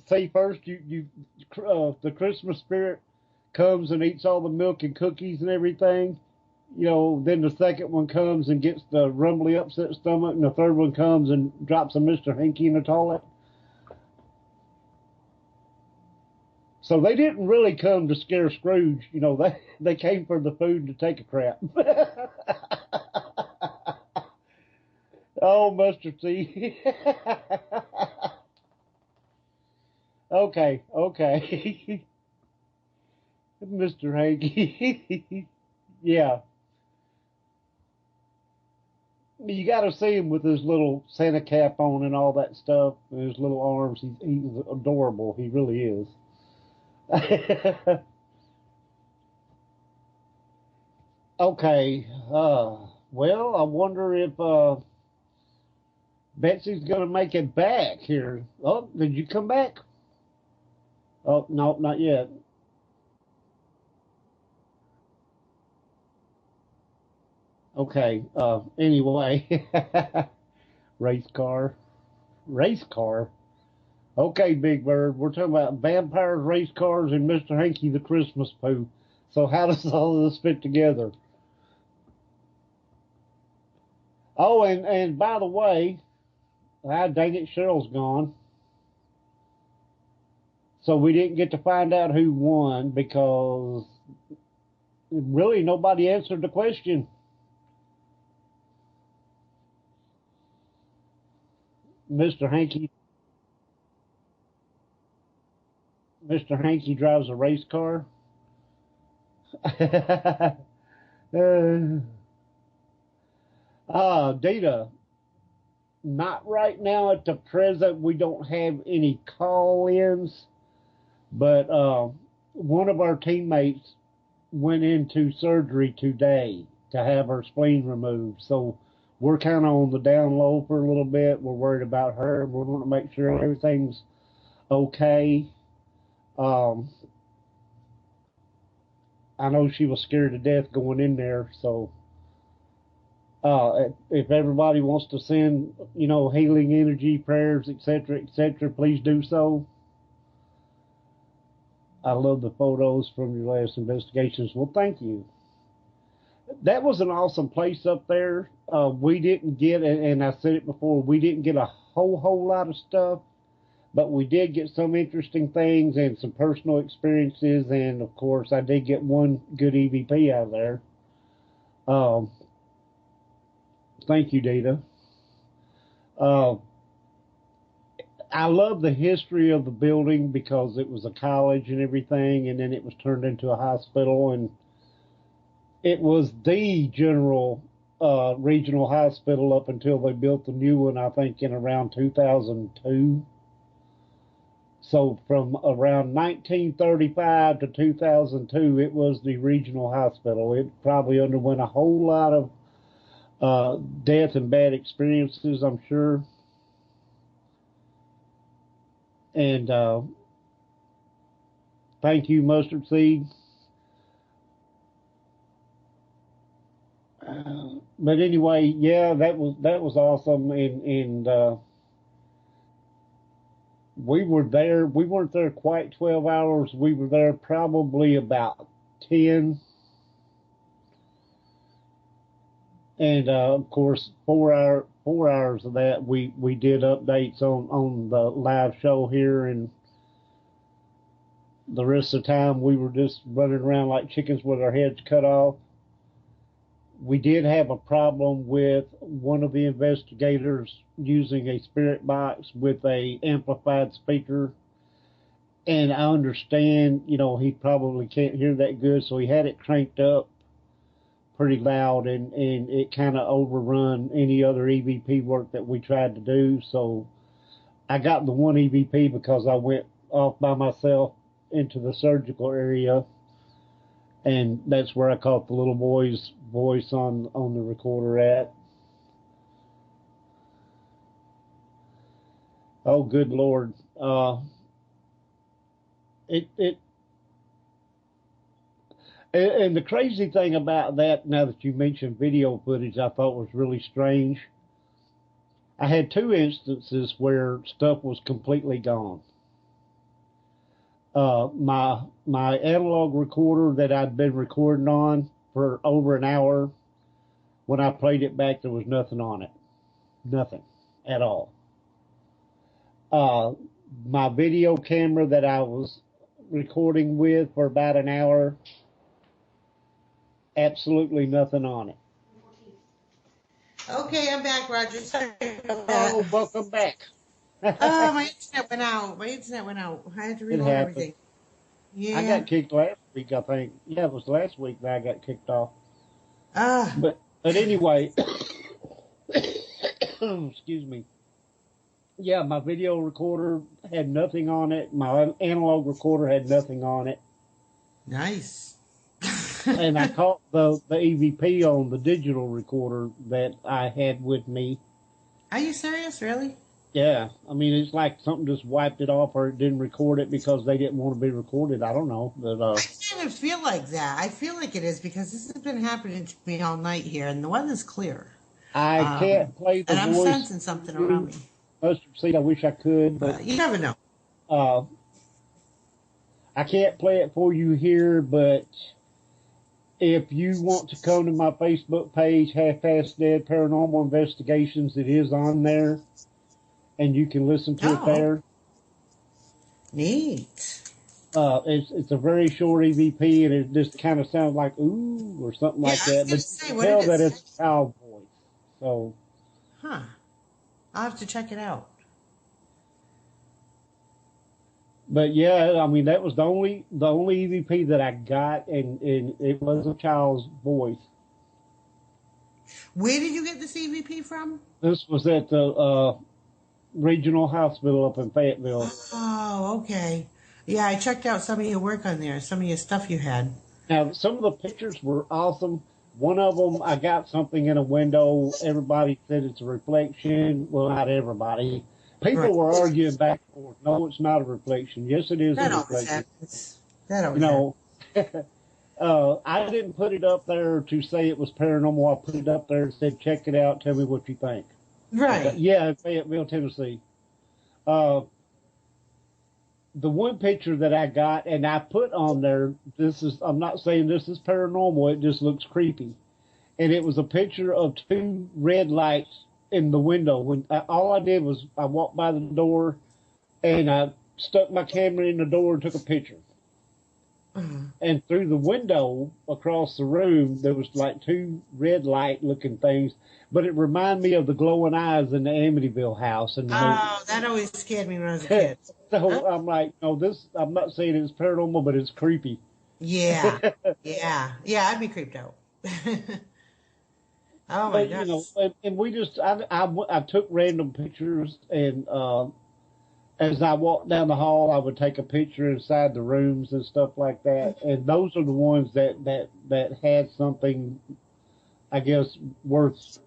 See, first the Christmas spirit comes and eats all the milk and cookies and everything. You know, then the second one comes and gets the rumbly upset stomach, and the third one comes and drops a Mr. Hanky in the toilet. So they didn't really come to scare Scrooge. You know, they came for the food to take a crap. Oh, mustard seed. Okay. Mr. Hanky. Yeah. You got to see him with his little Santa cap on and all that stuff, and his little arms. He's adorable. He really is. Okay. Well, I wonder if Betsy's going to make it back here. Oh, did you come back? Oh, no, not yet. Okay. Anyway, race car. Okay, Big Bird. We're talking about vampires, race cars, and Mr. Hanky the Christmas Pooh. So how does all of this fit together? Oh, and by the way, dang it, Cheryl's gone. So we didn't get to find out who won because really nobody answered the question. Mr. Hanky drives a race car. Data. Not right now at the present. We don't have any call-ins, but one of our teammates went into surgery today to have her spleen removed. So we're kind of on the down low for a little bit. We're worried about her. We want to make sure everything's okay. I know she was scared to death going in there, so if everybody wants to send, healing energy, prayers, etc., please do so. I love the photos from your last investigations. Well, thank you. That was an awesome place up there. We didn't get, and I said it before, we didn't get a whole lot of stuff, but we did get some interesting things and some personal experiences, and of course, I did get one good EVP out of there. Thank you, Data. I love the history of the building because it was a college and everything, and then it was turned into a hospital, and it was the general regional hospital up until they built the new one, I think, in around 2002. So from around 1935 to 2002, it was the regional hospital. It probably underwent a whole lot of death and bad experiences, I'm sure. And thank you, Mustard Seed. But anyway, yeah, that was awesome, and we were there. We weren't there quite 12 hours. We were there probably about 10. And of course, 4 hours of that we did updates on the live show here, and the rest of the time we were just running around like chickens with our heads cut off. We did have a problem with one of the investigators using a spirit box with a amplified speaker, and I understand, he probably can't hear that good, so he had it cranked up pretty loud, and it kind of overrun any other EVP work that we tried to do. So I got the one EVP because I went off by myself into the surgical area, and that's where I caught the little boy's voice on the recorder at. Oh, good Lord. And the crazy thing about that, now that you mentioned video footage, I thought was really strange. I had 2 instances where stuff was completely gone. My analog recorder that I'd been recording on for over an hour, when I played it back, there was nothing on it. Nothing at all. My video camera that I was recording with for about an hour, absolutely nothing on it. Okay, I'm back, Roger. Sorry about that. Oh, welcome back. My internet went out. I had to reload everything. Yeah. I got kicked last week, I think. Yeah, it was last week that I got kicked off. But anyway, Excuse me. Yeah, my video recorder had nothing on it. My analog recorder had nothing on it. Nice. And I caught the EVP on the digital recorder that I had with me. Are you serious? Really? Yeah. I mean, it's like something just wiped it off or it didn't record it because they didn't want to be recorded. I don't know. But, I kind of feel like that. I feel like it is because this has been happening to me all night here, and the weather's clear. I can't play the and voice. I'm sensing something around me. Mustard seed, I wish I could, but you never know. I can't play it for you here, but if you want to come to my Facebook page, Half-Past Dead Paranormal Investigations, it is on there, and you can listen to it there. Neat. It's a very short EVP, and it just kind of sounds like ooh or something like that. But you can tell that it's a child voice. So, I'll have to check it out. But yeah, I mean that was the only EVP that I got, and it was a child's voice. Where did you get this EVP from? This was at the regional hospital up in Fayetteville. Oh, okay. Yeah, I checked out some of your work on there, some of your stuff you had. Now, some of the pictures were awesome. One of them, I got something in a window. Everybody said it's a reflection. Well, not everybody. People were arguing back and forth. No, it's not a reflection. Yes, it is a reflection. That always happens. I didn't put it up there to say it was paranormal. I put it up there and said, check it out. Tell me what you think. Right. Yeah, in Fayetteville, Tennessee. The one picture that I got, and I put on there, I'm not saying this is paranormal, it just looks creepy. And it was a picture of two red lights in the window. All I did was I walked by the door and I stuck my camera in the door and took a picture. Mm-hmm. And through the window across the room, there was like two red light looking things, but it reminded me of the glowing eyes in the Amityville house. And that always scared me when I was a kid. So I'm like, no, I'm not saying it's paranormal, but it's creepy. Yeah. I'd be creeped out. Oh my gosh. You know, and we just, I took random pictures, and as I walked down the hall, I would take a picture inside the rooms and stuff like that. And those are the ones that had something, I guess, worth,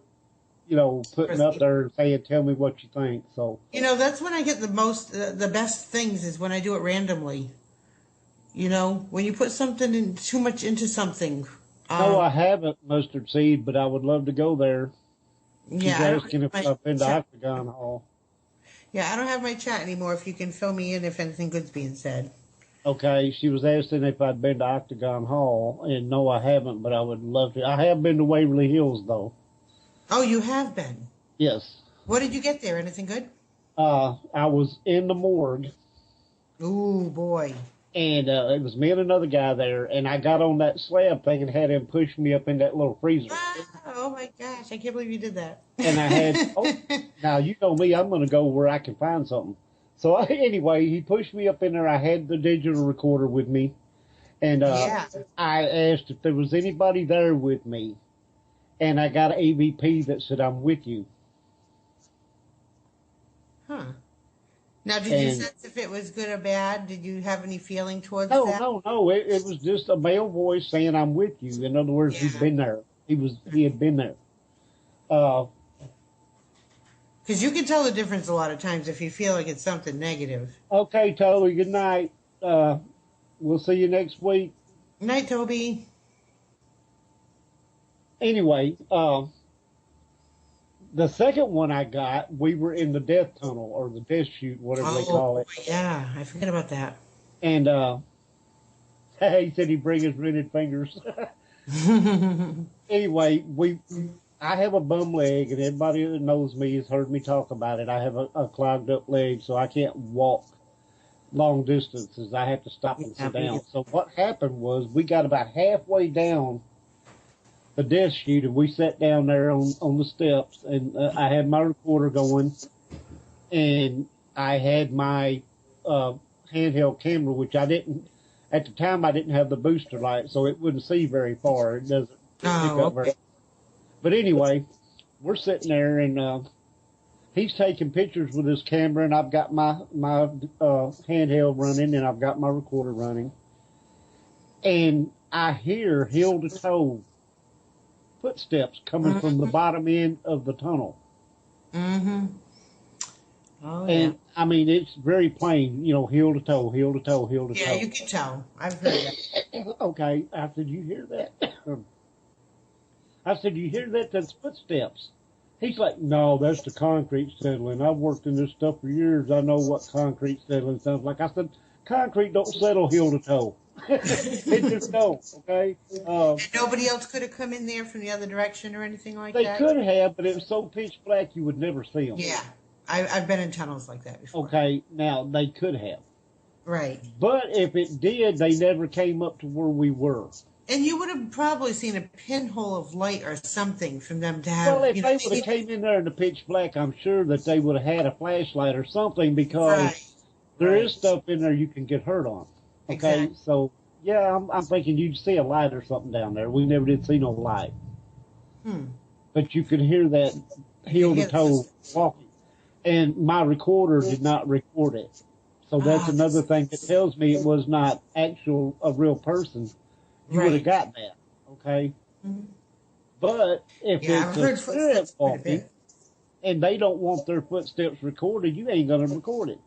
putting up there and saying, tell me what you think. So, that's when I get the best things is when I do it randomly. When you put something too much into something. No, I haven't, Mustard Seed, but I would love to go there. Yeah. She's asking if I've been to Octagon Hall. Yeah, I don't have my chat anymore. If you can fill me in if anything good's being said. Okay, she was asking if I'd been to Octagon Hall, and no, I haven't, but I would love to. I have been to Waverly Hills, though. Oh, you have been? Yes. What did you get there? Anything good? I was in the morgue. Ooh, boy. And it was me and another guy there, and I got on that slab thing and had him push me up in that little freezer. Oh, my gosh. I can't believe you did that. And I had, now you know me, I'm going to go where I can find something. So anyway, he pushed me up in there. I had the digital recorder with me. And I asked if there was anybody there with me. And I got an AVP that said, I'm with you. Huh. Now, did you sense if it was good or bad? Did you have any feeling towards that? No. It was just a male voice saying, I'm with you. In other words, he'd been there. He had been there. Because you can tell the difference a lot of times if you feel like it's something negative. Okay, Toby, good night. We'll see you next week. Night, Toby. Anyway, the second one I got, we were in the death tunnel or the death chute, whatever they call it. Yeah, I forget about that. And he said he'd bring his rented fingers. Anyway, I have a bum leg, and everybody that knows me has heard me talk about it. I have a clogged up leg, so I can't walk long distances. I have to stop and sit down. So what happened was we got about halfway down the death chute, and we sat down there on the steps, and I had my recorder going, and I had my handheld camera, which I didn't, at the time I didn't have the booster light, so it wouldn't see very far. It doesn't pick up very. But anyway, we're sitting there, and he's taking pictures with his camera, and I've got my handheld running, and I've got my recorder running. And I hear heel-to-toe footsteps coming from the bottom end of the tunnel. Mm-hmm. Oh, yeah. And, I mean, it's very plain, heel-to-toe, heel-to-toe, heel-to-toe. Yeah, you can tell. I've heard that. Okay, I said, you hear that? I said, you hear that? That's footsteps. He's like, no, that's the concrete settling. I've worked in this stuff for years. I know what concrete settling sounds like. I said, concrete don't settle heel-to-toe. It just don't, okay? And nobody else could have come in there from the other direction or anything like They that? could have, but it was so pitch black you would never see them. Yeah. I've been in tunnels like that before. Okay, now, they could have. Right. But if it did, they never came up to where we were. And you would have probably seen a pinhole of light or something from them to have. Well, if they would have came in there in the pitch black, I'm sure that they would have had a flashlight or something, because there is stuff in there you can get hurt on. Okay, Exactly. So yeah, I'm thinking you'd see a light or something down there. We never did see no light, but you could hear that heel to toe walking, and my recorder did not record it. So that's another thing that tells me it was not a real person. You would have got that, okay? But if it's a spirit walking and they don't want their footsteps recorded, you ain't going to record it.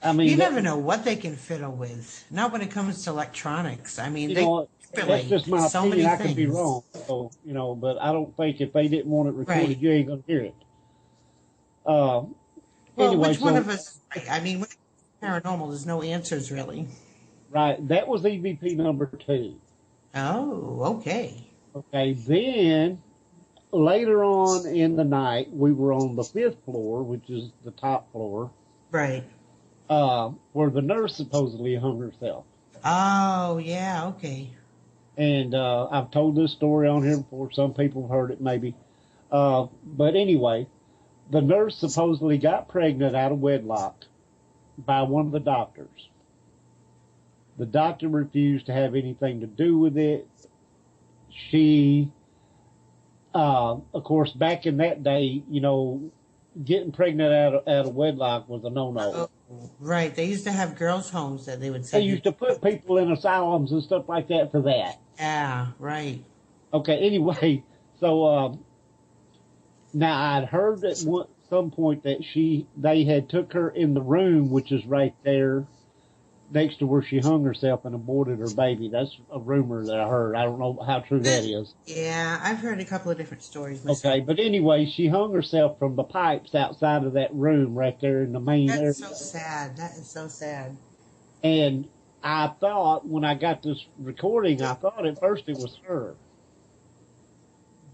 I mean, you never know what they can fiddle with. Not when it comes to electronics. I mean, that's just my so opinion. many I could be things. wrong. So, but I don't think if they didn't want it recorded, you ain't going to hear it. Well, anyway, which one of us? I mean, when it comes to paranormal, there's no answers really. Right. That was EVP number 2. Oh, okay. Okay. Then later on in the night, we were on the 5th floor, which is the top floor. Right. Where the nurse supposedly hung herself. Oh, yeah, okay. And I've told this story on here before. Some people have heard it, maybe. But anyway, the nurse supposedly got pregnant out of wedlock by one of the doctors. The doctor refused to have anything to do with it. She, of course, back in that day, getting pregnant out of wedlock was a no-no. Oh, right. They used to have girls' homes that they would say. They used to put people in asylums and stuff like that for that. Yeah, right. Okay, anyway, so now I'd heard at some point that they had took her in the room, which is right there next to where she hung herself and aborted her baby. That's a rumor that I heard. I don't know how true that is. Yeah, I've heard a couple of different stories myself. Okay, but anyway, she hung herself from the pipes outside of that room right there in the main area. That's so sad. That is so sad. And I thought, when I got this recording, I thought at first it was her.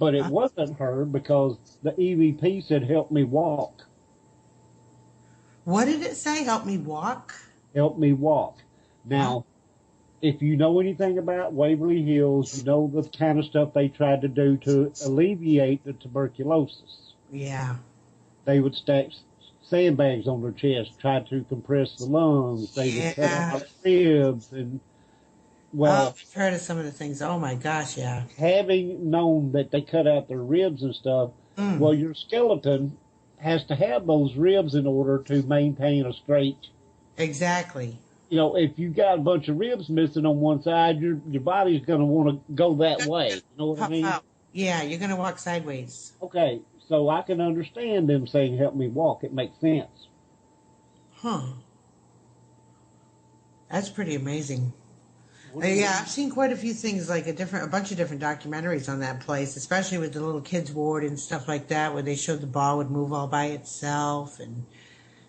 But it wasn't her, because the EVP said, help me walk. What did it say? Help me walk? Help me walk. Now, if you know anything about Waverly Hills, you know the kind of stuff they tried to do to alleviate the tuberculosis. Yeah. They would stack sandbags on their chest, try to compress the lungs. They would cut out ribs and, well, I've heard of some of the things. Oh my gosh, yeah. Having known that they cut out their ribs and stuff, well, your skeleton has to have those ribs in order to maintain a straight. Exactly. If you got a bunch of ribs missing on one side, your body's going to want to go that way. You know what I mean? Yeah, you're going to walk sideways. Okay, so I can understand them saying, help me walk. It makes sense. Huh. That's pretty amazing. Yeah, I've seen quite a few things, like a bunch of different documentaries on that place, especially with the little kids ward and stuff like that, where they showed the ball would move all by itself. And,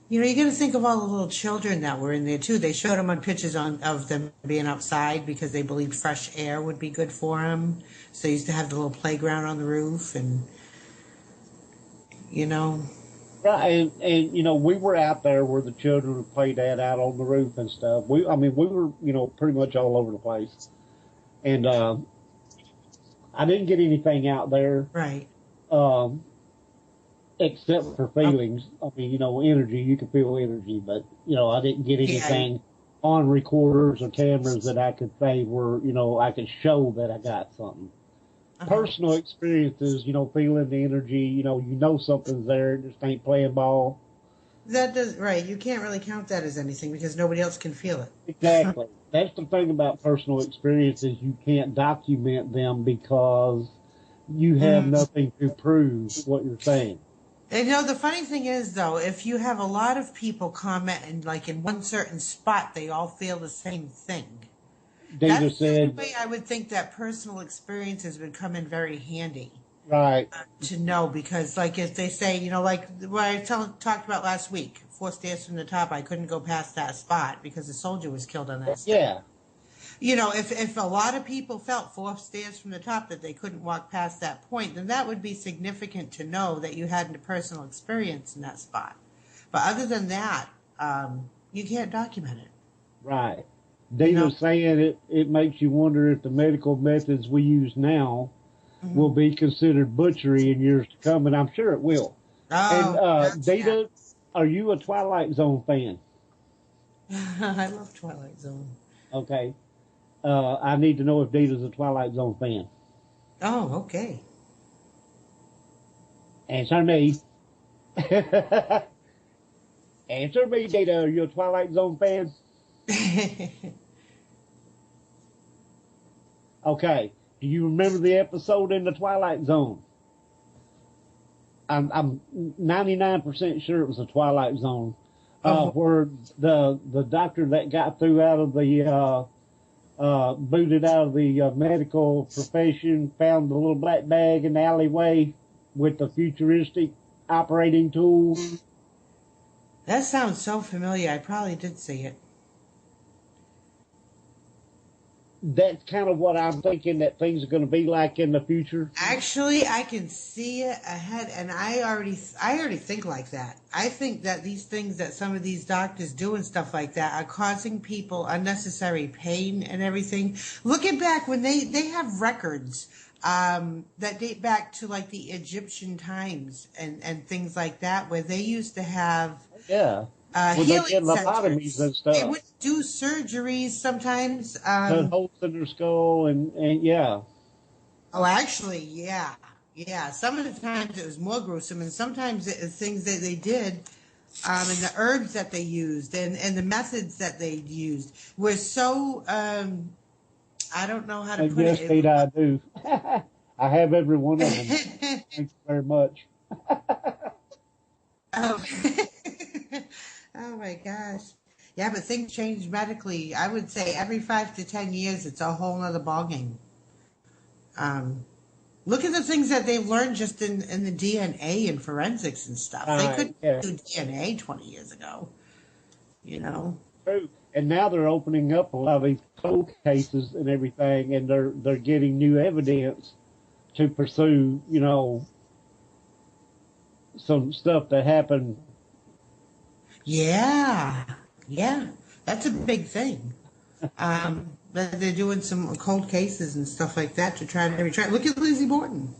you got to think of all the little children that were in there, too. They showed them on pictures of them being outside because they believed fresh air would be good for them. So they used to have the little playground on the roof and, Right, and we were out there where the children would play that out on the roof and stuff. We were, pretty much all over the place. And I didn't get anything out there. Right. Except for feelings. I mean, energy, you can feel energy, but, I didn't get anything on recorders or cameras that I could say were, I could show that I got something. personal experiences, feeling the energy, you know something's there, it just ain't playing ball. That does, right. You can't really count that as anything because nobody else can feel it. Exactly. That's the thing about personal experiences. You can't document them because you have nothing to prove what you're saying. And the funny thing is, though, if you have a lot of people comment and like in one certain spot, they all feel the same thing. Data That's the said, way I would think that personal experiences would come in very handy. right. To know, because like if they say, like what I talked about last week, 4 stairs from the top, I couldn't go past that spot because a soldier was killed on that stair. Yeah. If a lot of people felt 4 stairs from the top that they couldn't walk past that point, then that would be significant to know that you had a personal experience in that spot. But other than that, you can't document it. Right. Data's saying it makes you wonder if the medical methods we use now will be considered butchery in years to come, and I'm sure it will. Oh, and Data, are you a Twilight Zone fan? I love Twilight Zone. Okay. I need to know if Data's a Twilight Zone fan. Oh, okay. Answer me. Answer me, Data. Are you a Twilight Zone fan? Okay. Do you remember the episode in the Twilight Zone? I'm 99% sure it was the Twilight Zone, where the doctor that got through out of the booted out of the medical profession found the little black bag in the alleyway with the futuristic operating tools. That sounds so familiar. I probably did see it. That's kind of what I'm thinking that things are going to be like in the future. Actually, I can see it ahead, and I already think like that. I think that these things that some of these doctors do and stuff like that are causing people unnecessary pain and everything. Looking back when they have records that date back to like the Egyptian times and things like that, where they used to have healing lobotomies and stuff. They would do surgeries sometimes. Cut holes in their skull and yeah. Oh, actually, yeah. Some of the times it was more gruesome, and sometimes it was things that they did, and the herbs that they used, and the methods that they used were so. I don't know how to put yes, it. Yes, I do. I have every one of them. Thank you very much. Oh. Oh my gosh. Yeah, but things change medically. I would say every 5 to 10 years, it's a whole other ballgame. Look at the things that they've learned just in the DNA and forensics and stuff. They couldn't do DNA 20 years ago. True. And now they're opening up a lot of these cold cases and everything, and they're getting new evidence to pursue, some stuff that happened. Yeah, that's a big thing. They're doing some cold cases and stuff like that to try. Look at Lizzie Borden.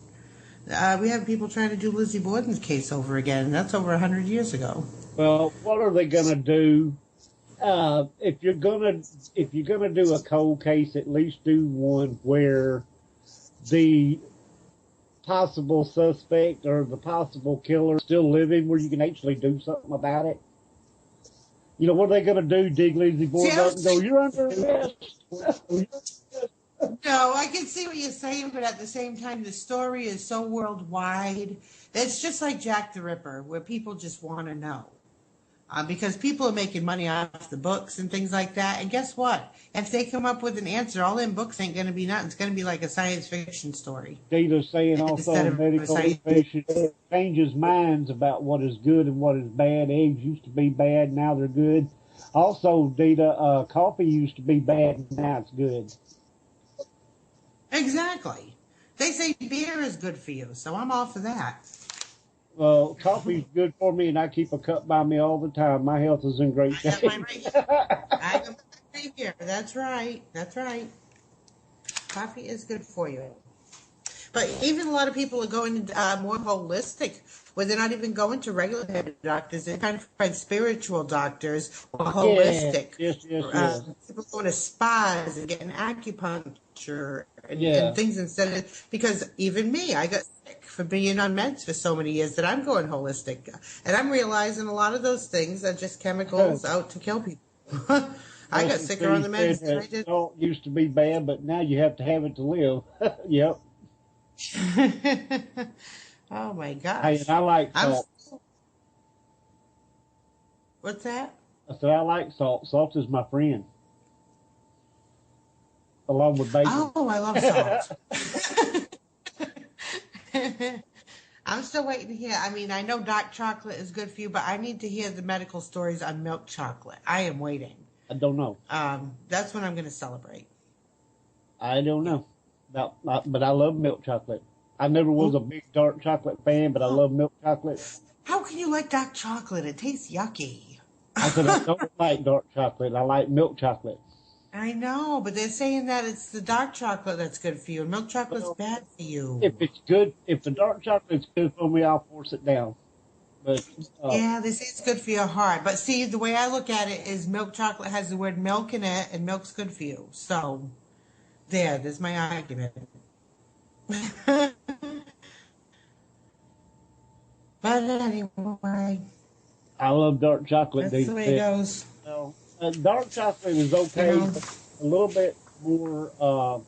We have people trying to do Lizzie Borden's case over again. That's over 100 years ago. Well, what are they going to do? If you're gonna do a cold case, at least do one where the possible suspect or the possible killer is still living, where you can actually do something about it. What are they going to do? Dig Lizzie Borden up and go, "You're under arrest." No, I can see what you're saying, but at the same time, the story is so worldwide. It's just like Jack the Ripper, where people just want to know. Because people are making money off the books and things like that. And guess what? If they come up with an answer, all in books ain't going to be nothing. It's going to be like a science fiction story. Data's saying also medical information changes minds about what is good and what is bad. Eggs used to be bad, now they're good. Also, Data, coffee used to be bad, now it's good. Exactly. They say beer is good for you, so I'm all for that. Well, coffee's good for me, and I keep a cup by me all the time. My health is in great shape. I got mine right here. That's right. Coffee is good for you. But even a lot of people are going more holistic, where they're not even going to regular doctors. They're trying to find spiritual doctors or holistic. Yes. People going to spas and getting acupuncture and things instead of, because even me, I got sick for being on meds for so many years that I'm going holistic. And I'm realizing a lot of those things are just chemicals out to kill people. I got sicker on the meds than I did. Salt used to be bad, but now you have to have it to live. Yep. Oh my gosh. Hey, and I like salt. What's that? I said I like salt. Salt is my friend. Along with bacon. Oh, I love salt. I'm still waiting to hear. I mean, I know dark chocolate is good for you, but I need to hear the medical stories on milk chocolate. I am waiting. I don't know. That's when I'm going to celebrate. I don't know. But I love milk chocolate. I never was a big dark chocolate fan, but I love milk chocolate. How can you like dark chocolate? It tastes yucky. I said I don't like dark chocolate. I like milk chocolate. I know, but they're saying that it's the dark chocolate that's good for you, and milk chocolate's bad for you. If it's good, if the dark chocolate's good for me, I'll force it down. But yeah, they say it's good for your heart. But see, the way I look at it is milk chocolate has the word milk in it, and milk's good for you. So, there's my argument. But anyway, I love dark chocolate. That's the way it goes. So, dark chocolate is okay, but a little bit more.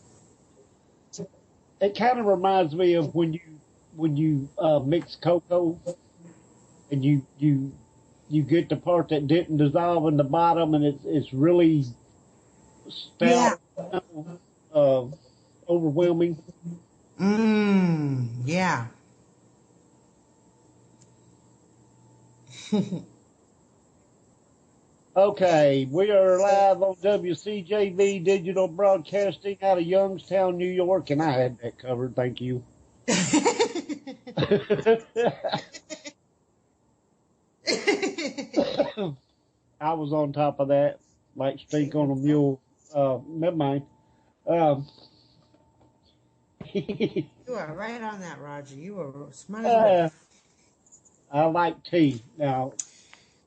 It kind of reminds me of when you mix cocoa, and you get the part that didn't dissolve in the bottom, and it's really stout, overwhelming. Yeah. Okay, we are live on WCJV Digital Broadcasting out of Youngstown, New York, and I had that covered. Thank you. I was on top of that, like stink on a mule. Never mind. You are right on that, Roger. You are smart as well. I like tea. Now,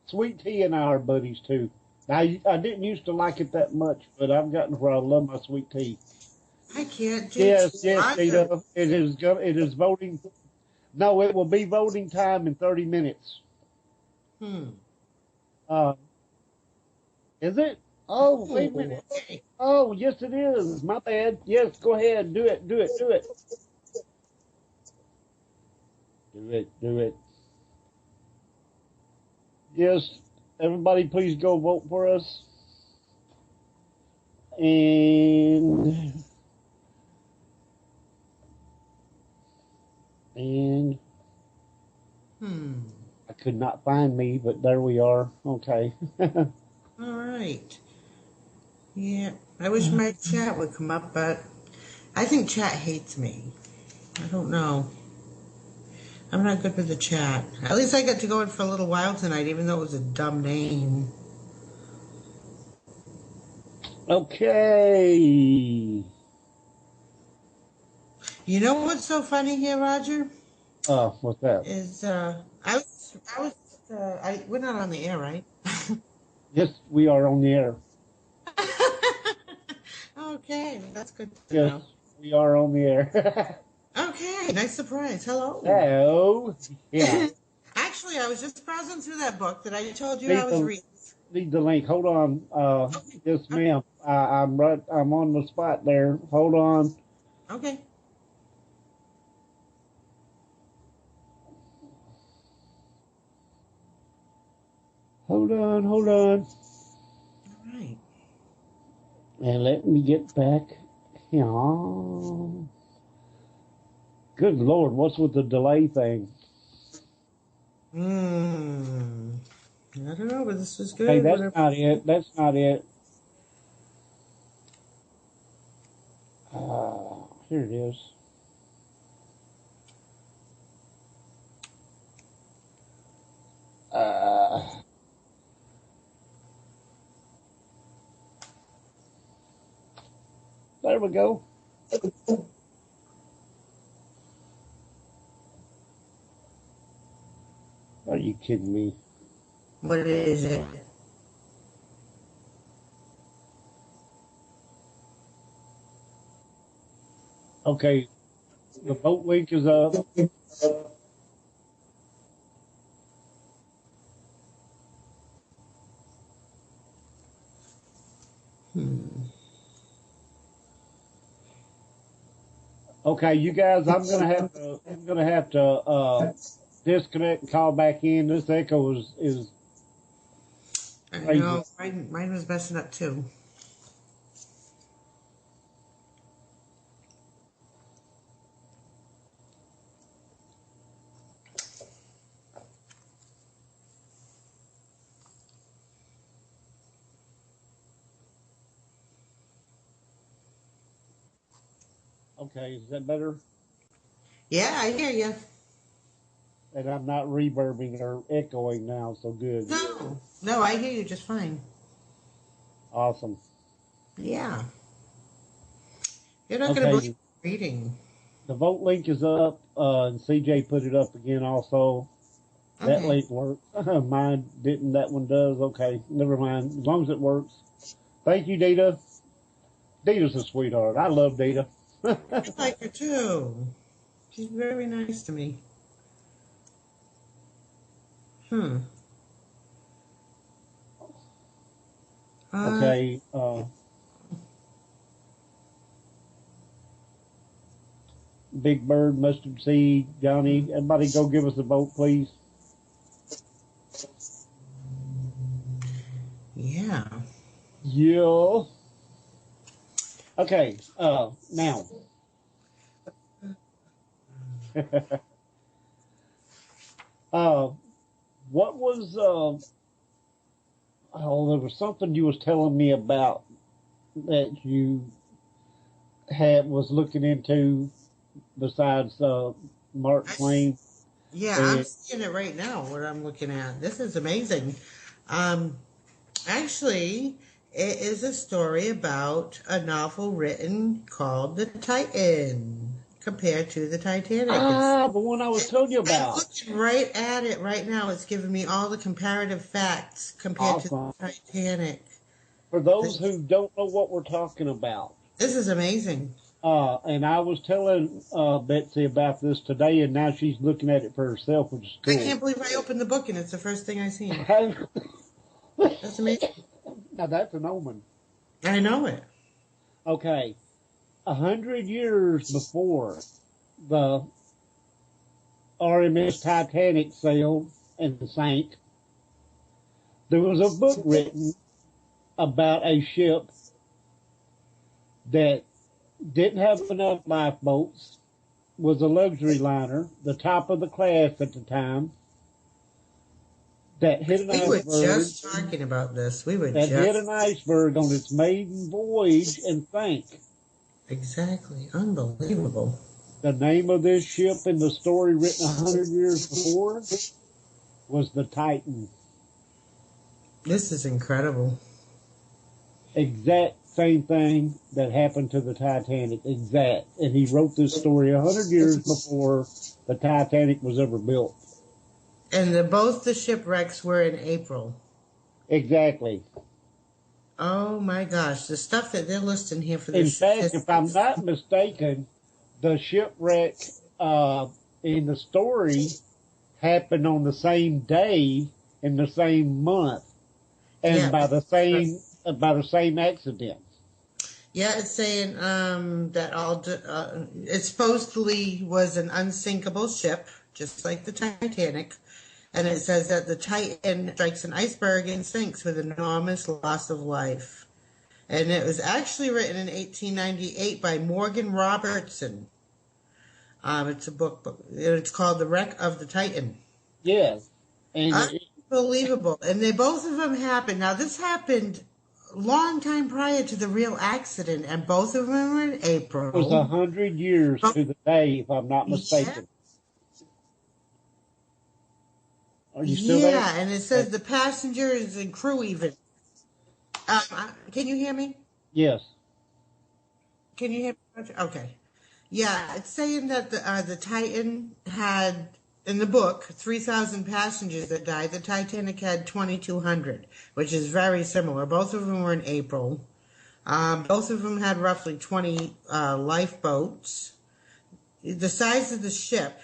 sweet tea and I are buddies, too. I didn't used to like it that much, but I've gotten where I love my sweet tea. I can't. Yes, Dita. It is voting. No, it will be voting time in 30 minutes. Is it? Oh, wait a minute. Oh, yes, it is. My bad. Yes, go ahead. Do it. Do it. Yes, everybody please go vote for us. And I could not find me, but there we are. Okay. All right. Yeah, I wish my chat would come up, but I think chat hates me. I don't know. I'm not good with the chat. At least I got to go in for a little while tonight, even though it was a dumb name. Okay. You know what's so funny here, Roger? What's that? Is we're not on the air, right? Yes, we are on the air. Okay, that's good to Yes, know. we are on the air. Okay, nice surprise. Hello. Hello. Yeah. Actually, I was just browsing through that book that I told you I was reading. Need the link. Hold on. Yes, ma'am. I'm on the spot there. Hold on. Okay. Hold on. All right. And let me get back here. Good Lord, what's with the delay thing? I don't know, but this was good. Hey, that's not it. That's not it. Here it is. There we go. Are you kidding me? What is it? Okay, the boat link is up. Okay, you guys, I'm gonna have to disconnect and call back in. This echo is I crazy. know. Mine was messing up too. Okay, is that better? Yeah, I hear you. And I'm not reverbing or echoing now, so good. No, I hear you just fine. Awesome. Yeah. You're not going to believe the reading. The vote link is up, and CJ put it up again also. That Okay. link works. Mine didn't. That one does. Okay, never mind. As long as it works. Thank you, Dita. Dita's a sweetheart. I love Dita. I like her too. She's very nice to me. Okay. Big Bird, Mustard Seed, Johnny. Everybody go give us a vote, please. Yeah. Yeah. Okay. Now. What was there was something you was telling me about that you was looking into besides Mark Twain. Yeah, I'm seeing it right now, what I'm looking at. This is amazing. Actually, it is a story about a novel written called The Titan, compared to the Titanic. The one I was telling you about. I'm looking right at it right now. It's giving me all the comparative facts compared to the Titanic. For those who don't know what we're talking about. This is amazing. And I was telling Betsy about this today, and now she's looking at it for herself, which is cool. I can't believe I opened the book and it's the first thing I seen. That's amazing. Now that's an omen. I know it. Okay. 100 years before the RMS Titanic sailed and sank, there was a book written about a ship that didn't have enough lifeboats, was a luxury liner, the top of the class at the time, that hit an iceberg. We were just talking about this. Hit an iceberg on its maiden voyage and sank. Exactly. Unbelievable. The name of this ship in the story written 100 years before was the Titan. This is incredible. Exact same thing that happened to the Titanic. Exact. And he wrote this story 100 years before the Titanic was ever built. And both the shipwrecks were in April. Exactly. Oh my gosh. The stuff that they're listing here for this. In fact, if I'm not mistaken, the shipwreck in the story happened on the same day in the same month and by the same accident. Yeah, it's saying that it supposedly was an unsinkable ship, just like the Titanic. And it says that the Titan strikes an iceberg and sinks with enormous loss of life. And it was actually written in 1898 by Morgan Robertson. It's a book. It's called The Wreck of the Titan. Yes. And unbelievable. And both of them happened. Now, this happened a long time prior to the real accident, and both of them were in April. It was 100 years to the day, if I'm not mistaken. Are you still there? Yeah, and it says the passengers and crew even. Can you hear me? Yes. Can you hear me? Okay. Yeah, it's saying that the Titan had, in the book, 3,000 passengers that died. The Titanic had 2,200, which is very similar. Both of them were in April. Both of them had roughly 20 lifeboats. The size of the ship,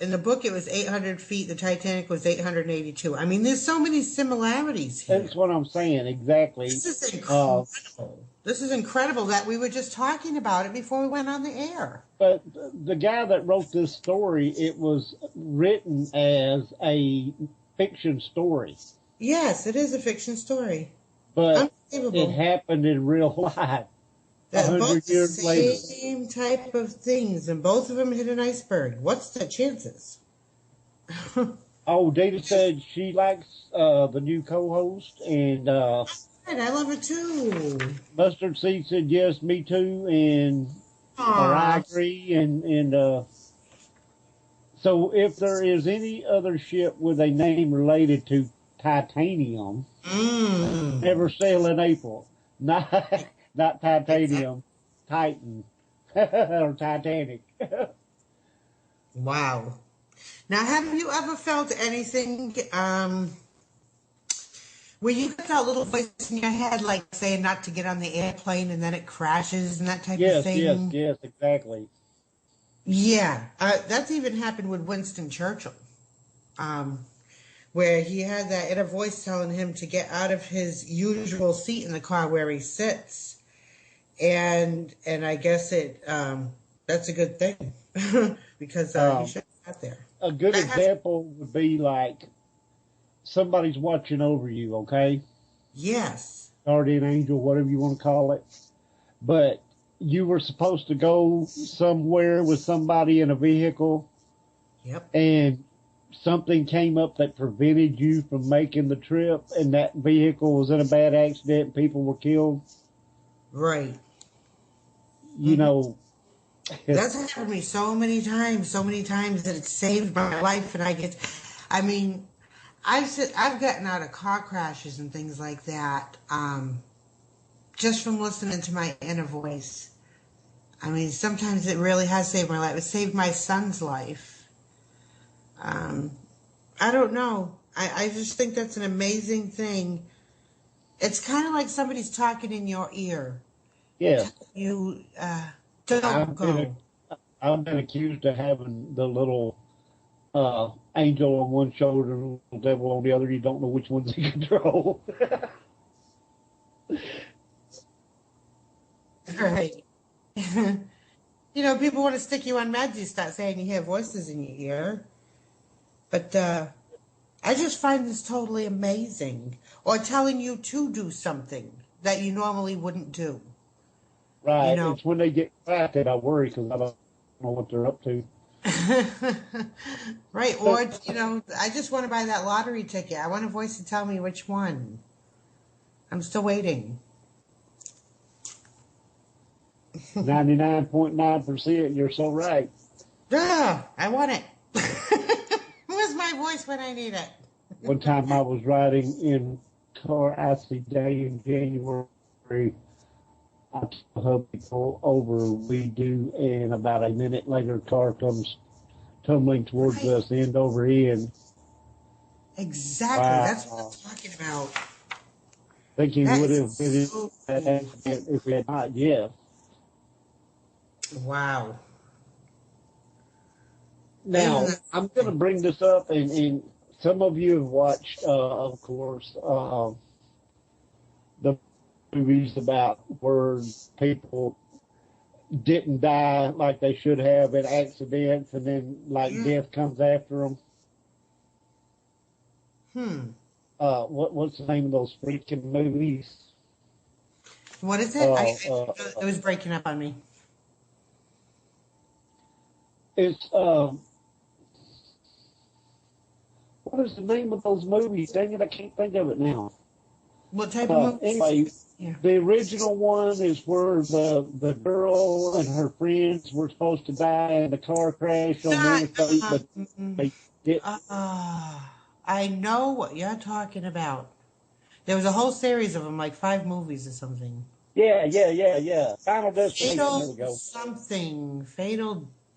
in the book it was 800 feet, the Titanic was 882. I mean, there's so many similarities here. That's what I'm saying, exactly. This is incredible. This is incredible that we were just talking about it before we went on the air. But the guy that wrote this story, it was written as a fiction story. Yes, it is a fiction story. But it happened in real life. That 100 years later. Same type of things, and both of them hit an iceberg. What's the chances? Oh, Data said she likes the new co-host, and I love it too. Mustard Seed said yes, me too, and I agree. And so, if there is any other ship with a name related to titanium, never sail in April. Not titanium, Titan or Titanic. Wow. Now, have you ever felt anything where you get that little voice in your head, like saying not to get on the airplane and then it crashes and that type of thing? Yes, exactly. Yeah. That's even happened with Winston Churchill, where he had that inner voice telling him to get out of his usual seat in the car where he sits. And I guess that's a good thing because he should have sat there. A good example would be like somebody's watching over you, okay? Yes. Guardian angel, whatever you want to call it. But you were supposed to go somewhere with somebody in a vehicle. Yep. And something came up that prevented you from making the trip, and that vehicle was in a bad accident and people were killed. Right. You know. That's happened to me so many times that it saved my life. And I've gotten out of car crashes and things like that just from listening to my inner voice. I mean, sometimes it really has saved my life. It saved my son's life. I don't know. I just think that's an amazing thing. It's kind of like somebody's talking in your ear. Yeah. You don't go. I've been accused of having the little angel on one shoulder and the devil on the other. You don't know which one's in control. Right. People want to stick you on meds. You start saying you hear voices in your ear. But I just find this totally amazing. Or telling you to do something that you normally wouldn't do. Right. It's when they get quiet that I worry because I don't know what they're up to. Right. Or, I just want to buy that lottery ticket. I want a voice to tell me which one. I'm still waiting. 99.9%. You're so right. I want it. Where's my voice when I need it? One time I was riding in car icy day in January. I told her pull over, we do, and about a minute later, a car comes tumbling towards us, end over end. Exactly, that's what I'm talking about. Thinking would have been in that accident if we had not, yeah. Wow. Now, I'm going to bring this up, and some of you have watched, of course, the movies about where people didn't die like they should have in accidents, and then death comes after them. What's the name of those freaking movies? What is it? It was breaking up on me. It's what is the name of those movies? Dang it, I can't think of it now. What type of movies? Anyway, the original one is where the girl and her friends were supposed to die in the car crash on the interstate, but they didn't. I know what you're talking about. There was a whole series of them, like 5 movies or something. Yeah. Final Destination. There we go.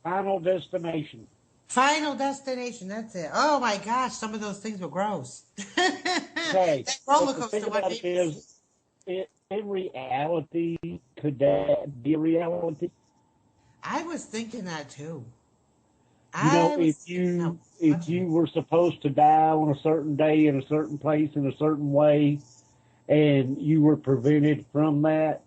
Final Destination. Final Destination, that's it. Oh my gosh, some of those things were gross. Okay. That roller coaster one. in reality, could that be a reality? I was thinking that too. You know, if you were supposed to die on a certain day in a certain place in a certain way, and you were prevented from that.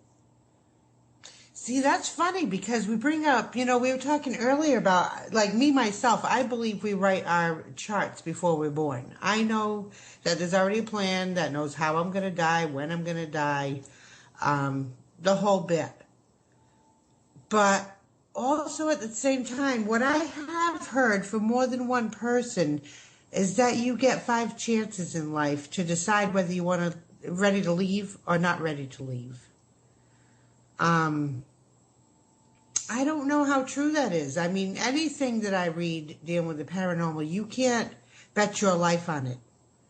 See, that's funny because we bring up, we were talking earlier about, like me, myself, I believe we write our charts before we're born. I know that there's already a plan that knows how I'm going to die, when I'm going to die, the whole bit. But also at the same time, what I have heard from more than one person is that you get 5 chances in life to decide whether you want to, ready to leave or not ready to leave. I don't know how true that is. I mean, anything that I read dealing with the paranormal, you can't bet your life on it.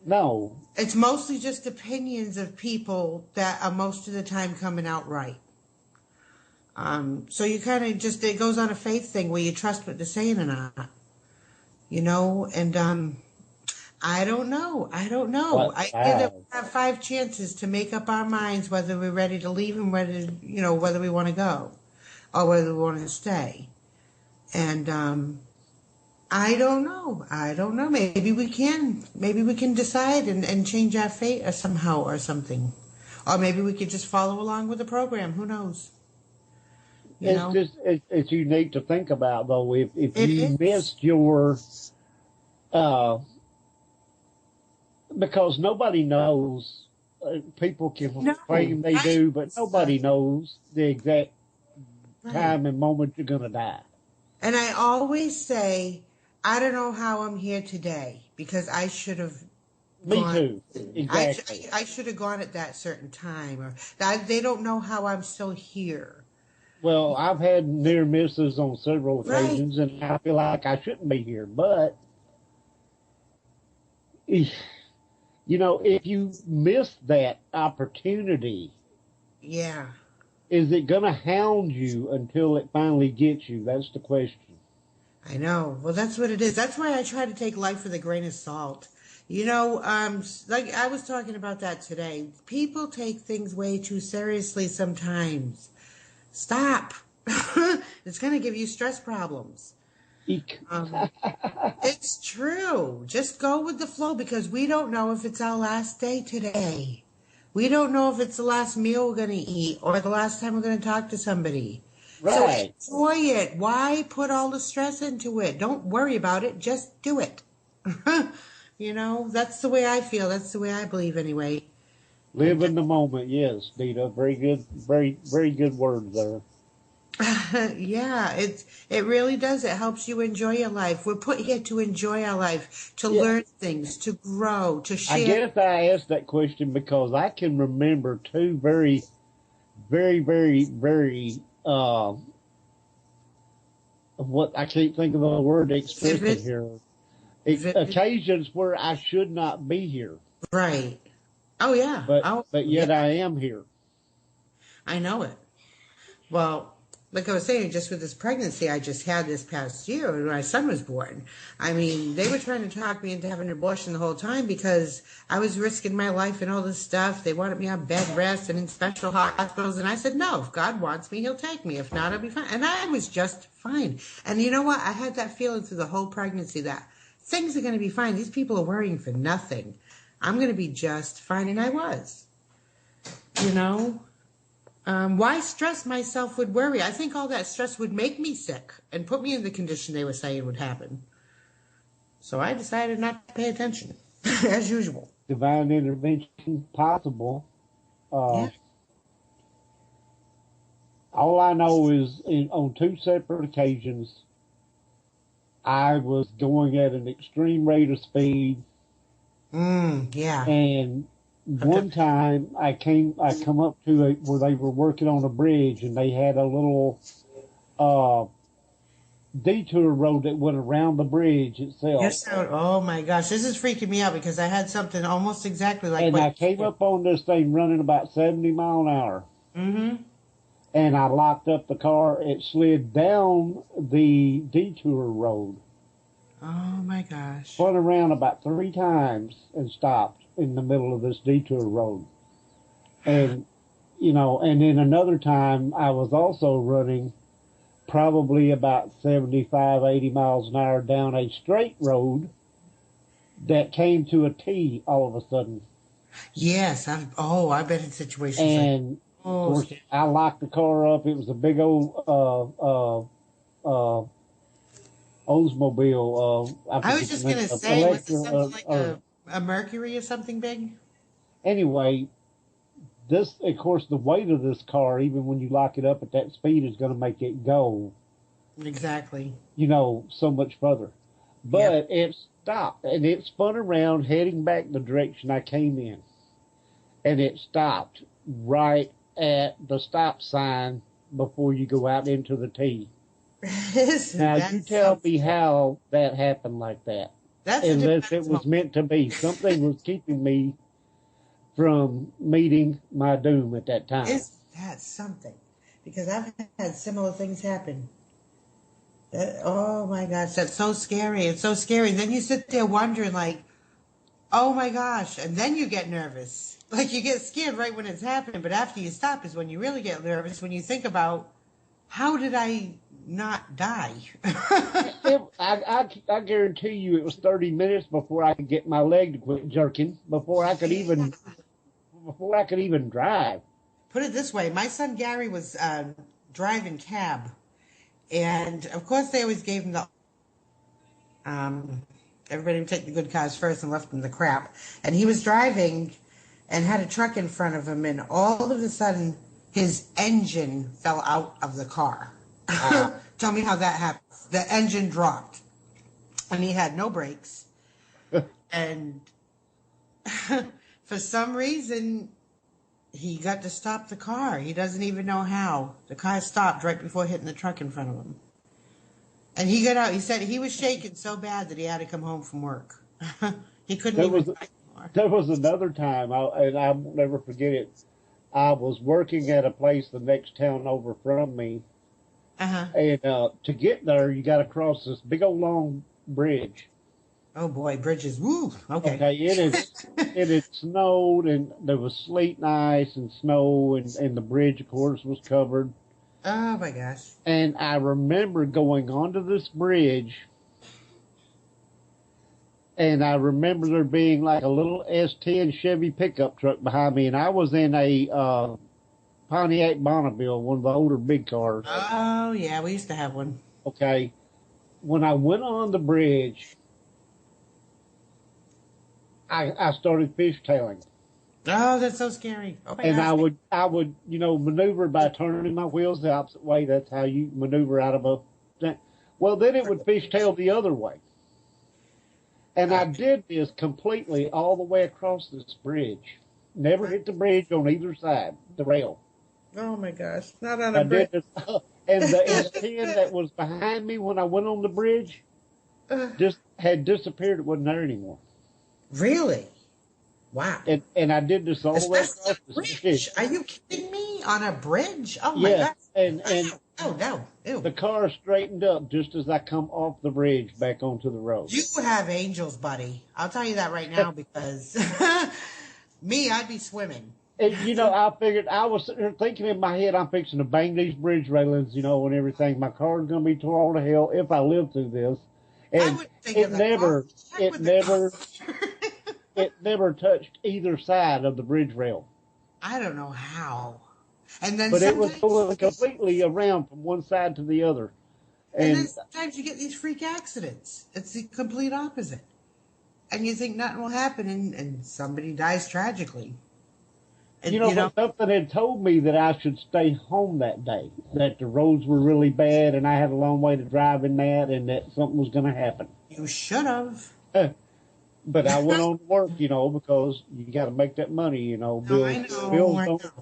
No. It's mostly just opinions of people that are most of the time coming out right. So you kind of just, it goes on a faith thing where you trust what they're saying or not. And I don't know. Wow. I feel that we have 5 chances to make up our minds whether we're ready to leave and whether we want to go or whether we want to stay. And I don't know. Maybe we can decide and change our fate or somehow or something. Or maybe we could just follow along with the program. Who knows? It's unique to think about, though. If you missed your, because nobody knows, people can claim they do, but nobody knows the exact time and moment you're going to die. And I always say, I don't know how I'm here today because I should have. Me too. Exactly. I should have gone at that certain time, or they don't know how I'm still here. Well, I've had near misses on several occasions, and I feel like I shouldn't be here. But, if you miss that opportunity, yeah, is it going to hound you until it finally gets you? That's the question. I know. Well, that's what it is. That's why I try to take life with a grain of salt. Like I was talking about that today. People take things way too seriously sometimes. Stop. It's going to give you stress problems. It's true. Just go with the flow because we don't know if it's our last day today. We don't know if it's the last meal we're going to eat or the last time we're going to talk to somebody. Right. So enjoy it. Why put all the stress into it? Don't worry about it. Just do it. That's the way I feel. That's the way I believe anyway. Live in the moment, yes, Dita. Very good, very, very good words there. Yeah, it really does. It helps you enjoy your life. We're put here to enjoy our life, to learn things, to grow, to share. I guess I asked that question because I can remember 2 very, very, very, very, what I can't think of the word to express it here. Occasions where I should not be here. Right. Oh, yeah. But yet I am here. I know it. Well, like I was saying, just with this pregnancy I just had this past year when my son was born, I mean, they were trying to talk me into having an abortion the whole time because I was risking my life and all this stuff. They wanted me on bed rest and in special hospitals. And I said, no, if God wants me, he'll take me. If not, I'll be fine. And I was just fine. And you know what? I had that feeling through the whole pregnancy that things are going to be fine. These people are worrying for nothing. I'm going to be just fine. And I was. Why stress myself with worry? I think all that stress would make me sick and put me in the condition they were saying would happen. So I decided not to pay attention, as usual. Divine intervention possible. Yeah. All I know is on 2 separate occasions, I was going at an extreme rate of speed. Yeah. And one time I come up to where they were working on a bridge and they had a little detour road that went around the bridge itself. Yes. Oh my gosh, this is freaking me out because I had something almost exactly like. And I came up on this thing running about 70 mile an hour. Mm-hmm. And I locked up the car. It slid down the detour road. Oh my gosh. Spun around about 3 times and stopped in the middle of this detour road. And, And then another time I was also running probably about 75, 80 miles an hour down a straight road that came to a T all of a sudden. Yes, I've been in situations And of course, I locked the car up. It was a big old Oldsmobile. I was just going to say, was it something like a Mercury or something big? Anyway, this, of course, the weight of this car, even when you lock it up at that speed, is going to make it go. Exactly. So much further. But it stopped, and it spun around, heading back the direction I came in. And it stopped right at the stop sign before you go out into the T. Now, you tell me how that happened like that. Unless it was meant to be. Something was keeping me from meeting my doom at that time. Is that something? Because I've had similar things happen. Oh my gosh, that's so scary. It's so scary. Then you sit there wondering like, oh my gosh. And then you get nervous. Like you get scared right when it's happening. But after you stop is when you really get nervous. When you think about, how did I not die? I guarantee you it was 30 minutes before I could get my leg to quit jerking, before I could even drive. Put it this way, my son Gary was driving cab, and of course they always gave him the everybody would take the good cars first and left him the crap. And he was driving and had a truck in front of him, and all of a sudden his engine fell out of the car. Tell me how that happened. The engine dropped, and he had no brakes. And for some reason, he got to stop the car. He doesn't even know how. The car stopped right before hitting the truck in front of him. And he got out. He said he was shaking so bad that he had to come home from work. He couldn't even drive anymore. There was another time, and I'll never forget it. I was working at a place the next town over from me. And to get there, you got to cross this big old long bridge. Oh boy, bridges! Woo. Okay. It had snowed, and there was sleet and ice and snow, and the bridge, of course, was covered. Oh my gosh! And I remember going onto this bridge, and I remember there being like a little S10 Chevy pickup truck behind me, and I was in a Pontiac Bonneville, one of the older big cars. Oh, yeah, we used to have one. Okay. When I went on the bridge, I started fishtailing. Oh, that's so scary. Oh, my and gosh. I would, maneuver by turning my wheels the opposite way. That's how you maneuver out of a... Well, then it would fishtail the other way. And I did this completely all the way across this bridge. Never hit the bridge on either side, the rail. Oh my gosh, not on a bridge. And the S10 that was behind me when I went on the bridge just had disappeared. It wasn't there anymore. Really? Wow. And I did this all the way across the bridge. Are you kidding me? On a bridge? Oh my gosh. And oh no. Ew. The car straightened up just as I come off the bridge back onto the road. You have angels, buddy. I'll tell you that right now because me, I'd be swimming. And, I figured, I was sitting there thinking in my head, I'm fixing to bang these bridge railings, and everything. My car's going to be torn to hell if I live through this. And it never touched either side of the bridge rail. I don't know how. And then but it was going completely around from one side to the other. And then sometimes you get these freak accidents. It's the complete opposite. And you think nothing will happen, and somebody dies tragically. And, but something had told me that I should stay home that day, that the roads were really bad, and I had a long way to drive in that, and that something was going to happen. You should have. But I went on to work, because you got to make that money, bills don't.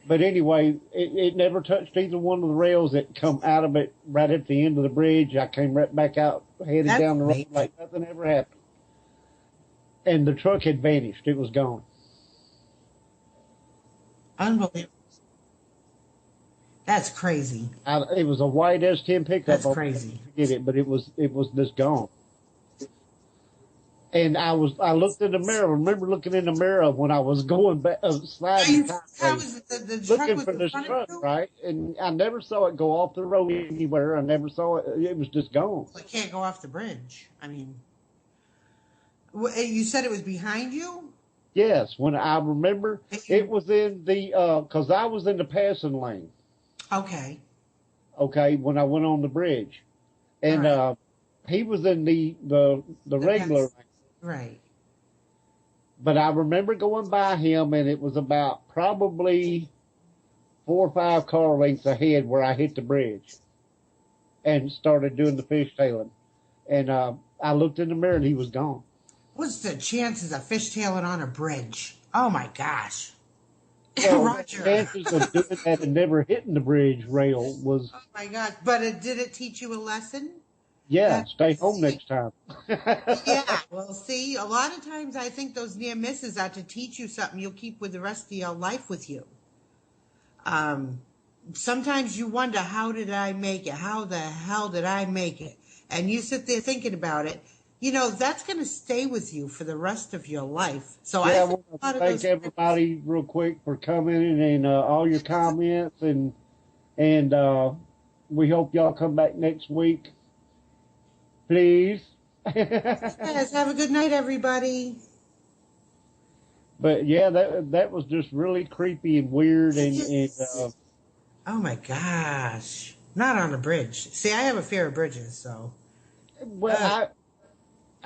But anyway, it never touched either one of the rails that come out of it right at the end of the bridge. I came right back out, headed down the road like nothing ever happened. And the truck had vanished. It was gone. Unbelievable. That's crazy. It was a white S10 pickup. That's crazy. Forget it, but it was just gone. And I looked in the mirror. I remember looking in the mirror when I was going back, sliding How was the truck looking was for in this front truck, of you? right? And I never saw it go off the road anywhere. I never saw it. It was just gone. Well, it can't go off the bridge. I mean, you said it was behind you? Yes, when I remember, it was in the, because I was in the passing lane, Okay. okay, when I went on the bridge. And Right. he was in the regular lane. Right. But I remember going by him, and it was about probably 4 or 5 car lengths ahead where I hit the bridge and started doing the fishtailing. And I looked in the mirror, and he was gone. What's the chances of fishtailing on a bridge? Oh my gosh. Well, Roger. the chances of doing that and never hitting the bridge rail was, Oh my gosh. But did it teach you a lesson? yeah, stay home next time. Yeah. Well, see, a lot of times I think those near misses are to teach you something you'll keep with the rest of your life with you. Sometimes you wonder, how did I make it? How the hell did I make it? And you sit there thinking about it. You know, that's going to stay with you for the rest of your life. So Yeah, I I want think a to lot of thank those everybody real quick for coming and all your comments, and we hope y'all come back next week, please. Yes, have a good night, everybody. But yeah, that was just really creepy and weird, and Oh my gosh. Not on a bridge. See, I have a fear of bridges, so. well,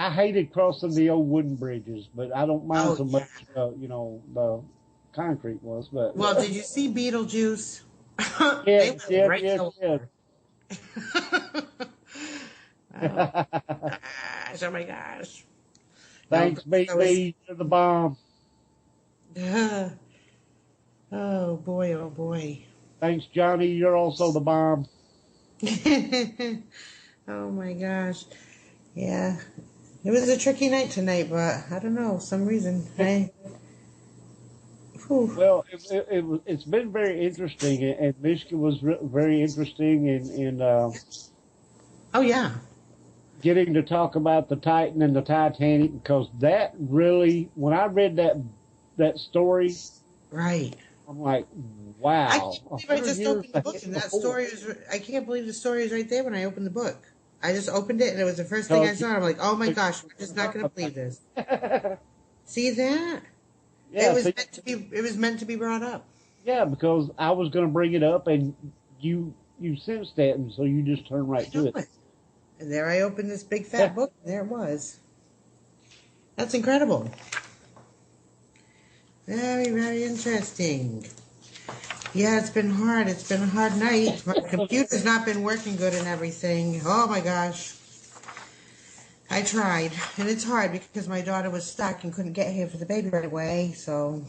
I hated crossing the old wooden bridges, but I don't mind so much, the concrete ones. But Well, did you see Beetlejuice? yeah, They went right yes. Oh my gosh. Thanks, baby, to the bomb. Oh boy, oh boy. Thanks, Johnny. You're also the bomb. Oh my gosh. Yeah. It was a tricky night tonight, but I don't know, some reason. Well, it's been very interesting, and Mishka was very interesting in Oh yeah. getting to talk about the Titan and the Titanic, because that really, when I read that story, Right. I'm like, wow. I can't believe I just opened the book and that story is. I can't believe the story is right there when I opened the book. I just opened it and it was the first thing I saw. I'm like, oh my gosh, I'm just not going to believe this. See that? Yeah, it was meant to be. It was meant to be brought up. Yeah, because I was going to bring it up, and you sensed that, and so you just turned right to it. And there I opened this big fat book, and there it was. That's incredible. Very, very interesting. Yeah, it's been hard. It's been a hard night. My computer's not been working good and everything. Oh my gosh. I tried. And it's hard because my daughter was stuck and couldn't get here for the baby right away. So,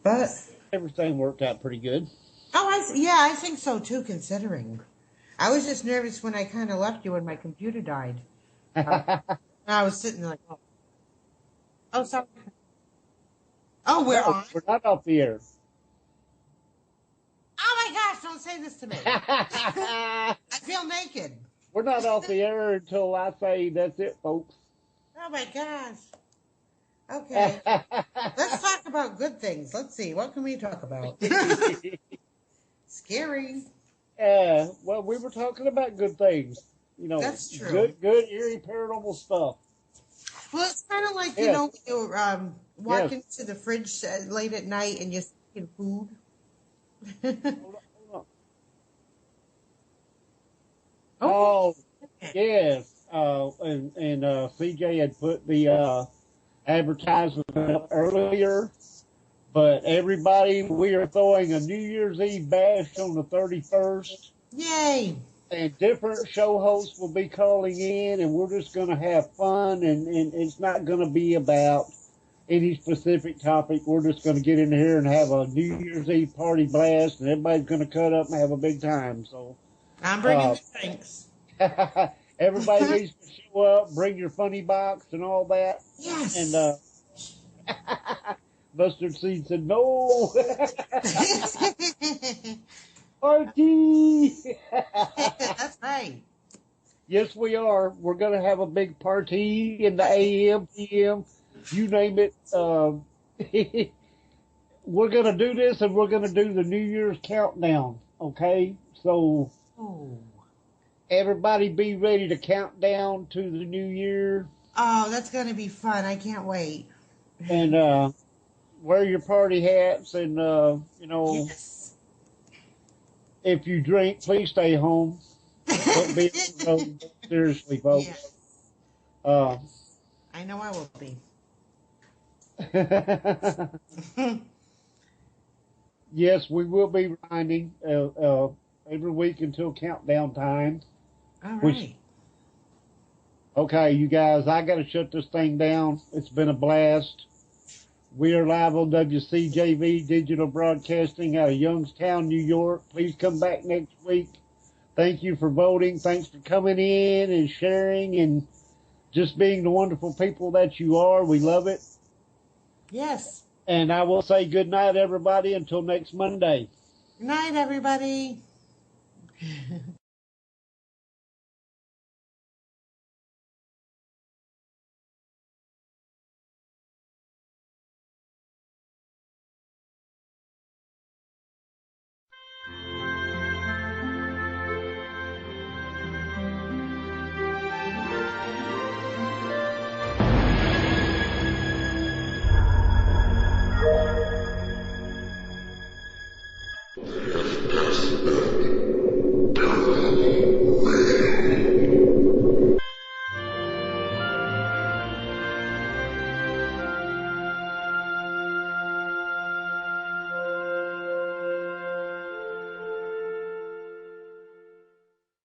but Everything worked out pretty good. oh, I think so too, considering. I was just nervous when I kind of left you when my computer died. I was sitting there like, oh, sorry. Oh, we're on. We're not off the air. Oh my gosh, don't say this to me. I feel naked. We're not off the air until I say that's it, folks. Oh my gosh. Okay. Let's talk about good things. Let's see. What can we talk about? Scary. Well, we were talking about good things. You know, That's true. Good, eerie, paranormal stuff. Well, it's kind of like, you know, you walk into the fridge late at night and you're thinking food. Hold on. Oh, yes. And CJ had put the advertisement up earlier, but everybody, we are throwing a New Year's Eve bash on the 31st. Yay! And different show hosts will be calling in, and we're just going to have fun, and it's not going to be about any specific topic. We're just going to get in here and have a New Year's Eve party blast, and everybody's going to cut up and have a big time. So I'm bringing the drinks. Everybody needs to show up, bring your funny box and all that. Yes. And Mustard Seed said, no. Party. That's right. Yes, we are. We're going to have a big party in the AM, PM, you name it. We're going to do this, and we're going to do the New Year's countdown, okay? So Oh. everybody be ready to count down to the new year. Oh, that's going to be fun. I can't wait. And wear your party hats, and, Yes. if you drink, please stay home. Don't be on the road. Seriously, folks. Yes. Uh, I know I will be. Yes, we will be grinding every week until countdown time. All right. Which- Okay, you guys, I got to shut this thing down. It's been a blast. We are live on WCJV Digital Broadcasting out of Youngstown, New York. Please come back next week. Thank you for voting. Thanks for coming in and sharing and just being the wonderful people that you are. We love it. Yes. And I will say good night, everybody, until next Monday. Good night, everybody. Paranormal.